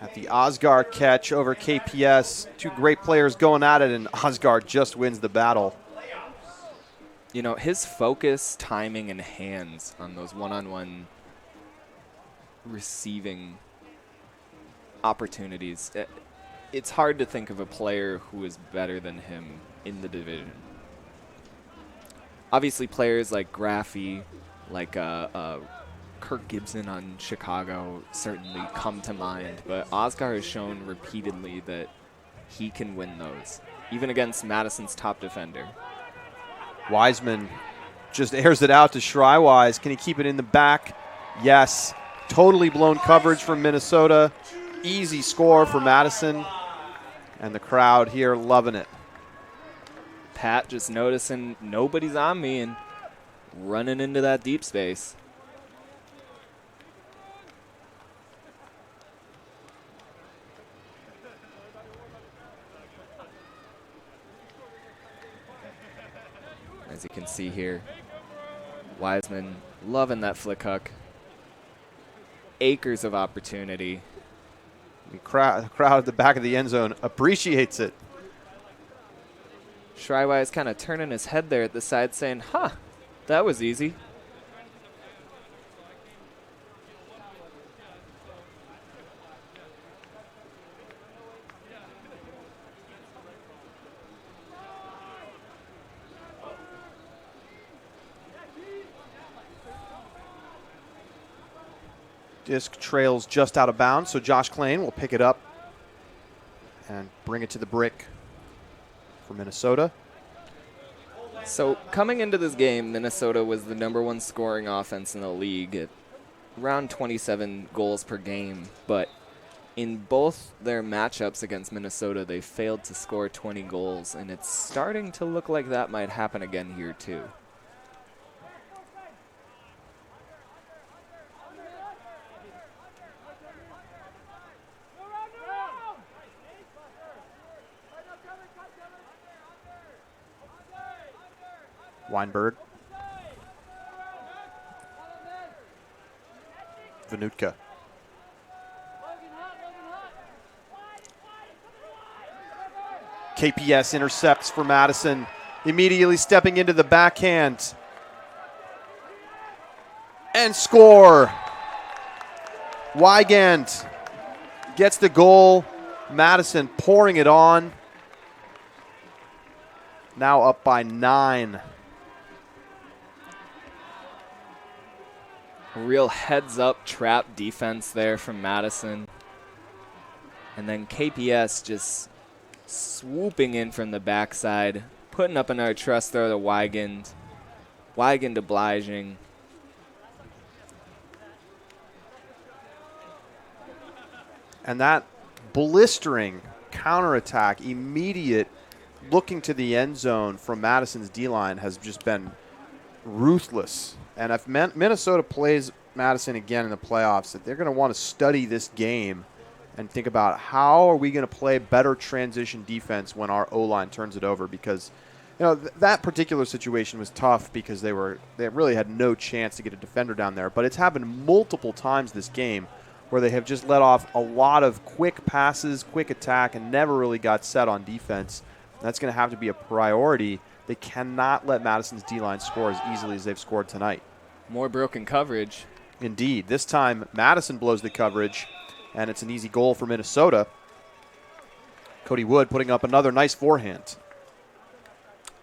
at the Osgar catch over KPS. Two great players going at it, and Osgar just wins the battle. You know, his focus, timing, and hands on those one-on-one receiving opportunities. It's hard to think of a player who is better than him in the division. Obviously, players like Graphy, like Kirk Gibson on Chicago certainly come to mind, but Osgar has shown repeatedly that he can win those, even against Madison's top defender. Wiseman just airs it out to Shrywise. Can he keep it in the back? Yes. Totally blown coverage from Minnesota. Easy score for Madison. And the crowd here loving it. Pat just noticing nobody's on me and running into that deep space. as you can see here. Wiseman loving that flick hook. Acres of opportunity. The crowd at the back of the end zone appreciates it. Schreiweiss kind of turning his head there at the side saying, huh, that was easy. Disc trails just out of bounds, so Josh Klain will pick it up and bring it to the brick for Minnesota. So coming into this game, Minnesota was the #1 scoring offense in the league at around 27 goals per game. But in both their matchups against Minnesota, they failed to score 20 goals. And it's starting to look like that might happen again here too. Weinberg. Vanutka. KPS intercepts for Madison, immediately stepping into the backhand. And score. Wygand gets the goal. Madison pouring it on. Now up by 9. A real heads-up trap defense there from Madison. And then KPS just swooping in from the backside, putting up another trust throw to Wygand. Wygand obliging. And that blistering counterattack, immediate looking to the end zone from Madison's D-line has just been ruthless. And if Minnesota plays Madison again in the playoffs, they're going to want to study this game and think about how are we going to play better transition defense when our O-line turns it over, because that particular situation was tough because they really had no chance to get a defender down there. But it's happened multiple times this game where they have just let off a lot of quick passes, quick attack, and never really got set on defense. That's going to have to be a priority. They cannot let Madison's D-line score as easily as they've scored tonight. More broken coverage. Indeed. This time, Madison blows the coverage, and it's an easy goal for Minnesota. Cody Wood putting up another nice forehand.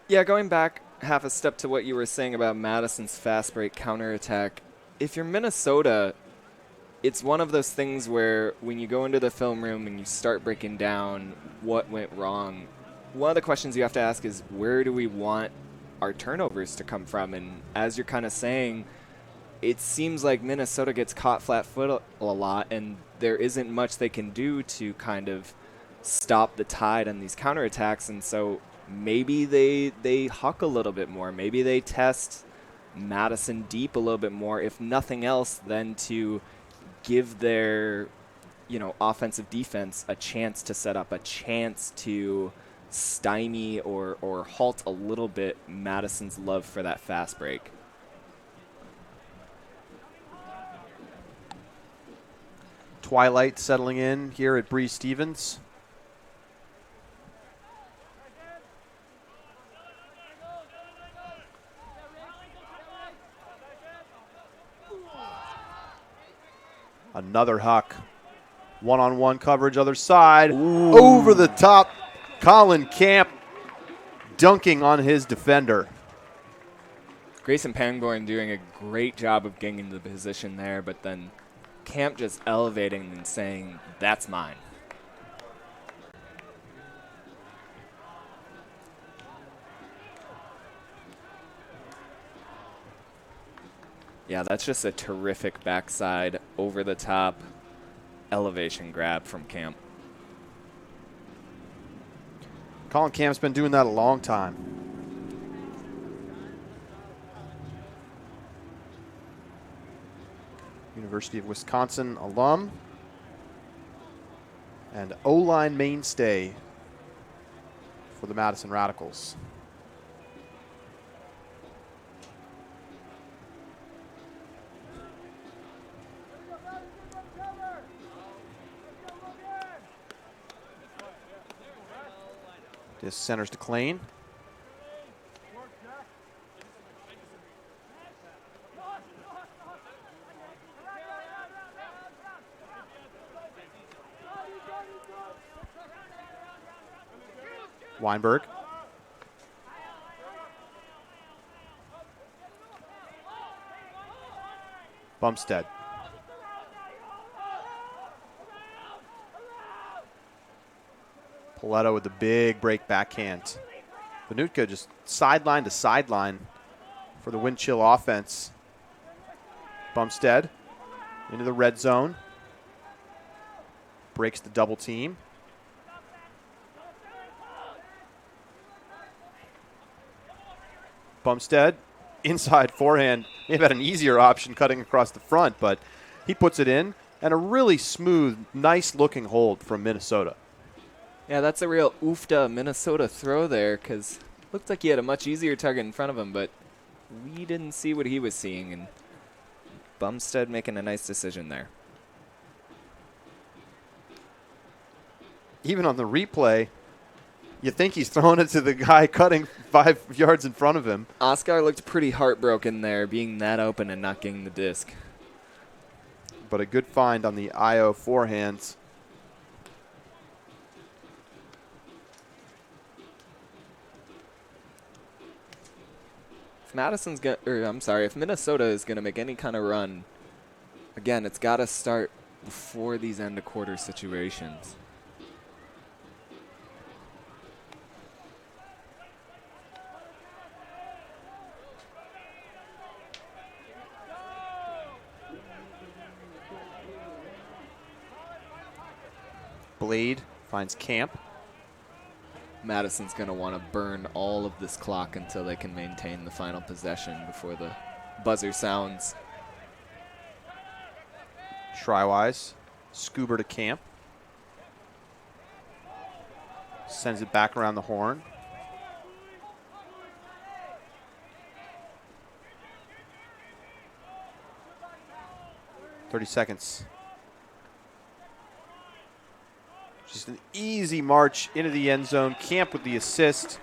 Yeah, going back half a step to what you were saying about Madison's fast break counterattack, if you're Minnesota, it's one of those things where when you go into the film room and you start breaking down what went wrong, one of the questions you have to ask is, where do we want our turnovers to come from? And as you're kind of saying, it seems like Minnesota gets caught flat-footed a lot, and there isn't much they can do to kind of stop the tide on these counterattacks. And so maybe they huck a little bit more. Maybe they test Madison deep a little bit more, if nothing else, than to give their offensive defense a chance to set up, a chance to stymie or halt a little bit Madison's love for that fast break. Twilight settling in here at Bree Stevens. Another huck. One-on-one coverage, other side. Ooh. Over the top. Colin Camp dunking on his defender. Grayson Pangborn doing a great job of getting into the position there, but then Camp just elevating and saying, that's mine. Yeah, that's just a terrific backside, over the top elevation grab from Camp. Colin Camp's been doing that a long time. University of Wisconsin alum and O-line mainstay for the Madison Radicals. This centers to Klein. Weinberg. Bumstead. Paletto with the big break backhand. Vanutka just sideline to sideline for the Windchill offense. Bumstead into the red zone. Breaks the double team. Bumstead, inside forehand. He had an easier option cutting across the front, but he puts it in. And a really smooth, nice-looking hold from Minnesota. Yeah, that's a real oofda Minnesota throw there, because looked like he had a much easier target in front of him, but we didn't see what he was seeing, and Bumstead making a nice decision there. Even on the replay, you think he's throwing it to the guy cutting 5 yards in front of him. Oscar looked pretty heartbroken there, being that open and not getting the disc. But a good find on the IO forehands. If Minnesota is gonna make any kind of run, again, it's gotta start before these end of quarter situations. Blade finds Camp. Madison's going to want to burn all of this clock until they can maintain the final possession before the buzzer sounds. Shrywise. Scuba to Camp. Sends it back around the horn. $30. Just an easy march into the end zone. Camp with the assist.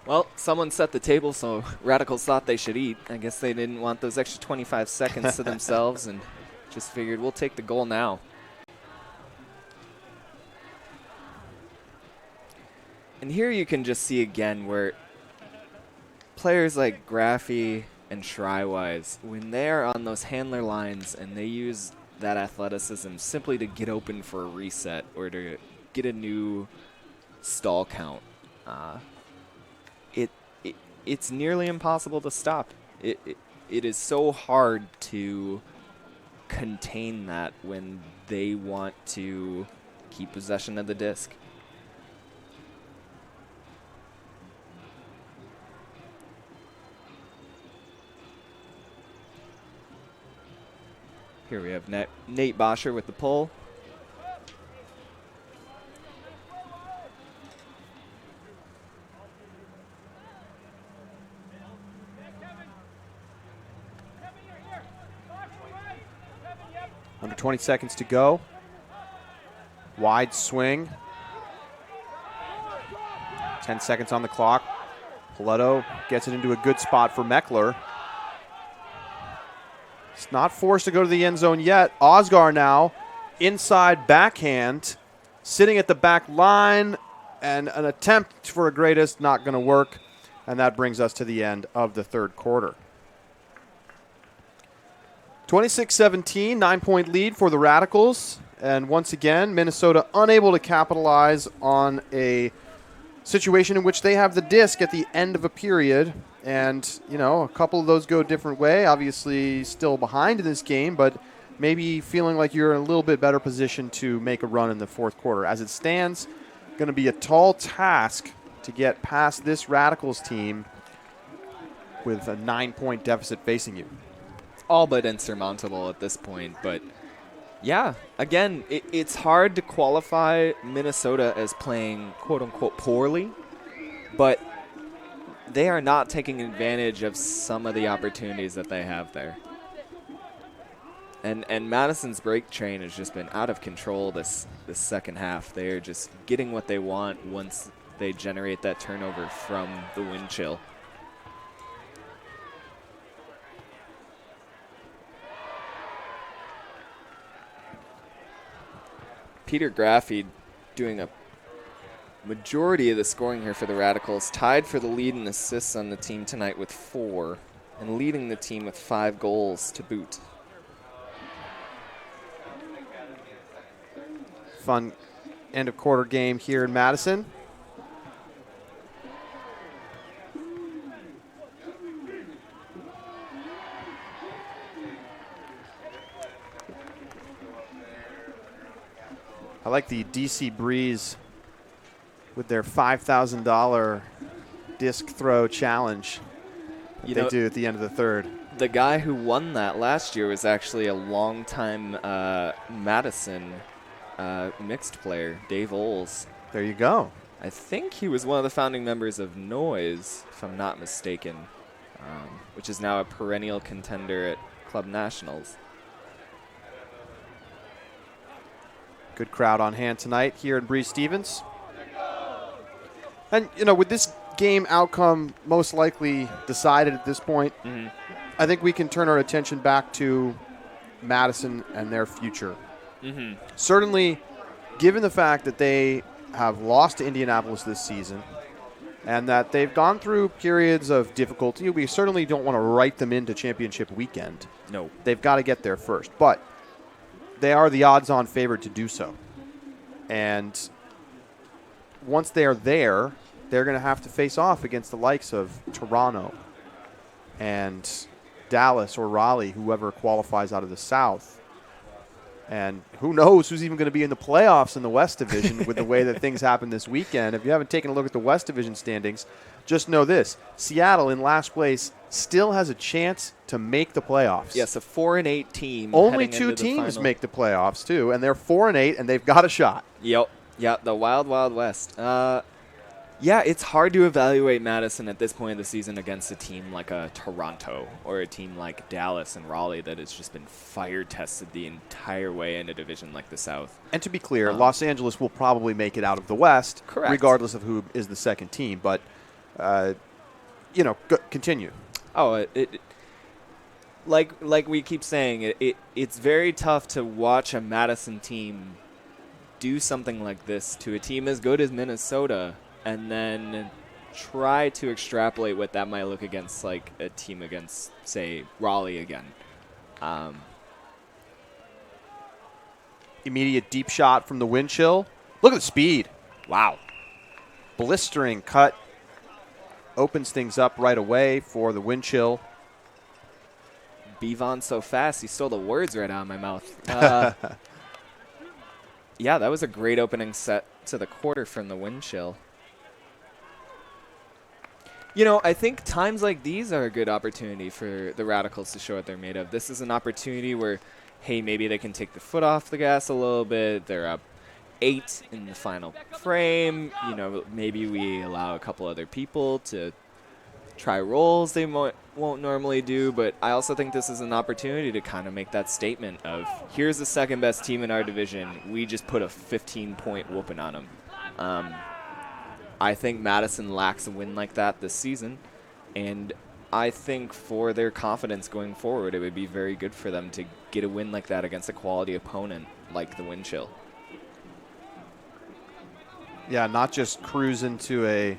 Well, someone set the table, so Radicals thought they should eat. I guess they didn't want those extra 25 seconds to themselves and just figured we'll take the goal now. And here you can just see again where players like Graphy and Shrywise, when they are on those handler lines and they use that athleticism simply to get open for a reset or to get a new stall count, it's nearly impossible to stop. It is so hard to contain that when they want to keep possession of the disc. Here we have Nate Bosher with the pull. Under 20 seconds to go. Wide swing. 10 seconds on the clock. Paletto gets it into a good spot for Meckler. It's not forced to go to the end zone yet. Osgar now, inside backhand, sitting at the back line, and an attempt for a greatest not going to work. And that brings us to the end of the third quarter. 26-17, 9-point lead for the Radicals. And once again, Minnesota unable to capitalize on a situation in which they have the disc at the end of a period. And, you know, a couple of those go a different way. Obviously still behind in this game, but maybe feeling like you're in a little bit better position to make a run in the fourth quarter. As it stands, going to be a tall task to get past this Radicals team with a 9-point deficit facing you. All but insurmountable at this point, but yeah, again, it's hard to qualify Minnesota as playing quote-unquote poorly, but they are not taking advantage of some of the opportunities that they have there. And Madison's break train has just been out of control this second half. They're just getting what they want once they generate that turnover from the wind chill. Peter Graphy doing a majority of the scoring here for the Radicals, tied for the lead in assists on the team tonight with 4, and leading the team with 5 goals to boot. Fun end of quarter game here in Madison. I like the DC Breeze with their $5,000 disc throw challenge that they do at the end of the third. The guy who won that last year was actually a longtime Madison mixed player, Dave Oles. There you go. I think he was one of the founding members of Noise, if I'm not mistaken, which is now a perennial contender at Club Nationals. Good crowd on hand tonight here in Breeze Stevens. And, you know, with this game outcome most likely decided at this point, I think we can turn our attention back to Madison and their future. Certainly, given the fact that they have lost to Indianapolis this season and that they've gone through periods of difficulty, we certainly don't want to write them into championship weekend. No. They've got to get there first. But they are the odds-on favorite to do so. And once they are there, they're going to have to face off against the likes of Toronto and Dallas or Raleigh, whoever qualifies out of the South. And who knows who's even going to be in the playoffs in the West Division with the way that things happen this weekend. If you haven't taken a look at the West Division standings, just know this. Seattle in last place still has a chance to make the playoffs. Yes, a 4-8 team. Only 2 teams make the playoffs, too, and they're 4-8, and they've got a shot. Yep. Yeah, the Wild Wild West. Yeah, it's hard to evaluate Madison at this point of the season against a team like a Toronto or a team like Dallas and Raleigh that has just been fire tested the entire way in a division like the South. And to be clear, Los Angeles will probably make it out of the West, correct, regardless of who is the second team. But, you know, continue. Oh, like we keep saying, it's very tough to watch a Madison team do something like this to a team as good as Minnesota and then try to extrapolate what that might look against, like, a team against, say, Raleigh again. Immediate deep shot from the Windchill. Look at the speed. Wow. Blistering cut. Opens things up right away for the Windchill. Bevon so fast, he stole the words right out of my mouth. Yeah, that was a great opening set to the quarter from the Windchill. You know, I think times like these are a good opportunity for the Radicals to show what they're made of. This is an opportunity where, hey, maybe they can take the foot off the gas a little bit. They're up 8 in the final frame. You know, maybe we allow a couple other people to try roles they won't normally do. But I also think this is an opportunity to kind of make that statement of, here's the second best team in our division. We just put a 15-point whooping on them. I think Madison lacks a win like that this season, and I think for their confidence going forward, it would be very good for them to get a win like that against a quality opponent like the Windchill. Yeah, not just cruise into a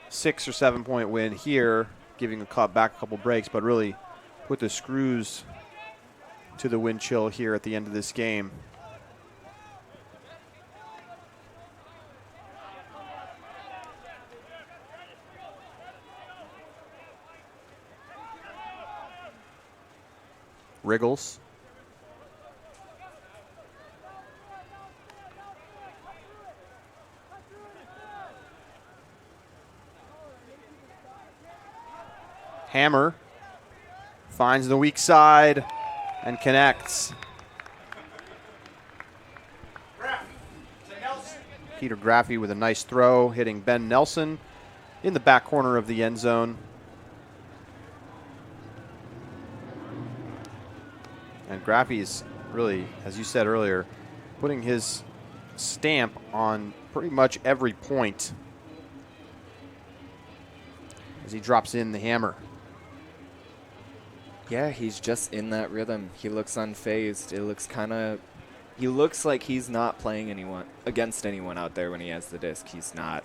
6 or 7 point win here, giving the Cup back a couple breaks, but really put the screws to the Windchill here at the end of this game. Wriggles. Hammer finds the weak side and connects. Peter Graphy with a nice throw, hitting Ben Nelson in the back corner of the end zone. And Graphy is really, as you said earlier, putting his stamp on pretty much every point as he drops in the hammer. Yeah, he's just in that rhythm. He looks unfazed. It looks he looks like he's not playing against anyone out there when he has the disc. He's not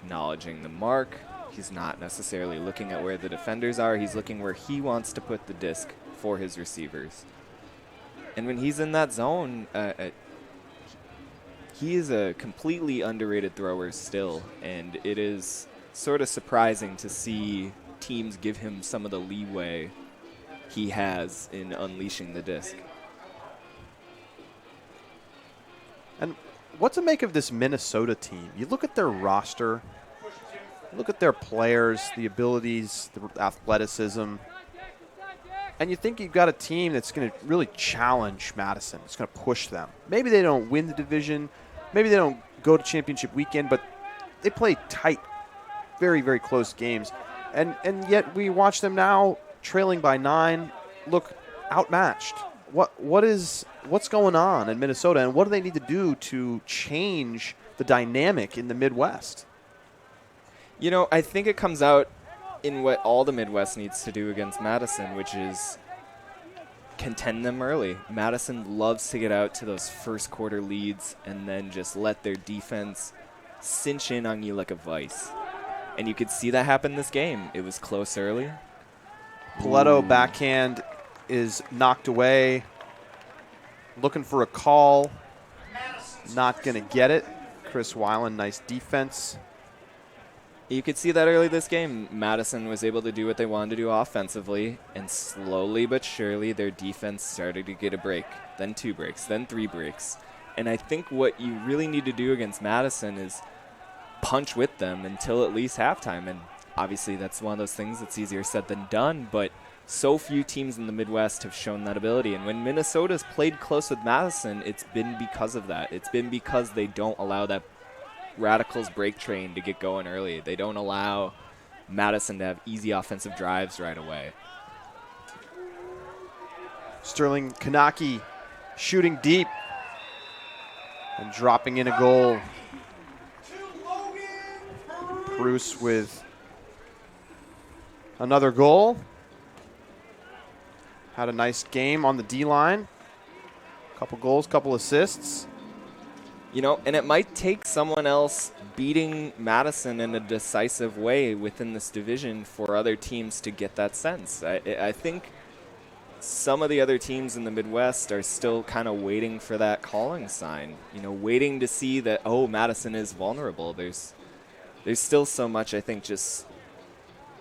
acknowledging the mark. He's not necessarily looking at where the defenders are. He's looking where he wants to put the disc for his receivers. And when he's in that zone, he is a completely underrated thrower still, and it is sort of surprising to see teams give him some of the leeway he has in unleashing the disc. And what to make of this Minnesota team? You look at their roster, look at their players, the abilities, the athleticism, and you think you've got a team that's going to really challenge Madison. It's going to push them. Maybe they don't win the division. Maybe they don't go to championship weekend, but they play tight, very, very close games. And yet we watch them now trailing by 9, look outmatched. What's going on in Minnesota, and what do they need to do to change the dynamic in the Midwest? You know, I think it comes out in what all the Midwest needs to do against Madison, which is contend them early. Madison loves to get out to those first quarter leads and then just let their defense cinch in on you like a vice. And you could see that happen this game. It was close early. Paletto backhand is knocked away. Looking for a call. Not going to get it. Chris Weiland, nice defense. You could see that early this game. Madison was able to do what they wanted to do offensively, and slowly but surely their defense started to get a break, then 2 breaks, then 3 breaks. And I think what you really need to do against Madison is punch with them until at least halftime. And obviously that's one of those things that's easier said than done, but so few teams in the Midwest have shown that ability. And when Minnesota's played close with Madison, it's been because of that. It's been because they don't allow that Radicals break train to get going early. They don't allow Madison to have easy offensive drives right away. Sterling Kanaki shooting deep and dropping in a goal. Bruce with another goal. Had a nice game on the D-line. Couple goals, couple assists. You know, and it might take someone else beating Madison in a decisive way within this division for other teams to get that sense. I think some of the other teams in the Midwest are still kind of waiting for that calling sign, you know, waiting to see that, oh, Madison is vulnerable. There's still so much, I think, just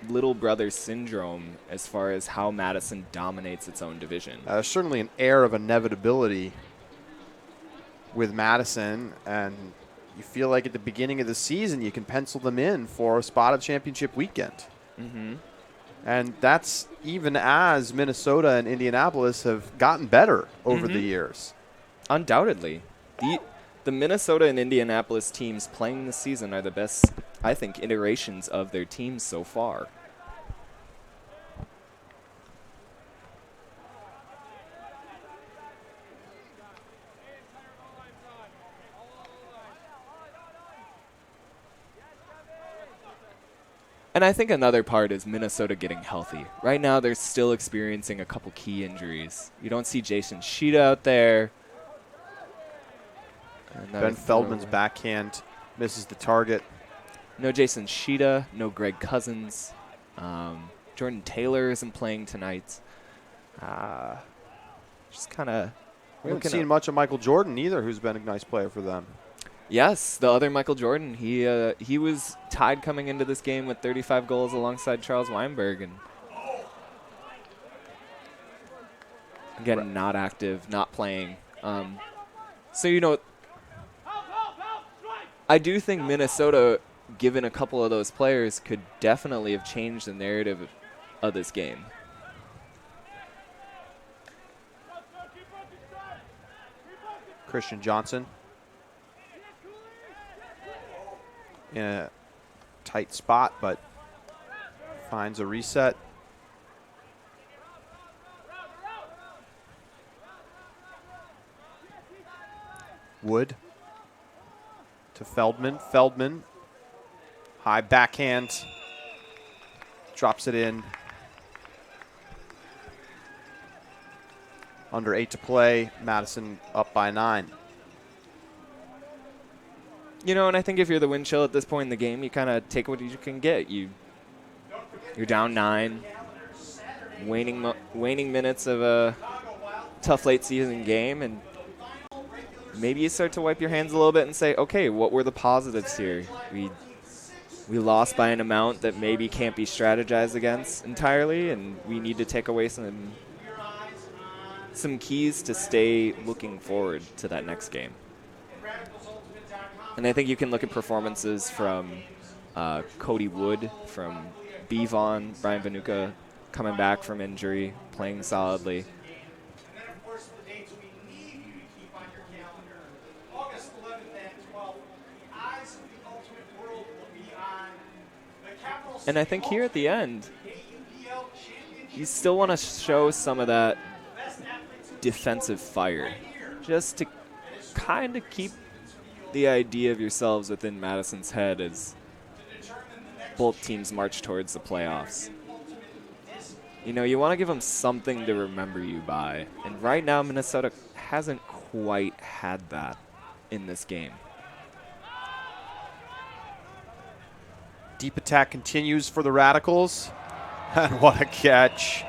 little brother syndrome as far as how Madison dominates its own division. There's certainly an air of inevitability with Madison, and you feel like at the beginning of the season you can pencil them in for a spot of championship weekend. Mm-hmm. And that's even as Minnesota and Indianapolis have gotten better over the years. Undoubtedly. The Minnesota and Indianapolis teams playing this season are the best, I think, iterations of their teams so far. And I think another part is Minnesota getting healthy. Right now, they're still experiencing a couple key injuries. You don't see Jason Sheeta out there. Ben Feldman's backhand misses the target. No Jason Sheeta, no Greg Cousins. Jordan Taylor isn't playing tonight. Just kind of. We haven't seen much of Michael Jordan either, who's been a nice player for them. Yes, the other Michael Jordan. He was tied coming into this game with 35 goals alongside Charles Weinberg. And again, not active, not playing. So, you know, I do think Minnesota, given a couple of those players, could definitely have changed the narrative of this game. Christian Johnson in a tight spot, but finds a reset. Wood to Feldman. Feldman, high backhand, drops it in. Under 8 to play, Madison up by 9. You know, and I think if you're the Windchill at this point in the game, you kind of take what you can get. You're down 9, waning minutes of a tough late season game, and maybe you start to wipe your hands a little bit and say, okay, what were the positives here? We lost by an amount that maybe can't be strategized against entirely, and we need to take away some keys to stay looking forward to that next game. And I think you can look at performances from Cody Wood, from Bevon, Brian Vanuka coming back from injury, playing solidly. And then, of course, the dates we need you to keep on your calendar. August 11th and 12th, the eyes of the ultimate world will be on the Capital And I think here at the end, AUDL Championship. you still want to show some of that defensive fire, just to kind of keep the idea of yourselves within Madison's head as both teams march towards the playoffs. You know, you want to give them something to remember you by. And right now, Minnesota hasn't quite had that in this game. Deep attack continues for the Radicals. And what a catch.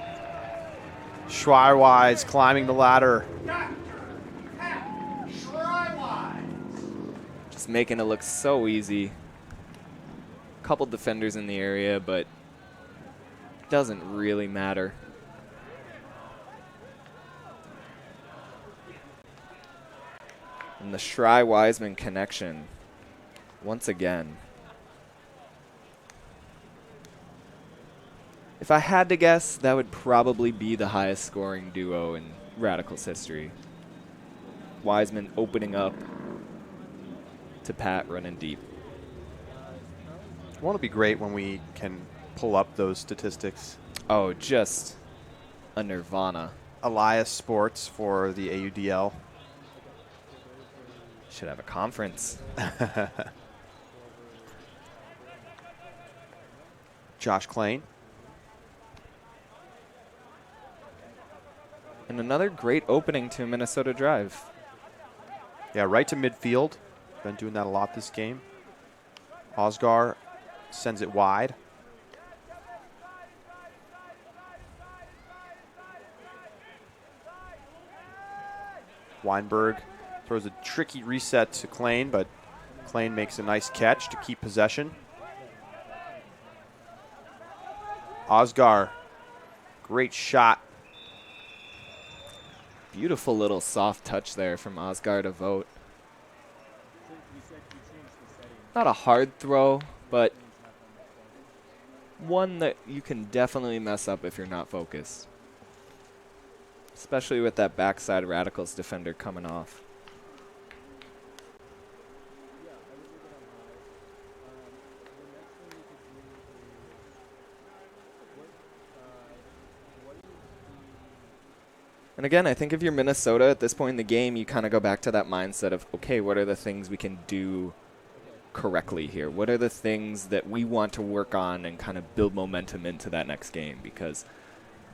Schreiwise climbing the ladder. Just making it look so easy. Couple defenders in the area, but doesn't really matter. And the Schrei-Wiseman connection, once again. If I had to guess, that would probably be the highest scoring duo in Radicals history. Wiseman opening up to Pat running deep. Won't it be great when we can pull up those statistics? Oh, just a nirvana. Elias Sports for the AUDL. Should have a conference. Josh Klain. And another great opening to Minnesota drive. Yeah, right to midfield. Been doing that a lot this game. Osgar sends it wide. Weinberg throws a tricky reset to Klain, but Klain makes a nice catch to keep possession. Osgar, great shot. Beautiful little soft touch there from Osgar to Vogt. Not a hard throw, but one that you can definitely mess up if you're not focused. Especially with that backside Radicals defender coming off. And again, I think if you're Minnesota at this point in the game, you kind of go back to that mindset of, okay, what are the things we can do correctly here? What are the things that we want to work on and kind of build momentum into that next game? Because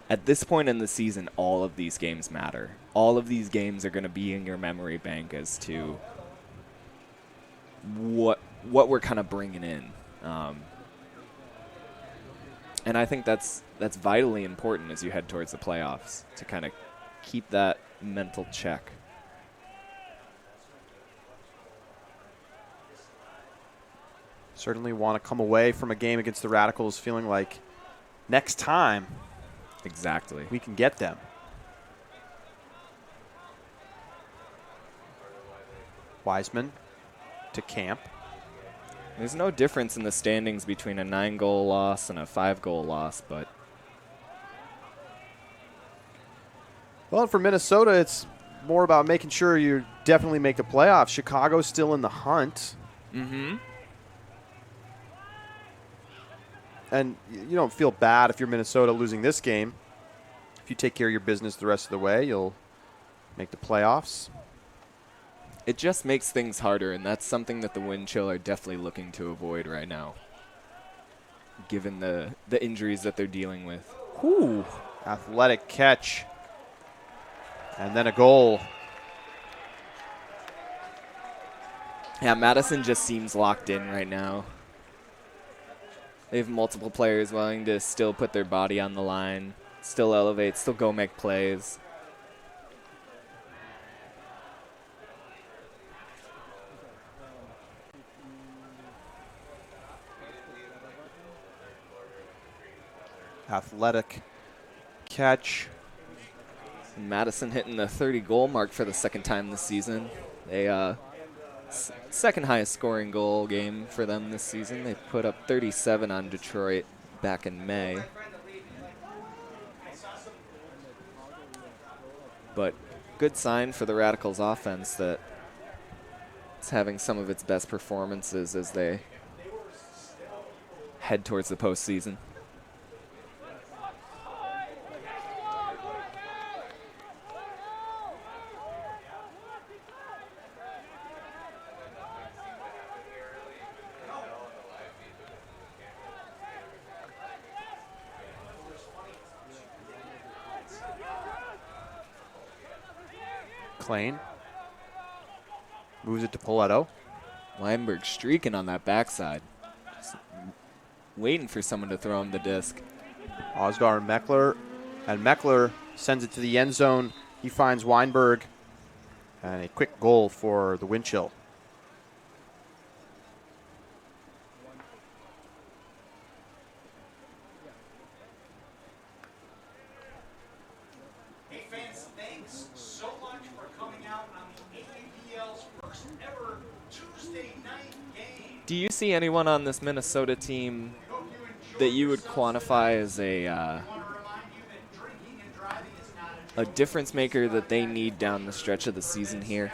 at this point in the season, all of these games matter. All of these games are going to be in your memory bank as to what we're kind of bringing in. And I think that's vitally important as you head towards the playoffs, to kind of keep that mental check. Certainly want to come away from a game against the Radicals feeling like next time Exactly. we can get them. Wiseman to Camp. There's no difference in the standings between a 9-goal loss and a 5-goal loss, but Well, for Minnesota, it's more about making sure you definitely make the playoffs. Chicago's still in the hunt. mm-hmm. And you don't feel bad if you're Minnesota losing this game. If you take care of your business the rest of the way, you'll make the playoffs. It just makes things harder, and that's something that the Windchill are definitely looking to avoid right now, given the injuries that they're dealing with. Whew. Athletic catch. And then a goal. Yeah, Madison just seems locked in right now. They have multiple players willing to still put their body on the line, still elevate, still go make plays. Athletic catch. Madison hitting the 30-goal mark for the second time this season. They second highest scoring goal game for them this season. They put up 37 on Detroit back in May. But good sign for the Radicals offense that it's having some of its best performances as they head towards the postseason. Klein moves it to Poletto. Weinberg streaking on that backside. Just waiting for someone to throw him the disc. Osgar and Meckler sends it to the end zone. He finds Weinberg, and a quick goal for the Windchill. Hey fans, thanks so much for coming out on the AAPL's first ever Tuesday night game. Do you see anyone on this Minnesota team that you would quantify as I want to remind you that drinking and driving is not a difference maker that they need down the stretch of the season here?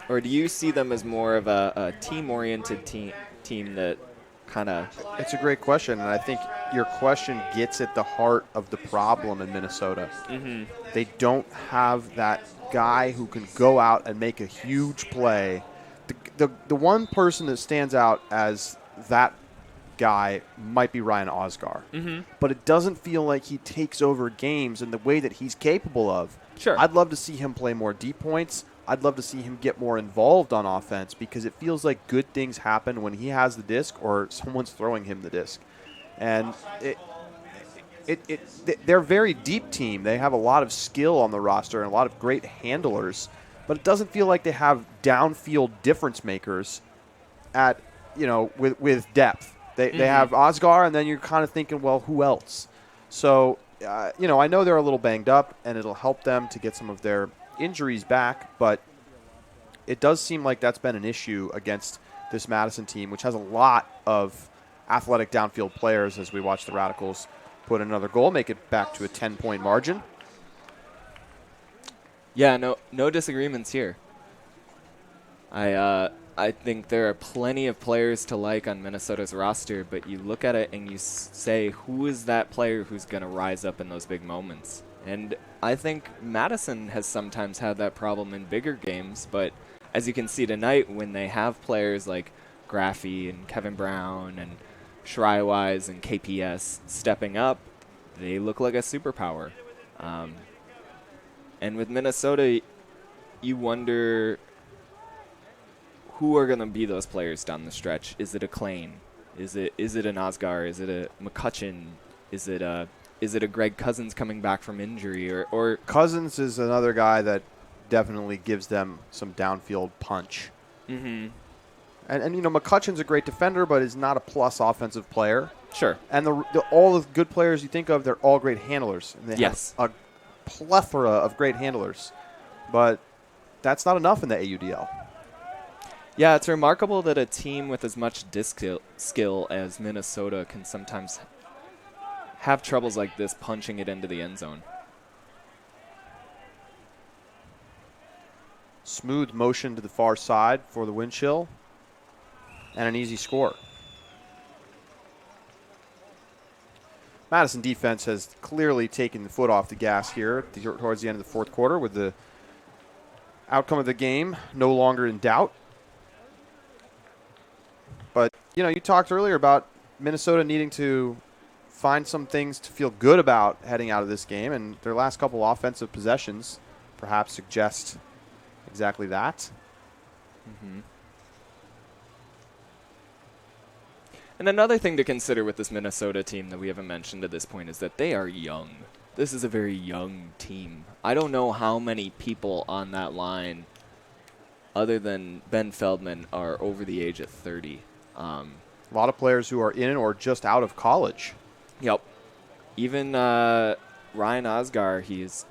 Or do you see them as more of a team-oriented team that kind of... It's a great question, and I think your question gets at the heart of the problem in Minnesota. They don't have that guy who can go out and make a huge play. The one person that stands out as that guy might be Ryan Osgar, but it doesn't feel like he takes over games in the way that he's capable of. Sure. I'd love to see him play more deep points. I'd love to see him get more involved on offense because it feels like good things happen when he has the disc or someone's throwing him the disc. And they're a very deep team. They have a lot of skill on the roster and a lot of great handlers, but it doesn't feel like they have downfield difference makers at, with depth. They have Osgar, and then you're kind of thinking, well, who else? So, I know they're a little banged up, and it'll help them to get some of their injuries back, but it does seem like that's been an issue against this Madison team, which has a lot of athletic downfield players as we watch the Radicals put another goal, make it back to a 10-point margin. Yeah, no disagreements here. I think there are plenty of players to like on Minnesota's roster, but you look at it and you say, who is that player who's going to rise up in those big moments? And I think Madison has sometimes had that problem in bigger games, but as you can see tonight, when they have players like Graphy and Kevin Brown and Schreiwise and KPS stepping up, they look like a superpower. And with Minnesota, you wonder who are going to be those players down the stretch. Is it a Klein? Is it an Osgar? Is it a McCutcheon? Is it a Greg Cousins coming back from injury? Or Cousins is another guy that definitely gives them some downfield punch. And McCutcheon's a great defender, but is not a plus offensive player. Sure. And all the good players you think of, they're all great handlers. And they Yes. have a plethora of great handlers. But that's not enough in the AUDL. Yeah, it's remarkable that a team with as much disc skill as Minnesota can sometimes have troubles like this punching it into the end zone. Smooth motion to the far side for the Windchill. And an easy score. Madison defense has clearly taken the foot off the gas here towards the end of the fourth quarter with the outcome of the game no longer in doubt. But, you talked earlier about Minnesota needing to find some things to feel good about heading out of this game, and their last couple offensive possessions perhaps suggest exactly that. Mm-hmm. And another thing to consider with this Minnesota team that we haven't mentioned at this point is that they are young. This is a very young team. I don't know how many people on that line, other than Ben Feldman, are over the age of 30. A lot of players who are in or just out of college. Yep. Even Ryan Osgar, he's,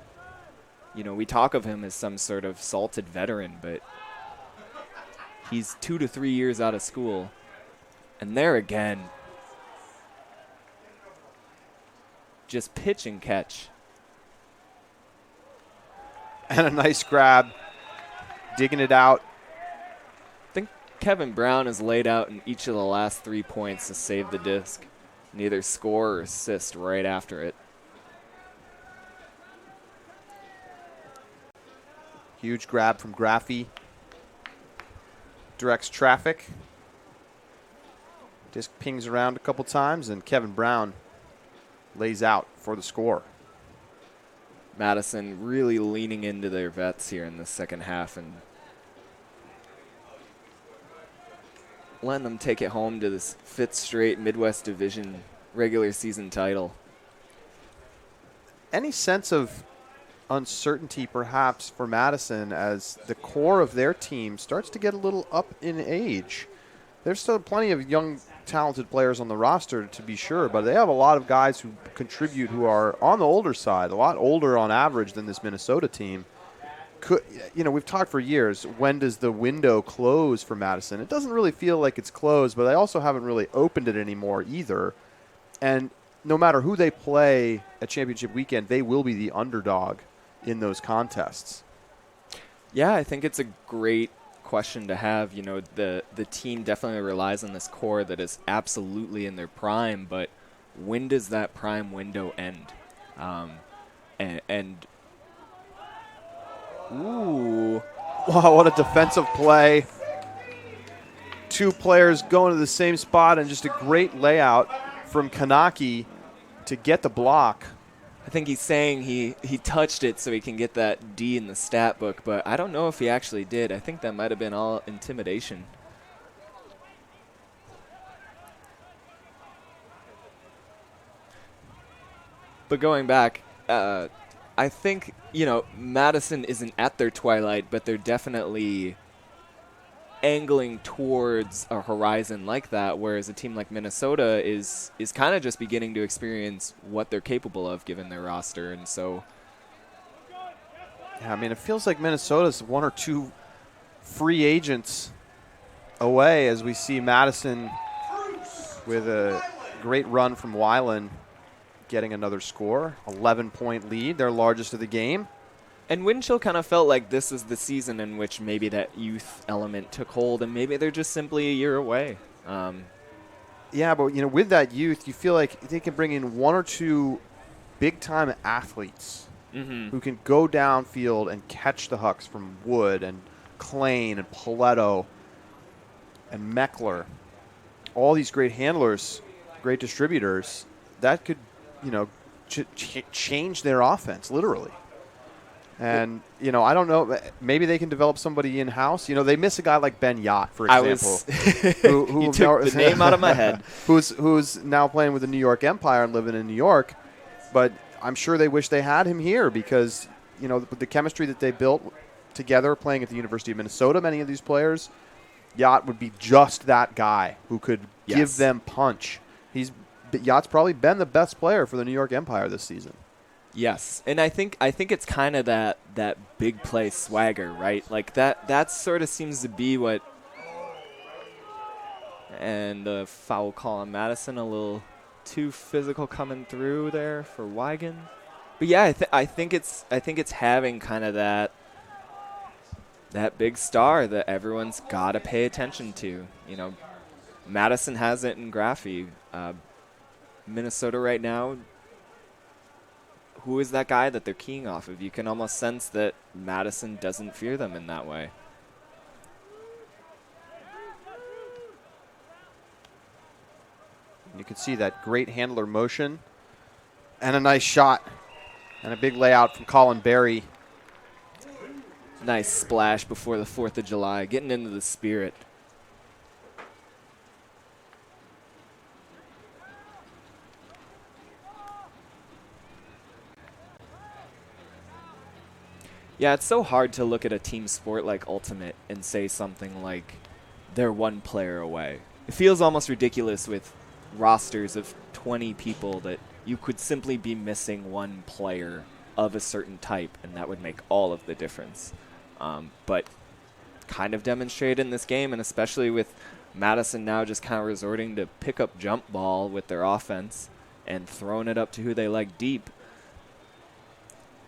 we talk of him as some sort of salted veteran, but he's 2 to 3 years out of school. And there again, just pitch and catch. And a nice grab, digging it out. I think Kevin Brown has laid out in each of the last 3 points to save the disc. Neither score or assist right after it. Huge grab from Graphy. Directs traffic. Disc pings around a couple times, and Kevin Brown lays out for the score. Madison really leaning into their vets here in the second half and letting them take it home to this 5th straight Midwest Division regular season title. Any sense of uncertainty perhaps for Madison as the core of their team starts to get a little up in age? There's still plenty of young, talented players on the roster, to be sure, but they have a lot of guys who contribute who are on the older side, a lot older on average than this Minnesota team. We've talked for years, when does the window close for Madison? It doesn't really feel like it's closed, but they also haven't really opened it anymore either. And no matter who they play at championship weekend, they will be the underdog in those contests. Yeah, I think it's a great question to have. The team definitely relies on this core that is absolutely in their prime, but when does that prime window end? Ooh. Wow, what a defensive play. 2 players going to the same spot, and just a great layout from Kanaki to get the block. I think he's saying he touched it so he can get that D in the stat book, but I don't know if he actually did. I think that might have been all intimidation. But going back, I think, Madison isn't at their twilight, but they're definitely angling towards a horizon like that, whereas a team like Minnesota is kind of just beginning to experience what they're capable of given their roster. And so, yeah, it feels like Minnesota's 1 or 2 free agents away as we see Madison with a great run from Weiland getting another score, 11-point lead, their largest of the game. And Windchill kind of felt like this is the season in which maybe that youth element took hold, and maybe they're just simply a year away. Yeah, but with that youth, you feel like they can bring in 1 or 2 big-time athletes who can go downfield and catch the hucks from Wood and Klain and Paletto and Meckler. All these great handlers, great distributors. That could, change their offense, literally. And, I don't know, maybe they can develop somebody in-house. They miss a guy like Ben Yacht, for example. You took the name out of my head. Who's now playing with the New York Empire and living in New York. But I'm sure they wish they had him here because, the chemistry that they built together playing at the University of Minnesota, many of these players, Yacht would be just that guy who could give them punch. Yacht's probably been the best player for the New York Empire this season. Yes, and I think it's kind of that big play swagger, right? Like that sort of seems to be what. And a foul call on Madison, a little too physical coming through there for Wigan. But yeah, I think it's having kind of that big star that everyone's got to pay attention to. Madison has it in Graphy. Minnesota right now. who is that guy that they're keying off of? You can almost sense that Madison doesn't fear them in that way. You can see that great handler motion and a nice shot and a big layout from Colin Berry. Nice splash before the 4th of July, getting into the spirit. Yeah, it's so hard to look at a team sport like Ultimate and say something like, they're one player away. It feels almost ridiculous with rosters of 20 people that you could simply be missing one player of a certain type, and that would make all of the difference. But kind of demonstrated in this game, and especially with Madison now just kind of resorting to pick up jump ball with their offense and throwing it up to who they like deep.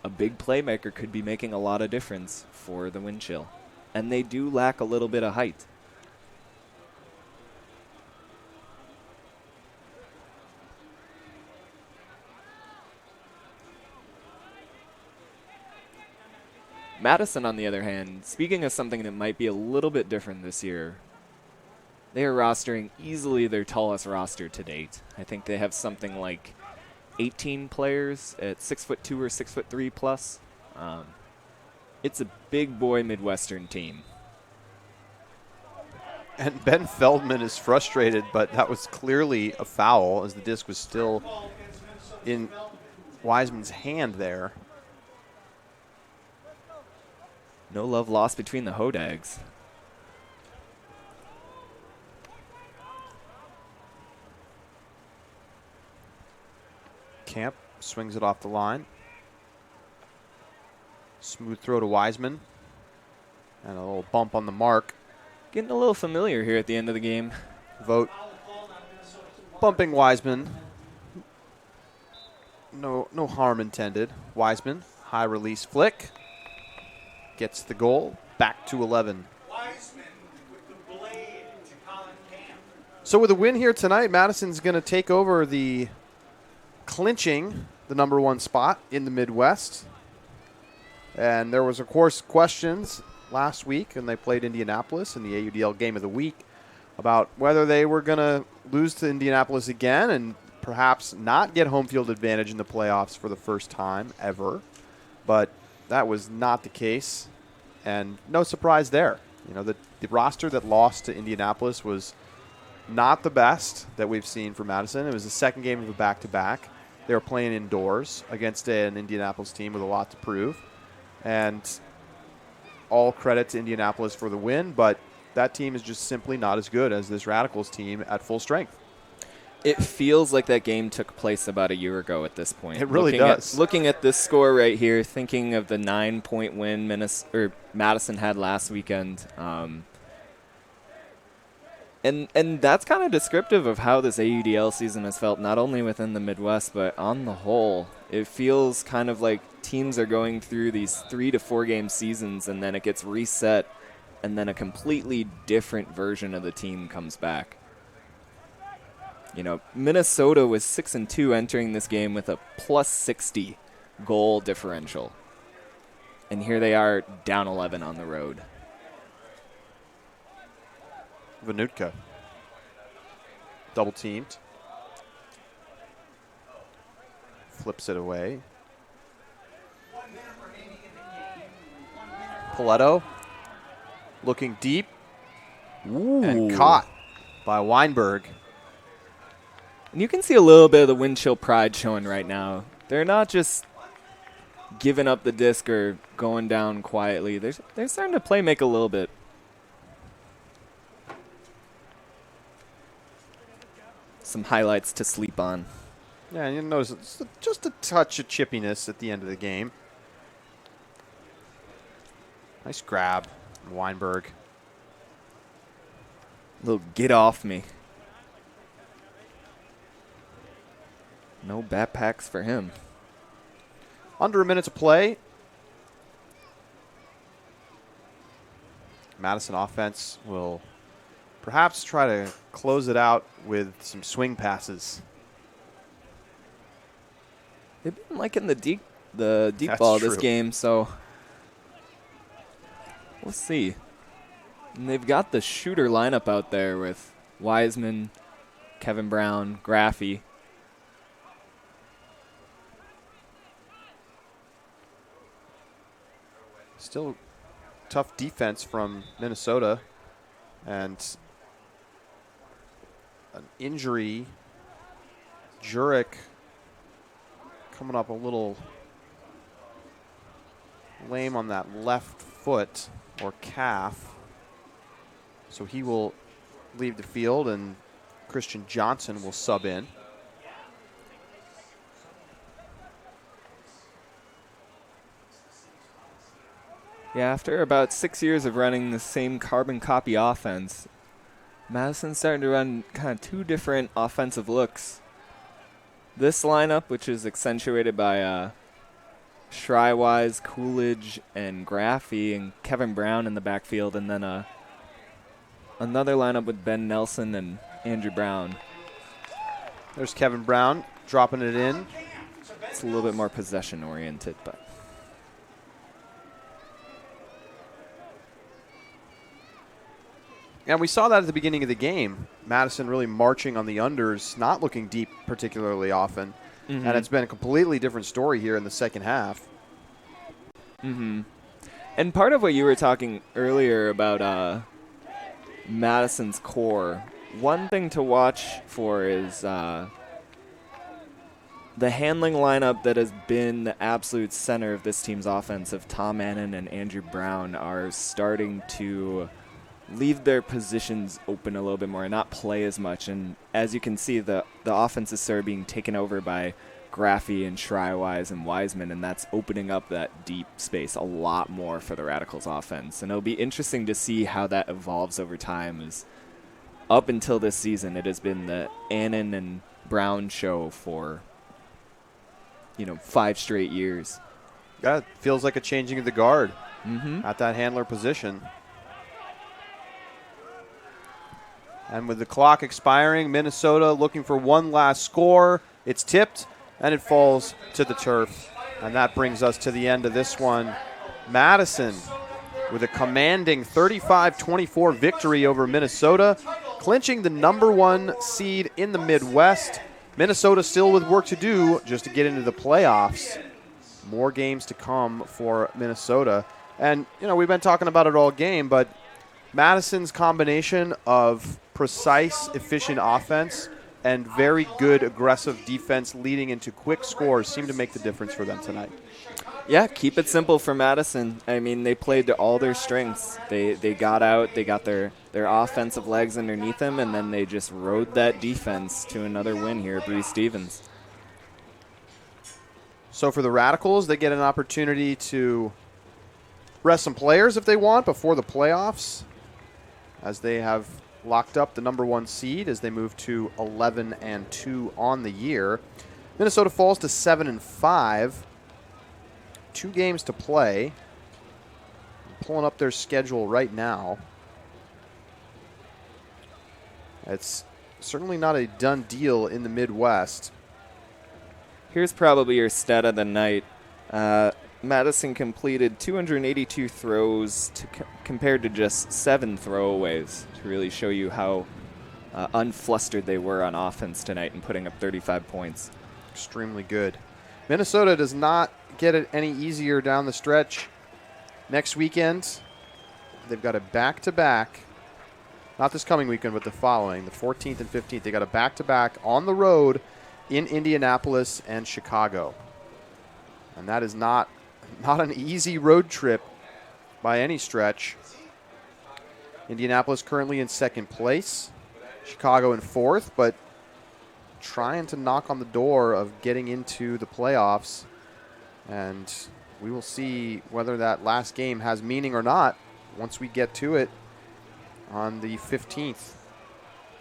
A big playmaker could be making a lot of difference for the Windchill. And they do lack a little bit of height. Madison, on the other hand, speaking of something that might be a little bit different this year, they are rostering easily their tallest roster to date. I think they have something like 18 players at 6'2" or 6'3" plus. It's a big boy Midwestern team. And Ben Feldman is frustrated, but that was clearly a foul as the disc was still in Wiseman's hand there. No love lost between the Hodags. Camp swings it off the line. Smooth throw to Wiseman. And a little bump on the mark. Getting a little familiar here at the end of the game. Vote bumping Wiseman. No harm intended. Wiseman, high release flick. Gets the goal. Back to 11. Wiseman with the blade to Colin Camp. So with a win here tonight, Madison's going to take over the clinching the number 1 spot in the Midwest. And there was, of course, questions last week when they played Indianapolis in the AUDL Game of the Week about whether they were going to lose to Indianapolis again and perhaps not get home field advantage in the playoffs for the first time ever. But that was not the case, and no surprise there. You know, the roster that lost to Indianapolis was not the best that we've seen for Madison. It was the second game of a back-to-back. They were playing indoors against an Indianapolis team with a lot to prove. And all credit to Indianapolis for the win, but that team is just simply not as good as this Radicals team at full strength. It feels like that game took place about a year ago at this point. It really does. Looking at this score right here, thinking of the 9-point win Madison had last weekend, and that's kind of descriptive of how this AUDL season has felt, not only within the Midwest, but on the whole. It feels kind of like teams are going through these 3 to 4 game seasons, and then it gets reset, and then a completely different version of the team comes back. You know, Minnesota was 6-2 entering this game with a plus 60 goal differential. And here they are down 11 on the road. Vanutka. Double teamed. Flips it away. Paletto looking deep. Ooh. And caught by Weinberg. And you can see a little bit of the Windchill pride showing right now. They're not just giving up the disc or going down quietly. They're starting to play make a little bit. Some highlights to sleep on. Yeah, you notice it's just a touch of chippiness at the end of the game. Nice grab, Weinberg. Little get off me. No backpacks for him. Under a minute to play. Madison offense will perhaps try to close it out with some swing passes. They've been liking the deep That's ball this true. game, so we'll see. And they've got the shooter lineup out there with Wiseman, Kevin Brown, Graphy. Still tough defense from Minnesota, and an injury. Jurek coming up a little lame on that left foot or calf, so he will leave the field, and Christian Johnson will sub in. Yeah, after about 6 years of running the same carbon copy offense, Madison's starting to run kind of two different offensive looks. This lineup, which is accentuated by Shrywise, Coolidge, and Graphy, and Kevin Brown in the backfield, and then another lineup with Ben Nelson and Andrew Brown. There's Kevin Brown dropping it in. It's a little bit more possession-oriented, but And we saw that at the beginning of the game. Madison really marching on the unders, not looking deep particularly often. And it's been a completely different story here in the second half. And part of what you were talking earlier about Madison's core, one thing to watch for is the handling lineup that has been the absolute center of this team's offense of Tom Annan and Andrew Brown are starting to leave their positions open a little bit more and not play as much. And as you can see, the offense is sort of being taken over by Graphy and Shrywise and Wiseman, and that's opening up that deep space a lot more for the Radicals offense. And it'll be interesting to see how that evolves over time, as up until this season, it has been the Annan and Brown show for 5 straight years. Yeah, it feels like a changing of the guard at that handler position. And with the clock expiring, Minnesota looking for one last score. It's tipped, and it falls to the turf. And that brings us to the end of this one. Madison with a commanding 35-24 victory over Minnesota, clinching the #1 seed in the Midwest. Minnesota still with work to do just to get into the playoffs. More games to come for Minnesota. And, we've been talking about it all game, but Madison's combination of precise, efficient offense and very good aggressive defense leading into quick scores seem to make the difference for them tonight. Yeah, keep it simple for Madison. I mean, they played to all their strengths. They got out, they got their offensive legs underneath them, and then they just rode that defense to another win here at Breeze Stevens. So for the Radicals, they get an opportunity to rest some players if they want before the playoffs, as they have locked up the #1 seed as they move to 11-2 on the year. Minnesota falls to 7-5. 2 games to play. I'm pulling up their schedule right now. It's certainly not a done deal in the Midwest. Here's probably your stat of the night. Madison completed 282 throws compared to just 7 throwaways, to really show you how unflustered they were on offense tonight and putting up 35 points. Extremely good. Minnesota does not get it any easier down the stretch. Next weekend, they've got a back-to-back, not this coming weekend, but the following, the 14th and 15th. They got a back-to-back on the road in Indianapolis and Chicago. And that is not an easy road trip by any stretch. Indianapolis currently in 2nd place. Chicago in 4th, but trying to knock on the door of getting into the playoffs. And we will see whether that last game has meaning or not once we get to it on the 15th.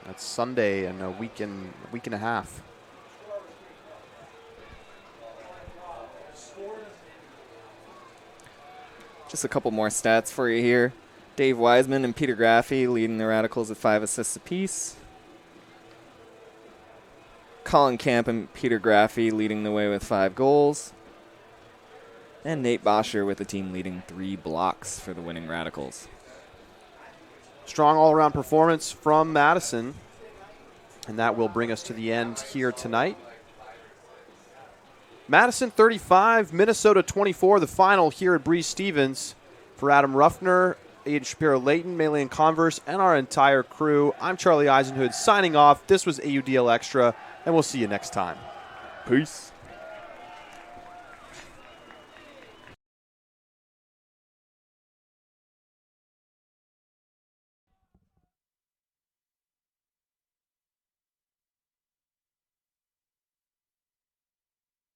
That's Sunday in a week and a half. Just a couple more stats for you here. Dave Wiseman and Peter Graphy leading the Radicals with 5 assists apiece. Colin Camp and Peter Graphy leading the way with 5 goals. And Nate Boscher with the team leading 3 blocks for the winning Radicals. Strong all-around performance from Madison. And that will bring us to the end here tonight. Madison 35, Minnesota 24, the final here at Breeze Stevens. For Adam Ruffner, Aiden Shapiro-Layton, Malian Converse, and our entire crew, I'm Charlie Eisenhood signing off. This was AUDL Extra, and we'll see you next time. Peace.